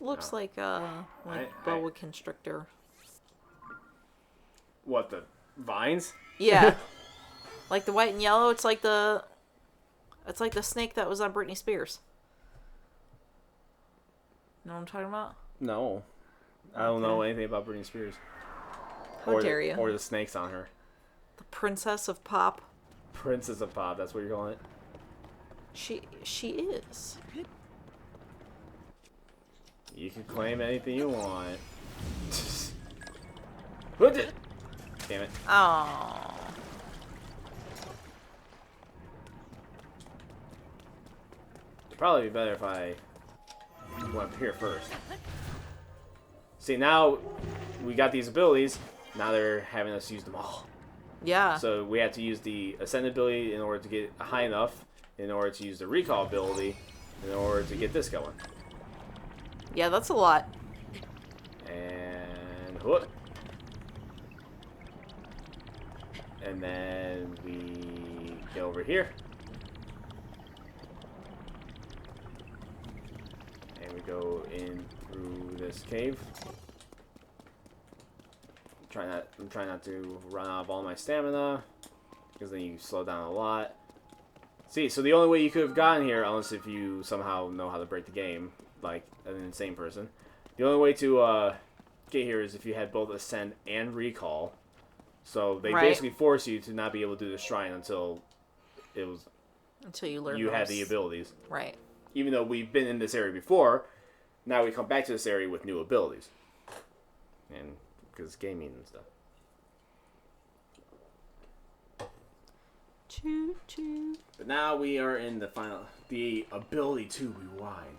Looks No. like I- boa constrictor. What, the vines? Yeah. Like the white and yellow, it's like the snake that was on Britney Spears. Know what I'm talking about? No. I don't know anything about Britney Spears. How dare you? Or the snakes on her. The Princess of Pop. Princess of Pop, that's what you're calling it? She is. You can claim anything you want. What the- Damn it. Oh. It'd probably be better if I went up here first. See, now we got these abilities. Now they're having us use them all. Yeah. So we have to use the Ascend ability in order to get high enough, in order to use the Recall ability, in order to get this going. Yeah, that's a lot. And whoop. And then we get over here. And we gonna go in through this cave. I'm trying not to run out of all my stamina, because then you slow down a lot. See, so the only way you could have gotten here, unless if you somehow know how to break the game, like an insane person, the only way to get here is if you had both Ascend and Recall. So they basically force you to not be able to do the shrine until until you learn you had the abilities. Right. Even though we've been in this area before, now we come back to this area with new abilities. And because gaming and stuff. Choo choo. But now we are in the ability to rewind.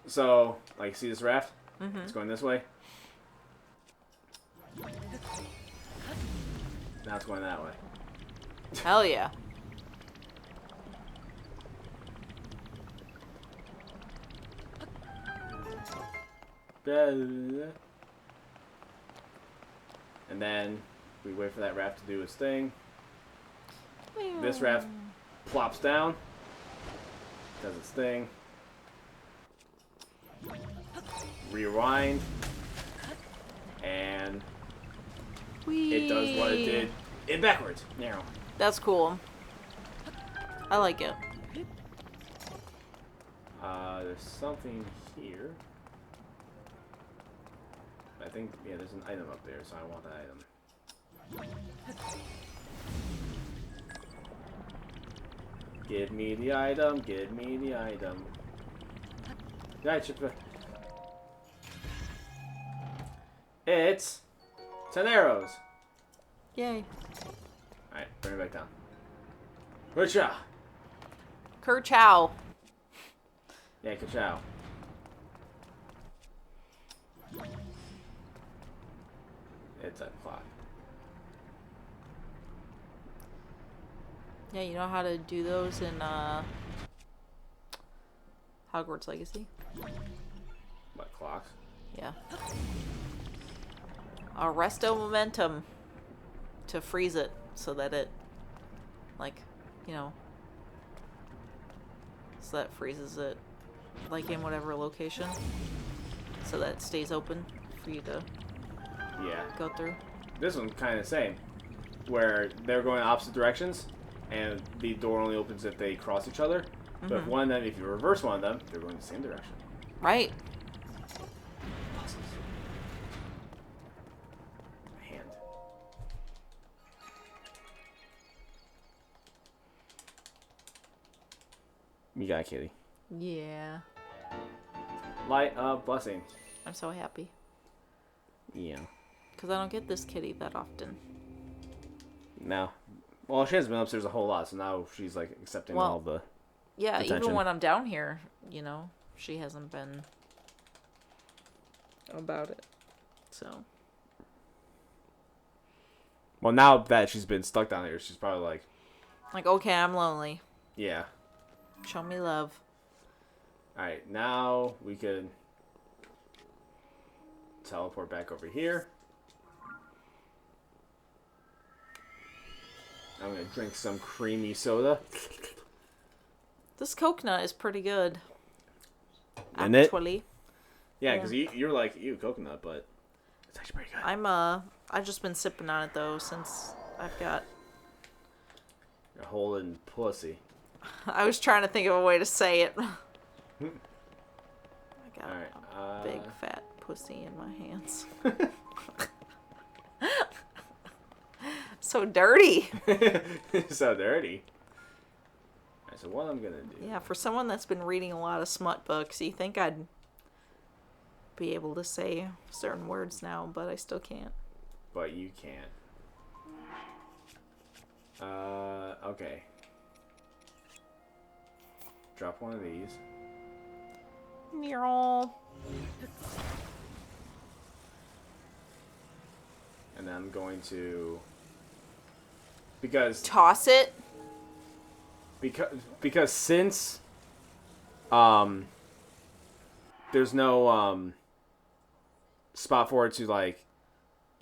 So, like, see this raft? Mm-hmm. It's going this way. Now it's going that way. Hell yeah. And then we wait for that raft to do its thing. This raft plops down, does its thing. Rewind, and it does what it did in backwards. Now. That's cool. I like it. There's something here. I think, yeah, there's an item up there, so I want that item. Give me the item, give me the item. Yeah, it's 10 arrows. Yay. Alright, bring it back down. Ka-chow. Kerchow. Yeah, ka-chow. It's a clock. Yeah, you know how to do those in Hogwarts Legacy? What, clocks? Yeah. Arresto momentum to freeze it so that it, like, you know, so that freezes it, like, in whatever location, so that it stays open for you to go through. This one's kind of the same, where they're going opposite directions, and the door only opens if they cross each other. Mm-hmm. But if you reverse one of them, they're going the same direction. Right. Hand. You got it, kitty. Yeah. Light of blessing. I'm so happy. Yeah. Because I don't get this kitty that often. No. Well, she hasn't been upstairs a whole lot, so now she's, like, accepting all the attention. Even when I'm down here, you know, she hasn't been about it. So. Well, now that she's been stuck down here, she's probably like, okay, I'm lonely. Yeah. Show me love. Alright, now we could teleport back over here. I'm gonna drink some creamy soda. This coconut is pretty good. Isn't it? Actually. Yeah, because you're like, ew, coconut, but it's actually pretty good. I've just been sipping on it though since I've got. You're holding pussy. I was trying to think of a way to say it. I got a big fat pussy in my hands. So dirty. So dirty. Alright, so what I'm gonna do. Yeah, for someone that's been reading a lot of smut books, you think I'd be able to say certain words now, but I still can't. But you can't. Okay. Drop one of these. Meow. And then I'm going to... Because... Toss it? Because since... there's no, spot for it to, like,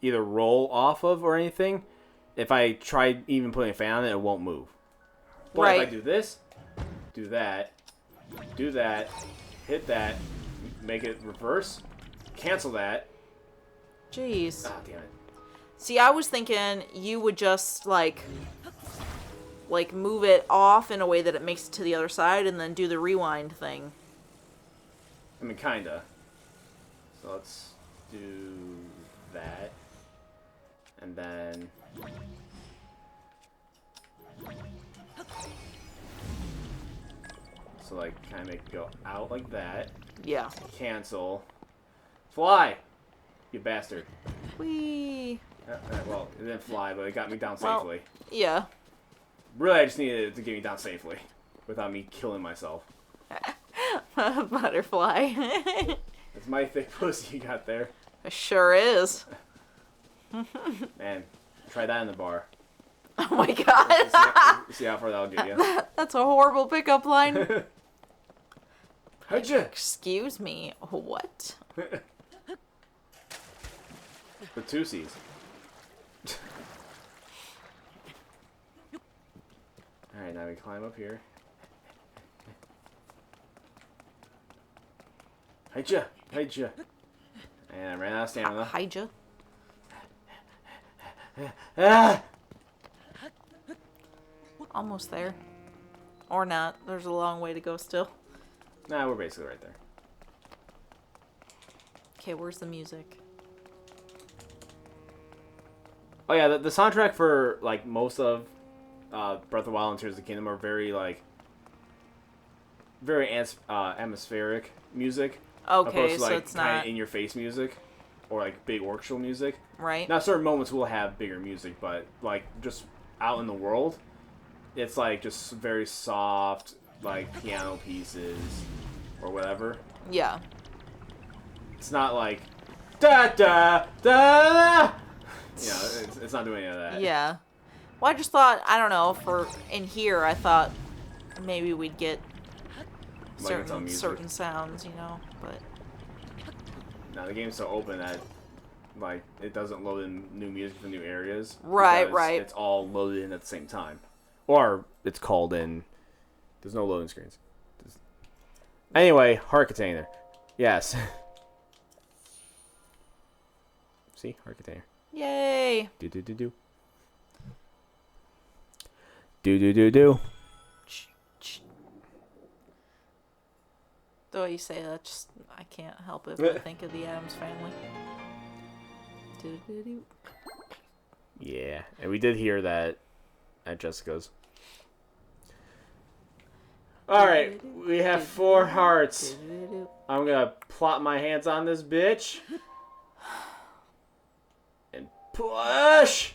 either roll off of or anything, if I try even putting a fan on it, it won't move. But right. if I do this, do that, hit that, make it reverse. Cancel that. Jeez. Ah, damn it. See, I was thinking you would just, like move it off in a way that it makes it to the other side and then do the rewind thing. I mean, kinda. So let's do that. And then... So, like, kind of make it go out like that. Yeah. Cancel. Fly! You bastard. Whee! Well, it didn't fly, but it got me down Well- safely. Yeah. Really, I just needed it to get me down safely. Without me killing myself. Butterfly. That's my thick pussy you got there. It sure is. Man, try that in the bar. Oh my god. See how far that'll get you. That's a horrible pickup line. How'd you? Excuse me. What? With two C's. Alright, now we climb up here. Hiya! Hiya! And I ran out of stamina. Hija. Ah! Almost there. Or not. There's a long way to go still. Nah, we're basically right there. Okay, where's the music? Oh yeah, the soundtrack for like most of Breath of the Wild and Tears of the Kingdom are very like very atmospheric music. Okay, opposed to, so like, it's kinda not in your face music or like big orchestral music. right. Now certain moments will have bigger music, but like just out in the world, it's like just very soft like piano pieces or whatever. Yeah. It's not like da da da. You know, it's not doing any of that. Yeah. Well, I just thought, I don't know, for in here, I thought maybe we'd get Like its own music. certain sounds, you know, but Now the game's so open that like it doesn't load in new music for new areas. Right, because right. It's all loaded in at the same time, or it's called in. There's no loading screens. Anyway, heart container. Yes. See, heart container. yay. Do do do do. Do do do do. The way you say that, just I can't help it but think of the Addams Family. Do-do-do. Yeah, and we did hear that at Jessica's. Alright, we have 4 hearts. Do-do-do. I'm gonna plop my hands on this bitch. And push!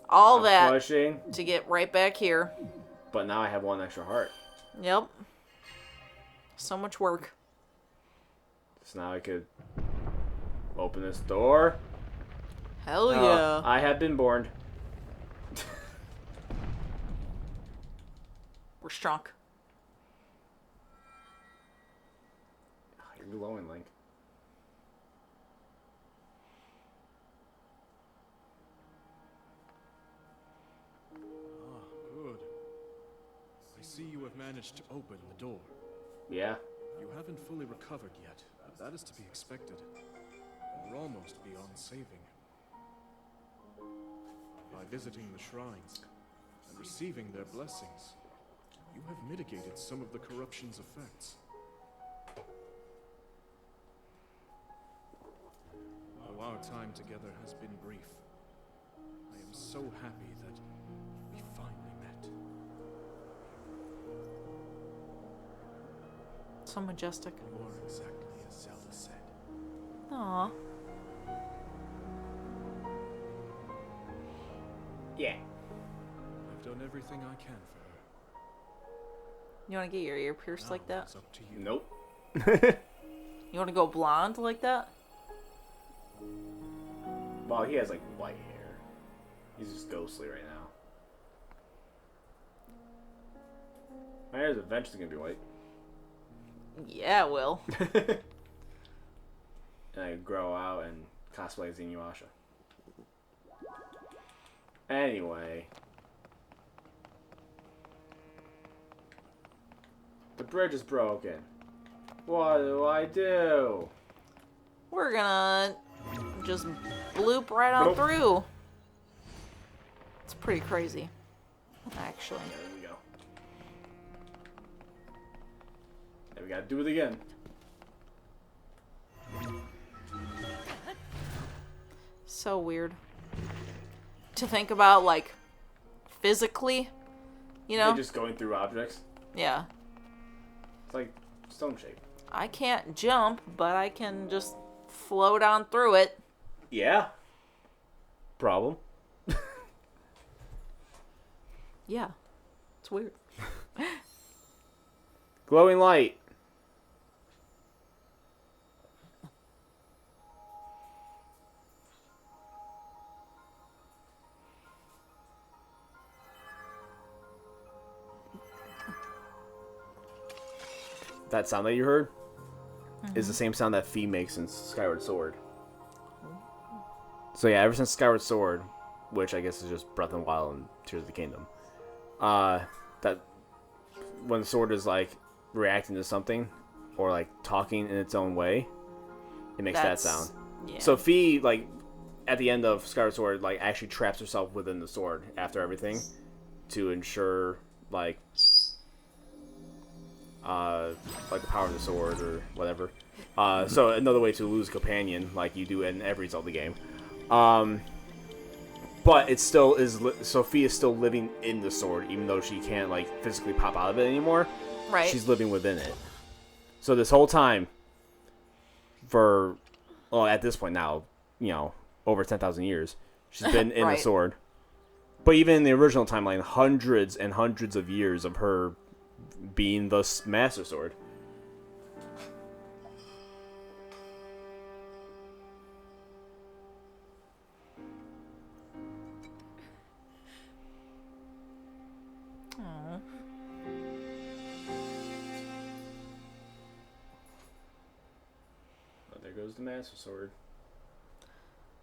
All I'm that pushing, to get right back here. but now I have 1 extra heart. Yep. So much work. So now I could open this door. Hell yeah. I have been born. We're strong. You're glowing, Link. Good. I see you have managed to open the door. Yeah. You haven't fully recovered yet, but that is to be expected. You're almost beyond saving. By visiting the shrines and receiving their blessings, you have mitigated some of the corruption's effects. Though our time together has been brief, I am so happy that we finally met. So majestic. You are exactly as Zelda said. Aw. Yeah. I've done everything I can for her. You want to get your ear pierced like Now that? it's up to you. Nope. You want to go blonde like that? Well, he has like white hair. He's just ghostly right now. My hair is eventually gonna be white. Yeah, it will. And I grow out and cosplay as Inuyasha. Anyway. The bridge is broken. What do I do? We're gonna just bloop right on Nope. through. It's pretty crazy, actually. There we go. Now we gotta do it again. So weird to think about, like, physically, you know? You're just going through objects. Yeah. It's like stone shape. I can't jump, but I can just float on through it. Yeah. Problem. Yeah. It's weird. Glowing light. That sound that you heard is the same sound that Fee makes in Skyward Sword. So yeah, ever since Skyward Sword, which I guess is just Breath of the Wild and Tears of the Kingdom, that when the sword is like reacting to something or like talking in its own way, it makes that sound. Yeah. So Fee, like at the end of Skyward Sword, like actually traps herself within the sword after everything to ensure like the power of the sword or whatever. So another way to lose a companion, like you do in every Zelda game. But it still is. Sophia is still living in the sword, even though she can't like physically pop out of it anymore. Right. She's living within it. So this whole time, at this point now, over 10,000 years, she's been in Right. the sword. But even in the original timeline, hundreds and hundreds of years of her being the Master Sword. Aw. Oh, there goes the Master Sword.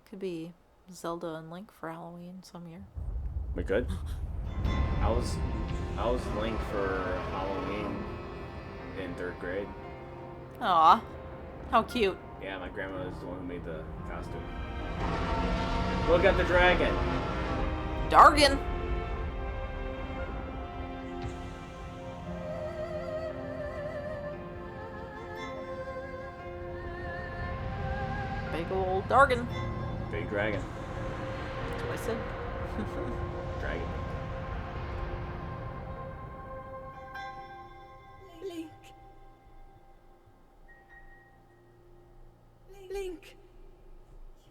Could be Zelda and Link for Halloween some year. We good? I was Link for Halloween in 3rd grade. Aw. How cute. Yeah, my grandma is the one who made the costume. Look at the dragon. Dargan! Big old Dargan. Big dragon. That's what I said. Dragon. Link. Link.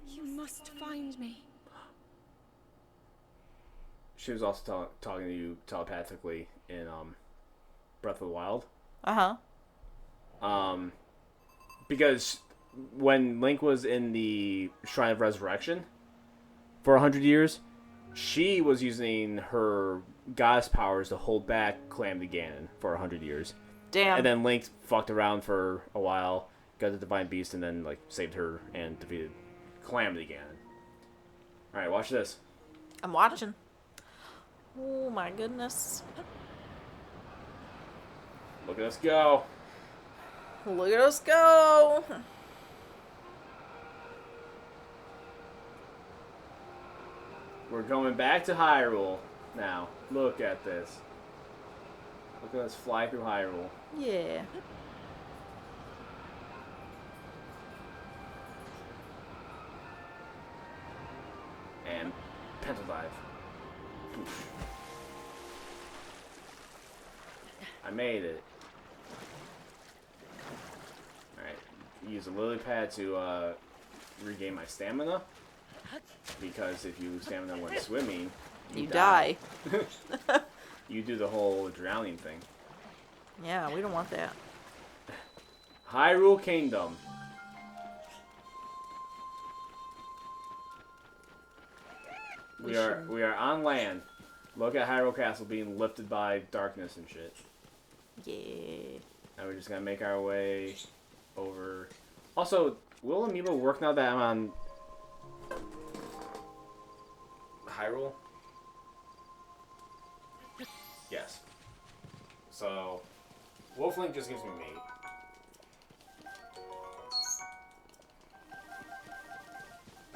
You must find me. She was also talking to you telepathically in Breath of the Wild. Uh-huh. Because when Link was in the Shrine of Resurrection for 100 years, she was using her goddess powers to hold back Calamity Ganon for 100 years. Damn. And then Link fucked around for a while, got the Divine Beast, and then like saved her and defeated Calamity Ganon. Alright, watch this. I'm watching. Oh my goodness. Look at us go. Look at us go. We're going back to Hyrule now. Look at this. Look at us fly through Hyrule. Yeah. And pencil dive. Poof. I made it. Alright. Use a lily pad to regain my stamina. Because if you stamina when swimming, You die. You do the whole drowning thing. Yeah, we don't want that. Hyrule Kingdom. We are on land. Look at Hyrule Castle being lifted by darkness and shit. Yeah. Now we're just gonna make our way over. Also, will Amiibo work now that I'm on Hyrule? Yes. So Wolf Link just gives me meat.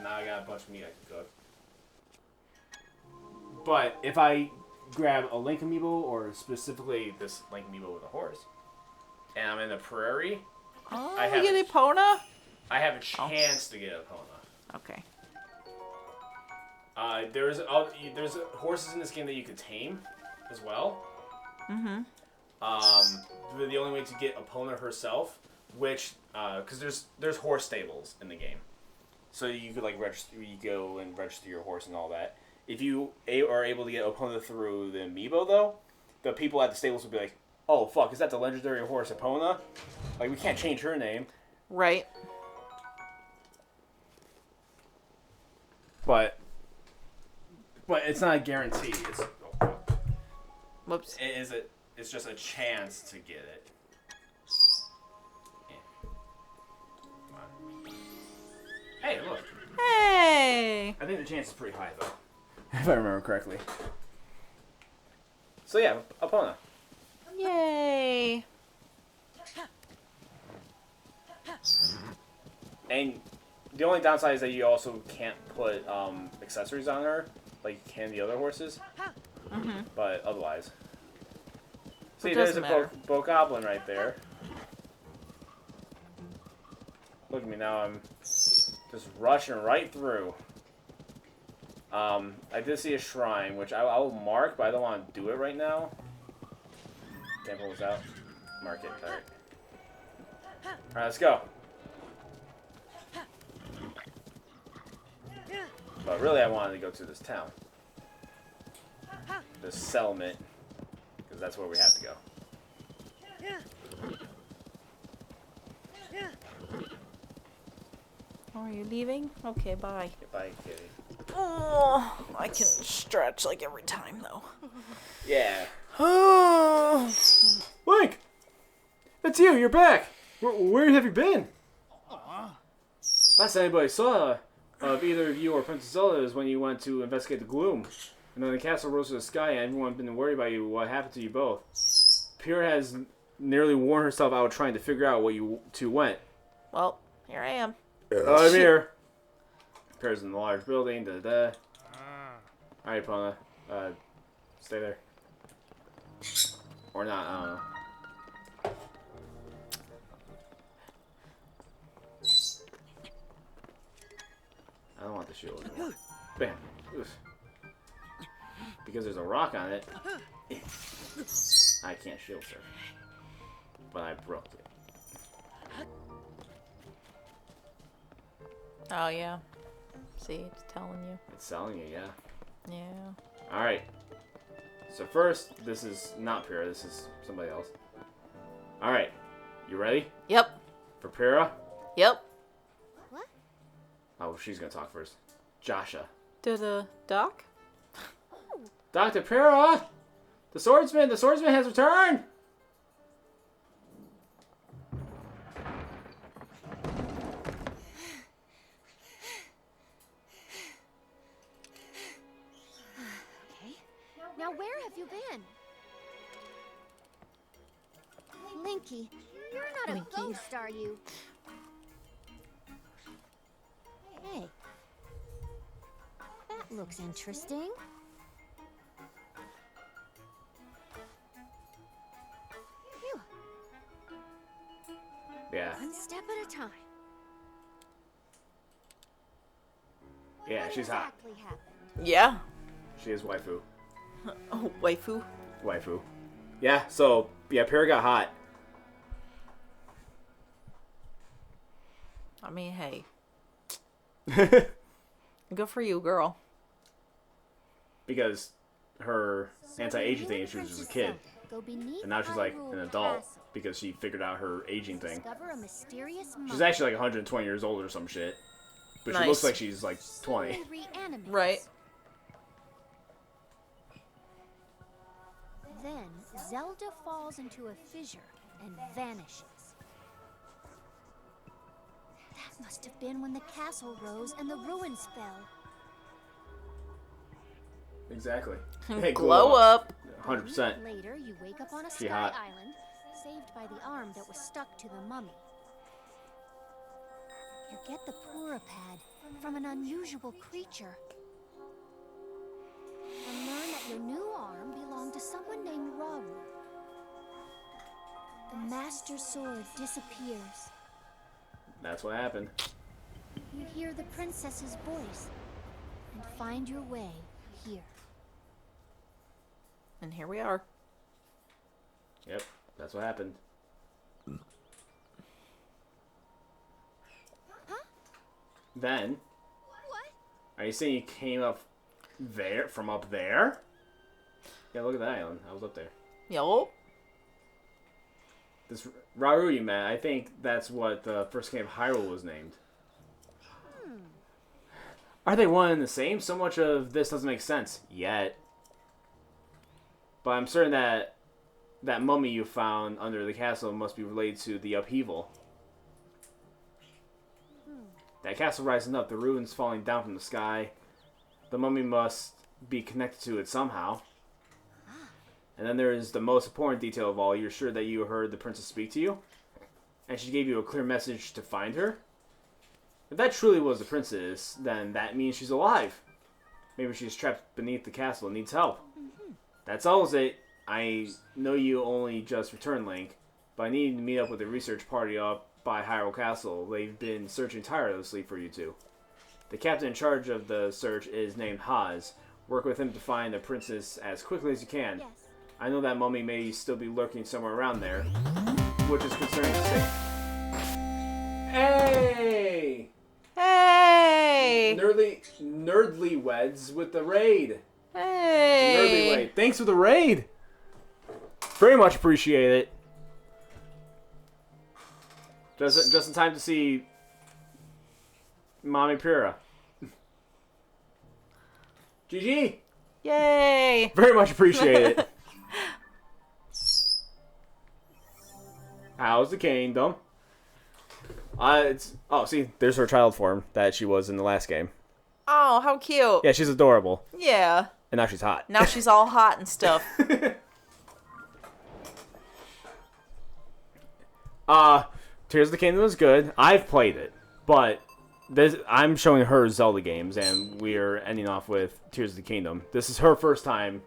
Now I got a bunch of meat I can cook. But if I grab a Link amiibo, or specifically this Link amiibo with a horse, and I'm in the prairie, Oh, I you have get a- Epona? I have a chance to get a Epona. Okay. There's horses in this game that you could tame as well. Mm-hmm. The only way to get Epona herself, which because there's horse stables in the game, so you could like register. You go and register your horse and all that. If you are able to get Epona through the amiibo, though, the people at the stables will be like, "Oh fuck, is that the legendary horse Epona? Like we can't change her name." Right. But it's not a guarantee. It's Whoops. It's just a chance to get it. Yeah. Come on. Hey, look. Hey! I think the chance is pretty high though, if I remember correctly. So yeah, Epona. Yay! And the only downside is that you also can't put accessories on her like you can the other horses. Mm-hmm. But otherwise. See, It there's doesn't a matter. Bokoblin right there. Look at me now, I'm just rushing right through. I did see a shrine, which I will mark, but I don't want to do it right now. Temple was out. Mark it, alright. Alright, let's go. But really I wanted to go to this town. This settlement. Because that's where we have to go. Oh, are you leaving? Okay, bye. Goodbye, kitty. Oh, I can stretch like every time though. Yeah. Oh. Link! That's you, you're back! Where have you been? Last anybody saw of either of you or Princess Zelda is when you went to investigate the gloom. And then the castle rose to the sky and everyone's been worried about you. What happened to you both? Pyrrha has nearly worn herself out trying to figure out where you two went. Well, here I am. Oh, I'm here. Pyrrha's in the large building. Da-da-da. Alright, Epona. Stay there. Or not, I don't know. I don't want the shield anymore. Bam. Oof. Because there's a rock on it, I can't shield surf. But I broke it. Oh yeah. See, it's telling you. It's selling you, yeah. Yeah. Alright. So first, this is not Pyrrha, this is somebody else. Alright. You ready? Yep. For Pyrrha? Yep. What? Oh, she's gonna talk first. Joshua. To the dock? Dr. Pyrrha! The swordsman has returned! Okay. Now where have you been? Linky, you're not Linky. a ghost, are you? Hey. That looks interesting. Phew. Yeah. One step at a time. Yeah, What she's hot. exactly happened? Yeah. She is waifu. Oh, waifu. Waifu. Yeah, so, yeah, Pyrrha got hot. I mean, hey. Good for you, girl. Because her anti-aging thing, she was just a kid. Go beneath And now she's like Hyrule an adult Castle. because she figured out her aging thing. Discover a mysterious She's monk actually like 120 years old or some shit. But she Nice. looks like she's like 20. who reanimates. Right. Then Zelda falls into a fissure and vanishes. That must have been when the castle rose and the ruins fell. Exactly. Glow up. 100%. Later, you wake up on a She sky hot. island. saved by the arm that was stuck to the mummy. You get the Purapad from an unusual creature. And learn that your new arm belonged to someone named Rauru. The Master Sword disappears. That's what happened. You hear the princess's voice and find your way here. And here we are. Yep, that's what happened. Huh? Then, What? are you saying you came up there, from up there? Yeah, look at that island. I was up there. Yup. This Rauru you met, I think that's what the first king of Hyrule was named. Are they one and the same? So much of this doesn't make sense yet. But I'm certain that that mummy you found under the castle must be related to the upheaval. That castle rising up, the ruins falling down from the sky. The mummy must be connected to it somehow. And then there is the most important detail of all. You're sure that you heard the princess speak to you? And she gave you a clear message to find her? If that truly was the princess, then that means she's alive. Maybe she's trapped beneath the castle and needs help. That settles it. I know you only just returned, Link, but I need to meet up with the research party up by Hyrule Castle. They've been searching tirelessly for you two. The captain in charge of the search is named Haz. Work with him to find the princess as quickly as you can. Yes. I know that mummy may still be lurking somewhere around there, which is concerning to say. Hey! Hey! Nerdly Weds with the raid. Hey! Nerdly Wade. Thanks for the raid. Very much appreciate it. Just in time to see Mommy Pura. GG. Yay! Very much appreciate it. How's the kingdom? See, there's her child form that she was in the last game. Oh, how cute. Yeah, she's adorable. Yeah. And now she's hot. Now she's all hot and stuff. Tears of the Kingdom is good. I've played it, but I'm showing her Zelda games, and we're ending off with Tears of the Kingdom. This is her first time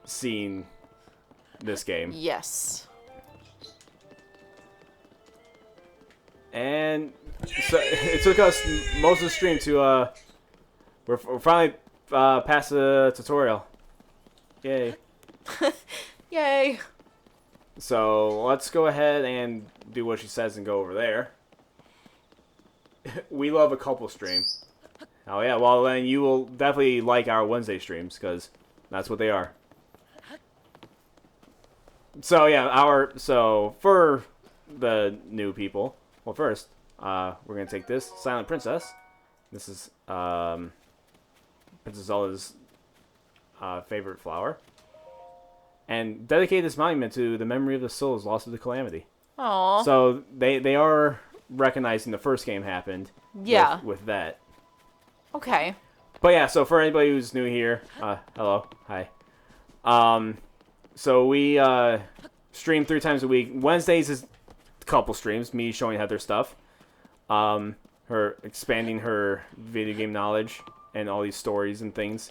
seeing this game. Yes. And so it took us most of the stream to, we're finally past the tutorial. Yay. Yay. So let's go ahead and do what she says and go over there. We love a couple stream. Oh yeah, well then you will definitely like our Wednesday streams, because that's what they are. So yeah, so for the new people, well first, we're going to take this Silent Princess. This is Princess Zelda's favorite flower. And dedicate this monument to the memory of the souls lost to the calamity. Aww. So they are recognizing the first game happened. Yeah. With that. Okay. But yeah, so for anybody who's new here, hello, hi. So we stream 3 times a week. Wednesdays is a couple streams, me showing Heather stuff, her expanding her video game knowledge and all these stories and things.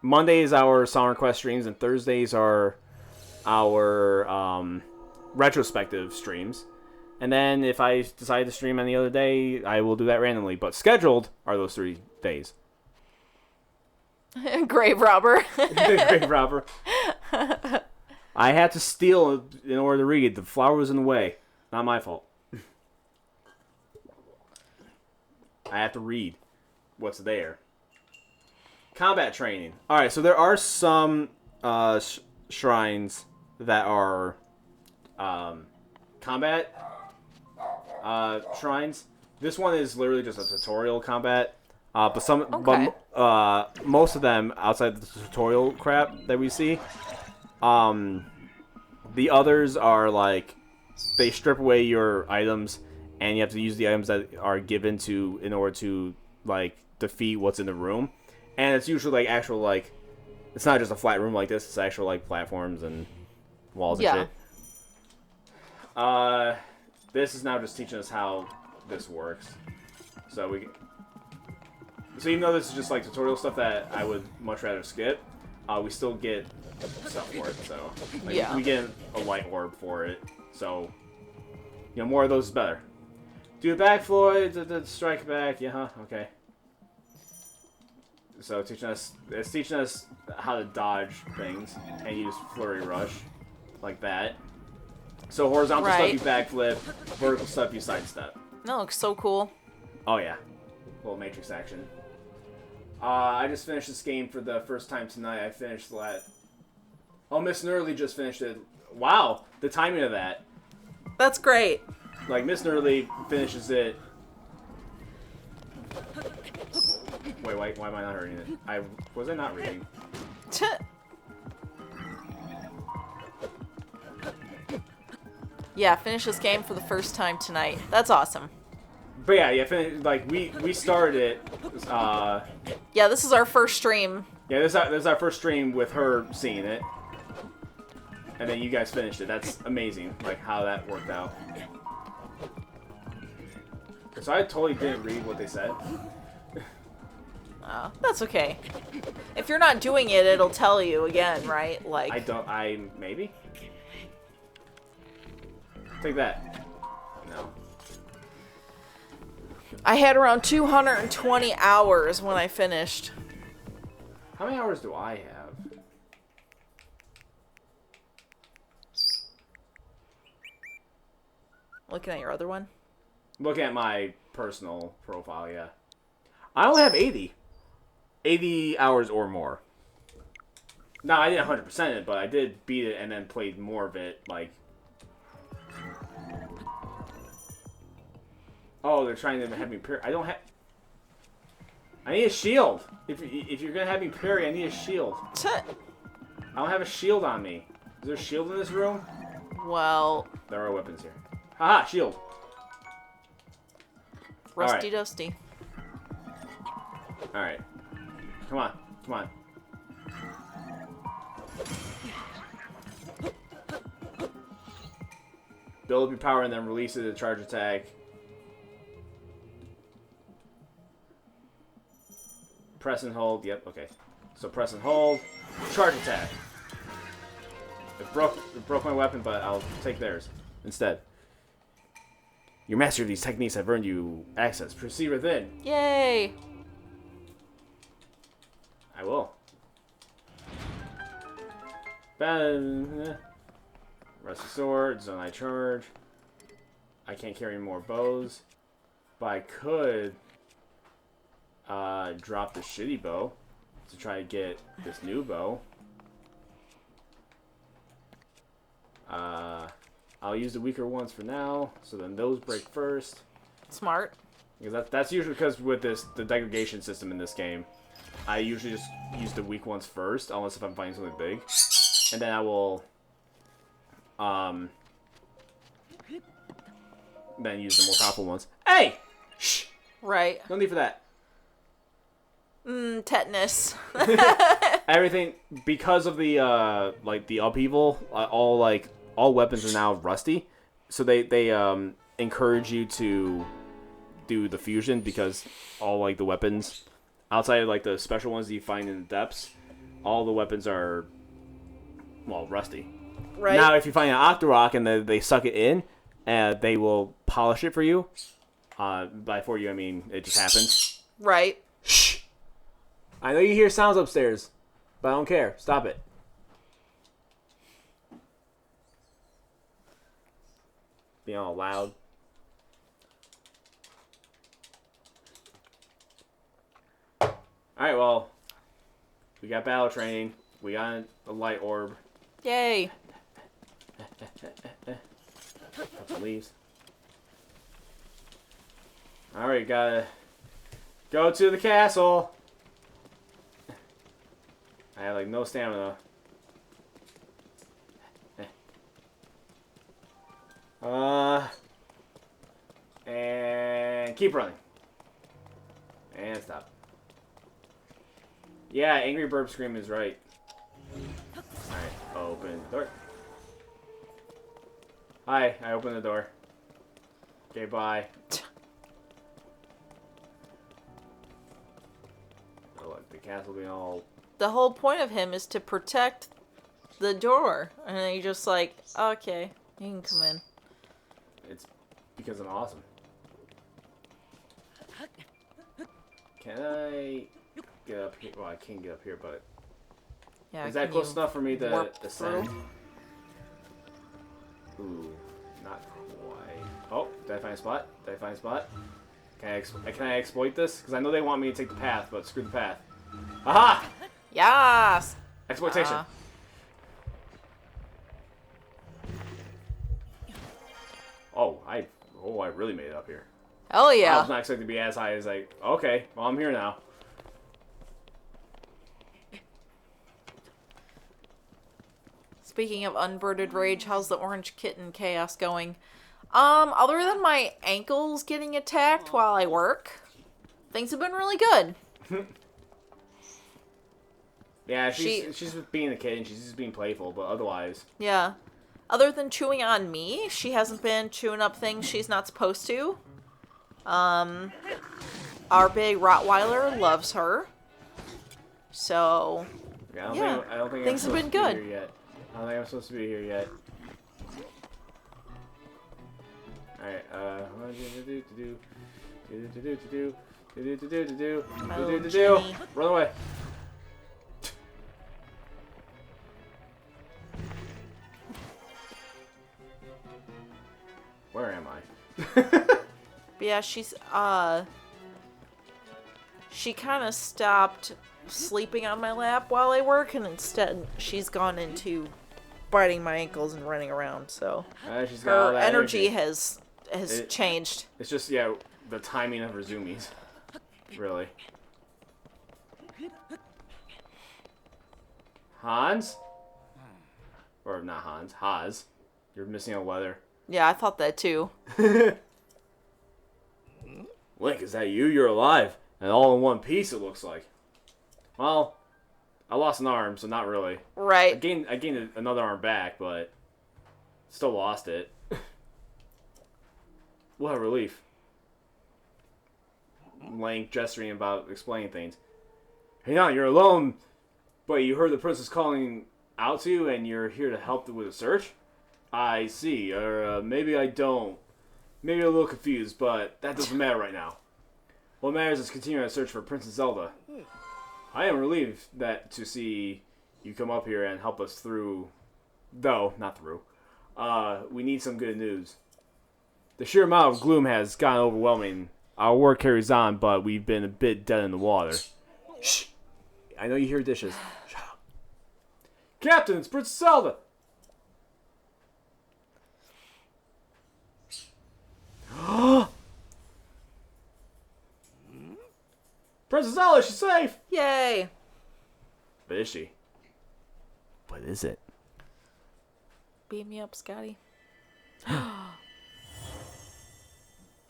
Monday is our song request streams, and Thursdays are our retrospective streams. And then if I decide to stream any other day, I will do that randomly. But scheduled are those 3 days. Grave robber. Grave robber. I had to steal in order to read. The flower was in the way. Not my fault. I have to read what's there. Combat training. Alright, so there are some shrines that are combat shrines. This one is literally just a tutorial combat. But most of them, outside the tutorial crap that we see, the others are like, they strip away your items, and you have to use the items that are given to in order to like defeat what's in the room. And it's usually like actual, like, it's not just a flat room like this, it's actual like platforms and walls and Yeah. shit. This is now just teaching us how this works. So even though this is just like tutorial stuff that I would much rather skip, we still get stuff for it. So like, Yeah. we get a light orb for it. So more of those is better. Do a back, Floyd. Strike back. Yeah, huh? Okay. So it's teaching us how to dodge things and use flurry rush like that. So horizontal stuff Right. you backflip, vertical stuff you sidestep. That looks so cool. Oh yeah, little Matrix action. I just finished this game for the first time tonight. I finished that. Oh, Miss Nerly just finished it. Wow, the timing of that. That's great. Like Miss Nerly finishes it. Wait, why am I not reading it? Was I not reading? Yeah, finish this game for the first time tonight. That's awesome. But yeah, like we started it. Yeah, this is our first stream. Yeah, this is our first stream with her seeing it, and then you guys finished it. That's amazing, like how that worked out. So I totally didn't read what they said. That's okay. If you're not doing it, it'll tell you again, right? Like Maybe. Take that. No. I had around 220 hours when I finished. How many hours do I have? Looking at your other one. Looking at my personal profile, yeah. I only have 80. 80 hours or more. No, I didn't 100% it, but I did beat it and then played more of it, like... Oh, they're trying to have me parry. I don't have... I need a shield. If you're gonna have me parry, I need a shield. I don't have a shield on me. Is there a shield in this room? Well, There are weapons here. Haha, shield. rusty Alright. dusty. Alright. Come on. Come on. Build up your power and then release it to charge attack. Press and hold. Yep, okay. So press and hold. Charge attack. It broke my weapon, but I'll take theirs instead. Your master of these techniques have earned you access. Proceed within. Yay! I will. Bam. Rusty sword, zone I charge. I can't carry more bows, but I could drop the shitty bow to try to get this new bow. I'll use the weaker ones for now, so then those break first. Smart. Because that's usually because with the degradation system in this game, I usually just use the weak ones first, unless if I'm fighting something big. And then I will, then use the more powerful ones. Hey! Shh! Right. No need for that. Tetanus. Everything, because of the, like, the upheaval, all weapons are now rusty. So they encourage you to do the fusion, because all, like, the weapons, outside of, like, the special ones that you find in the depths, all the weapons are, well, rusty. Right. Now, if you find an Octorok and they suck it in, they will polish it for you. By for you, I mean, it just happens. Right. Shh! I know you hear sounds upstairs, but I don't care. Stop it. Being all loud. Alright, well, we got battle training. We got a light orb. Yay. Got some leaves. Alright, gotta go to the castle. I have, like, no stamina. And keep running. And stop. Yeah, Angry Burp Scream is right. Alright, open the door. Hi, I opened the door. Okay, bye. Oh, look, the castle being all... The whole point of him is to protect the door. And then you're just like, okay, you can come in. It's because I'm awesome. Can I get up here? Well, I can't get up here, but... Yeah, Is that can close you enough for me to warp ascend? through? Ooh, not quite. Oh, did I find a spot? Did I find a spot? Can I exploit this? Because I know they want me to take the path, but screw the path. Aha! Yes! Exploitation. Oh, I really made it up here. Hell I yeah. was not expecting to be as high as okay, well, I'm here now. Speaking of unbirded rage, how's the orange kitten chaos going? Other than my ankles getting attacked while I work, things have been really good. Yeah, she's just being a kid and she's just being playful, but otherwise... Yeah. Other than chewing on me, she hasn't been chewing up things she's not supposed to. Our big Rottweiler loves her. So, Yeah, I don't think things I'm have supposed been to be good. here yet. I don't think I'm supposed to be here yet. Alright, what do Jenny. Run away. Where am I? But yeah, she's, she kind of stopped sleeping on my lap while I work, and instead she's gone into biting my ankles and running around, so She's got all her that energy has changed. It's just, yeah, the timing of her zoomies. Really. Hans? Or not Hans, Haz. You're missing a leather. Yeah, I thought that too. Link, is that you? You're alive. And all in one piece, it looks like. Well, I lost an arm, so not really. I Right. gained another arm back, but still lost it. What a relief. Link gesturing about explaining things. Hey, now you're alone, but you heard the princess calling out to you, and you're here to help with the search? I see, or maybe I don't. Maybe a little confused, but that doesn't matter right now. What matters is continuing our search for Princess Zelda. I am relieved to see you come up here and help us through. Though, not through. We need some good news. The sheer amount of gloom has gotten overwhelming. Our work carries on, but we've been a bit dead in the water. Shh! I know you hear dishes. Shut up. Captain, it's Princess Zelda! Princess Zelda, she's safe! Yay. But is she? What is it? Beam me up, Scotty.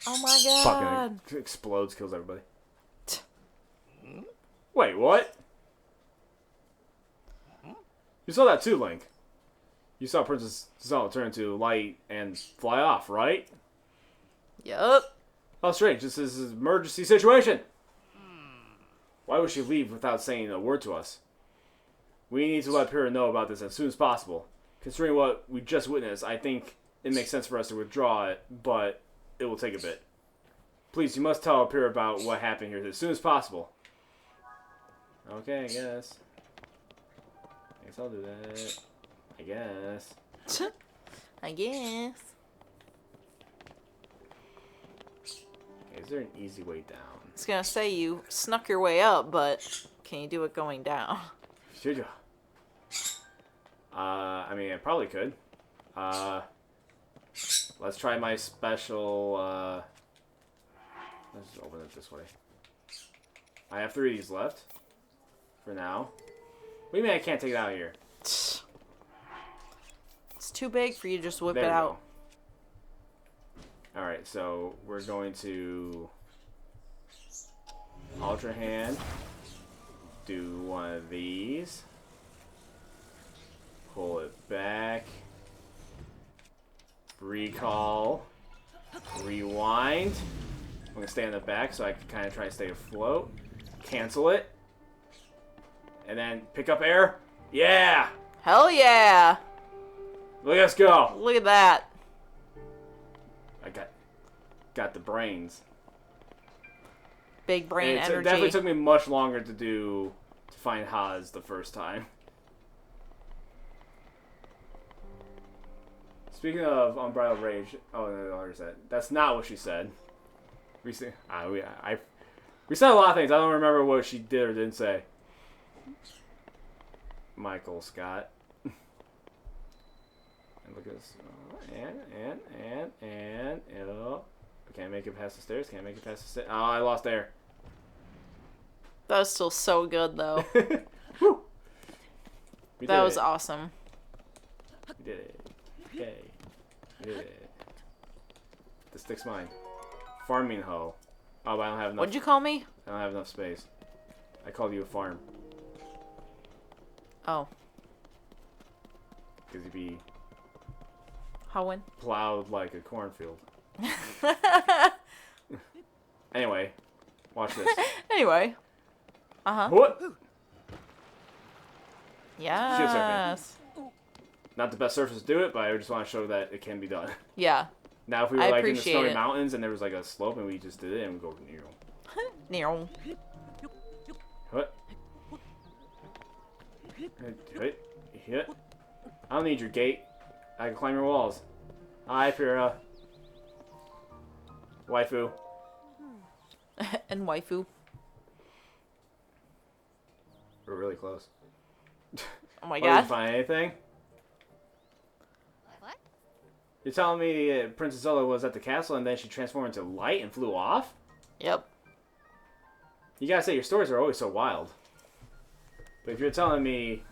Oh my god. Fucking explodes, kills everybody. Wait, what? You saw that too, Link. You saw Princess Zelda turn into light and fly off, right? Yup. Oh, strange. This is an emergency situation. Why would she leave without saying a word to us? We need to let Pyrrha know about this as soon as possible. Considering what we just witnessed, I think it makes sense for us to withdraw it, but it will take a bit. Please, you must tell Pyrrha about what happened here as soon as possible. Okay, I guess. I guess I'll do that. I guess. I guess. Okay, is there an easy way down? I was gonna say you snuck your way up, but can you do it going down? Should you? I mean, I probably could. Let's try my special, let's just open it this way. I have 3 of these left. For now. What do you mean I can't take it out of here? It's too big for you to just whip There it we out. go. Alright, so we're going to Ultra Hand. Do one of these. Pull it back. Recall. Rewind. I'm going to stay in the back so I can kind of try to stay afloat. Cancel it. And then pick up air. Yeah! Hell yeah! Let's go. Look at that. I got the brains. Big brain It energy. definitely took me much longer to find Haas the first time. Speaking of unbridled rage, oh no, I said that's not what she said. We said we said a lot of things. I don't remember what she did or didn't say. Michael Scott. And look at this. And oh, I can't make it past the stairs. Can't make it past the stairs. Oh, I lost air. That was still so good, though. Woo! That was awesome. We did it. Okay. We did it. The stick's mine. Farming hoe. Oh, but I don't have enough. What'd you call me? I don't have enough space. I called you a farm. Oh. Because you'd be Hoeing. plowed like a cornfield. Anyway, watch this. Anyway. Uh-huh. What? Yes. Not the best surface to do it, but I just want to show that it can be done. Yeah. Now, if we were I like in the appreciate snowy it. mountains and there was like a slope and we just did it and we go near. Neil. What? Hit. I don't need your gate. I can climb your walls. Hi, Pyrrha. Waifu. And waifu. We're really close. Oh my Did you god. find anything? What? You're telling me Princess Zelda was at the castle and then she transformed into light and flew off? Yep. You gotta say, your stories are always so wild. But if you're telling me...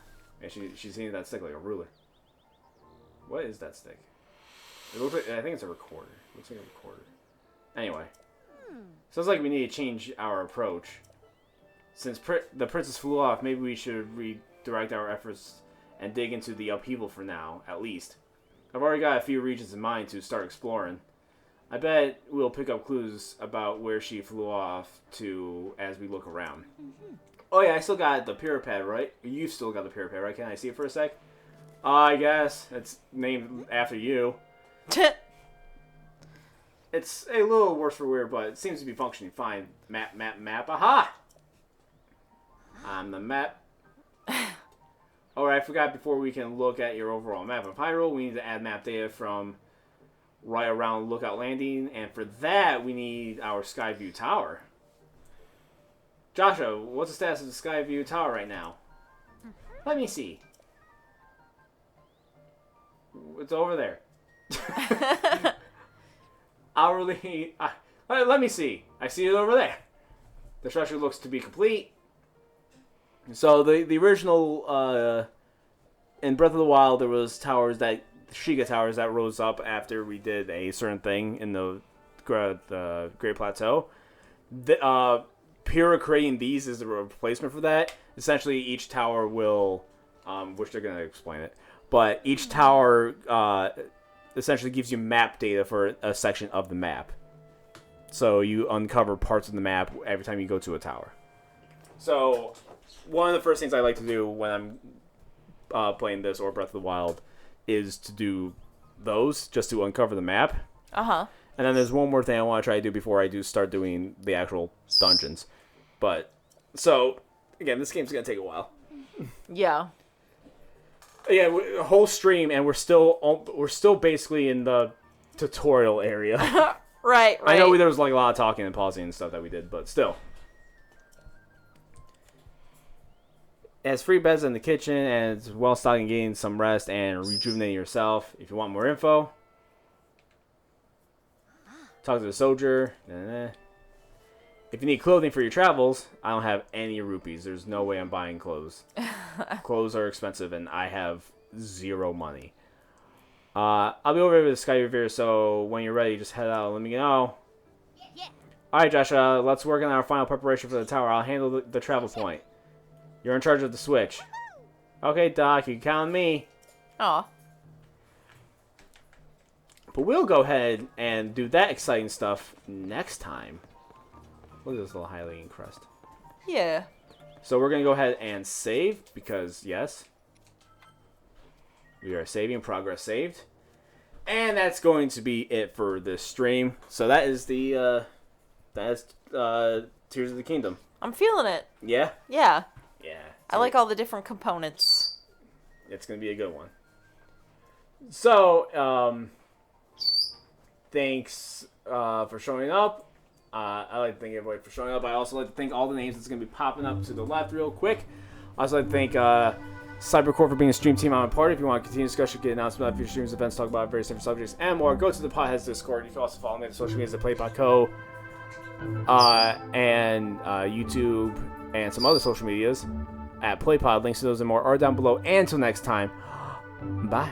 And she's hitting that stick like a ruler. What is that stick? It looks like... I think it's a recorder. It looks like a recorder. Anyway. Sounds like we need to change our approach. Since the princess flew off, maybe we should redirect our efforts and dig into the upheaval for now, at least. I've already got a few regions in mind to start exploring. I bet we'll pick up clues about where she flew off to as we look around. Oh yeah, I still got the Pyrrha pad, right? You've still got the Pyrrha pad, right? Can I see it for a sec? I guess. It's named after you. It's a little worse for wear, but it seems to be functioning fine. Map. Aha! I'm the map. Alright, I forgot before we can look at your overall map of Hyrule, we need to add map data from right around Lookout Landing, and for that, we need our Skyview Tower. Joshua, what's the status of the Skyview Tower right now? Let me see. It's over there. Let me see. I see it over there. The structure looks to be complete. So the original in Breath of the Wild, there was towers that Shiga towers that rose up after we did a certain thing in the Great Plateau. Pyrrha creating these is the replacement for that. Essentially, each tower will, which they're gonna explain it, but each tower essentially gives you map data for a section of the map. So you uncover parts of the map every time you go to a tower. So one of the first things I like to do when I'm playing this or Breath of the Wild is to do those, just to uncover the map. Uh-huh. And then there's one more thing I want to try to do before I do start doing the actual dungeons. But, so, again, this game's going to take a while. Yeah. Yeah, a whole stream, and we're still basically in the tutorial area. Right. I know there was like a lot of talking and pausing and stuff that we did, but still. It has free beds in the kitchen, and it's well stocked and getting some rest and rejuvenating yourself. If you want more info, talk to the soldier. If you need clothing for your travels, I don't have any rupees. There's no way I'm buying clothes. Clothes are expensive, and I have zero money. I'll be over with Sky Revere, so when you're ready, just head out and let me know. Yeah. Alright, Josh, let's work on our final preparation for the tower. I'll handle the travel point. You're in charge of the switch. Okay, Doc, you can count on me. Aw. But we'll go ahead and do that exciting stuff next time. Look at this little Hylian crest. Yeah. So we're going to go ahead and save because, yes, we are saving, progress saved. And that's going to be it for this stream. So that is Tears of the Kingdom. I'm feeling it. Yeah? Yeah. Yeah. I like all the different components. It's going to be a good one. So, thanks for showing up. I like to thank everybody for showing up. I also like to thank all the names that's going to be popping up to the left real quick. I also like to thank Cybercore for being a stream team on my party. If you want to continue discussion, get announcements about future streams, events, talk about various different subjects, and more, go to the Potheads Discord. You can also follow me on the social medias at PlayPodCo, and YouTube, and some other social medias at PlayPod. Links to those and more are down below. And until next time, bye.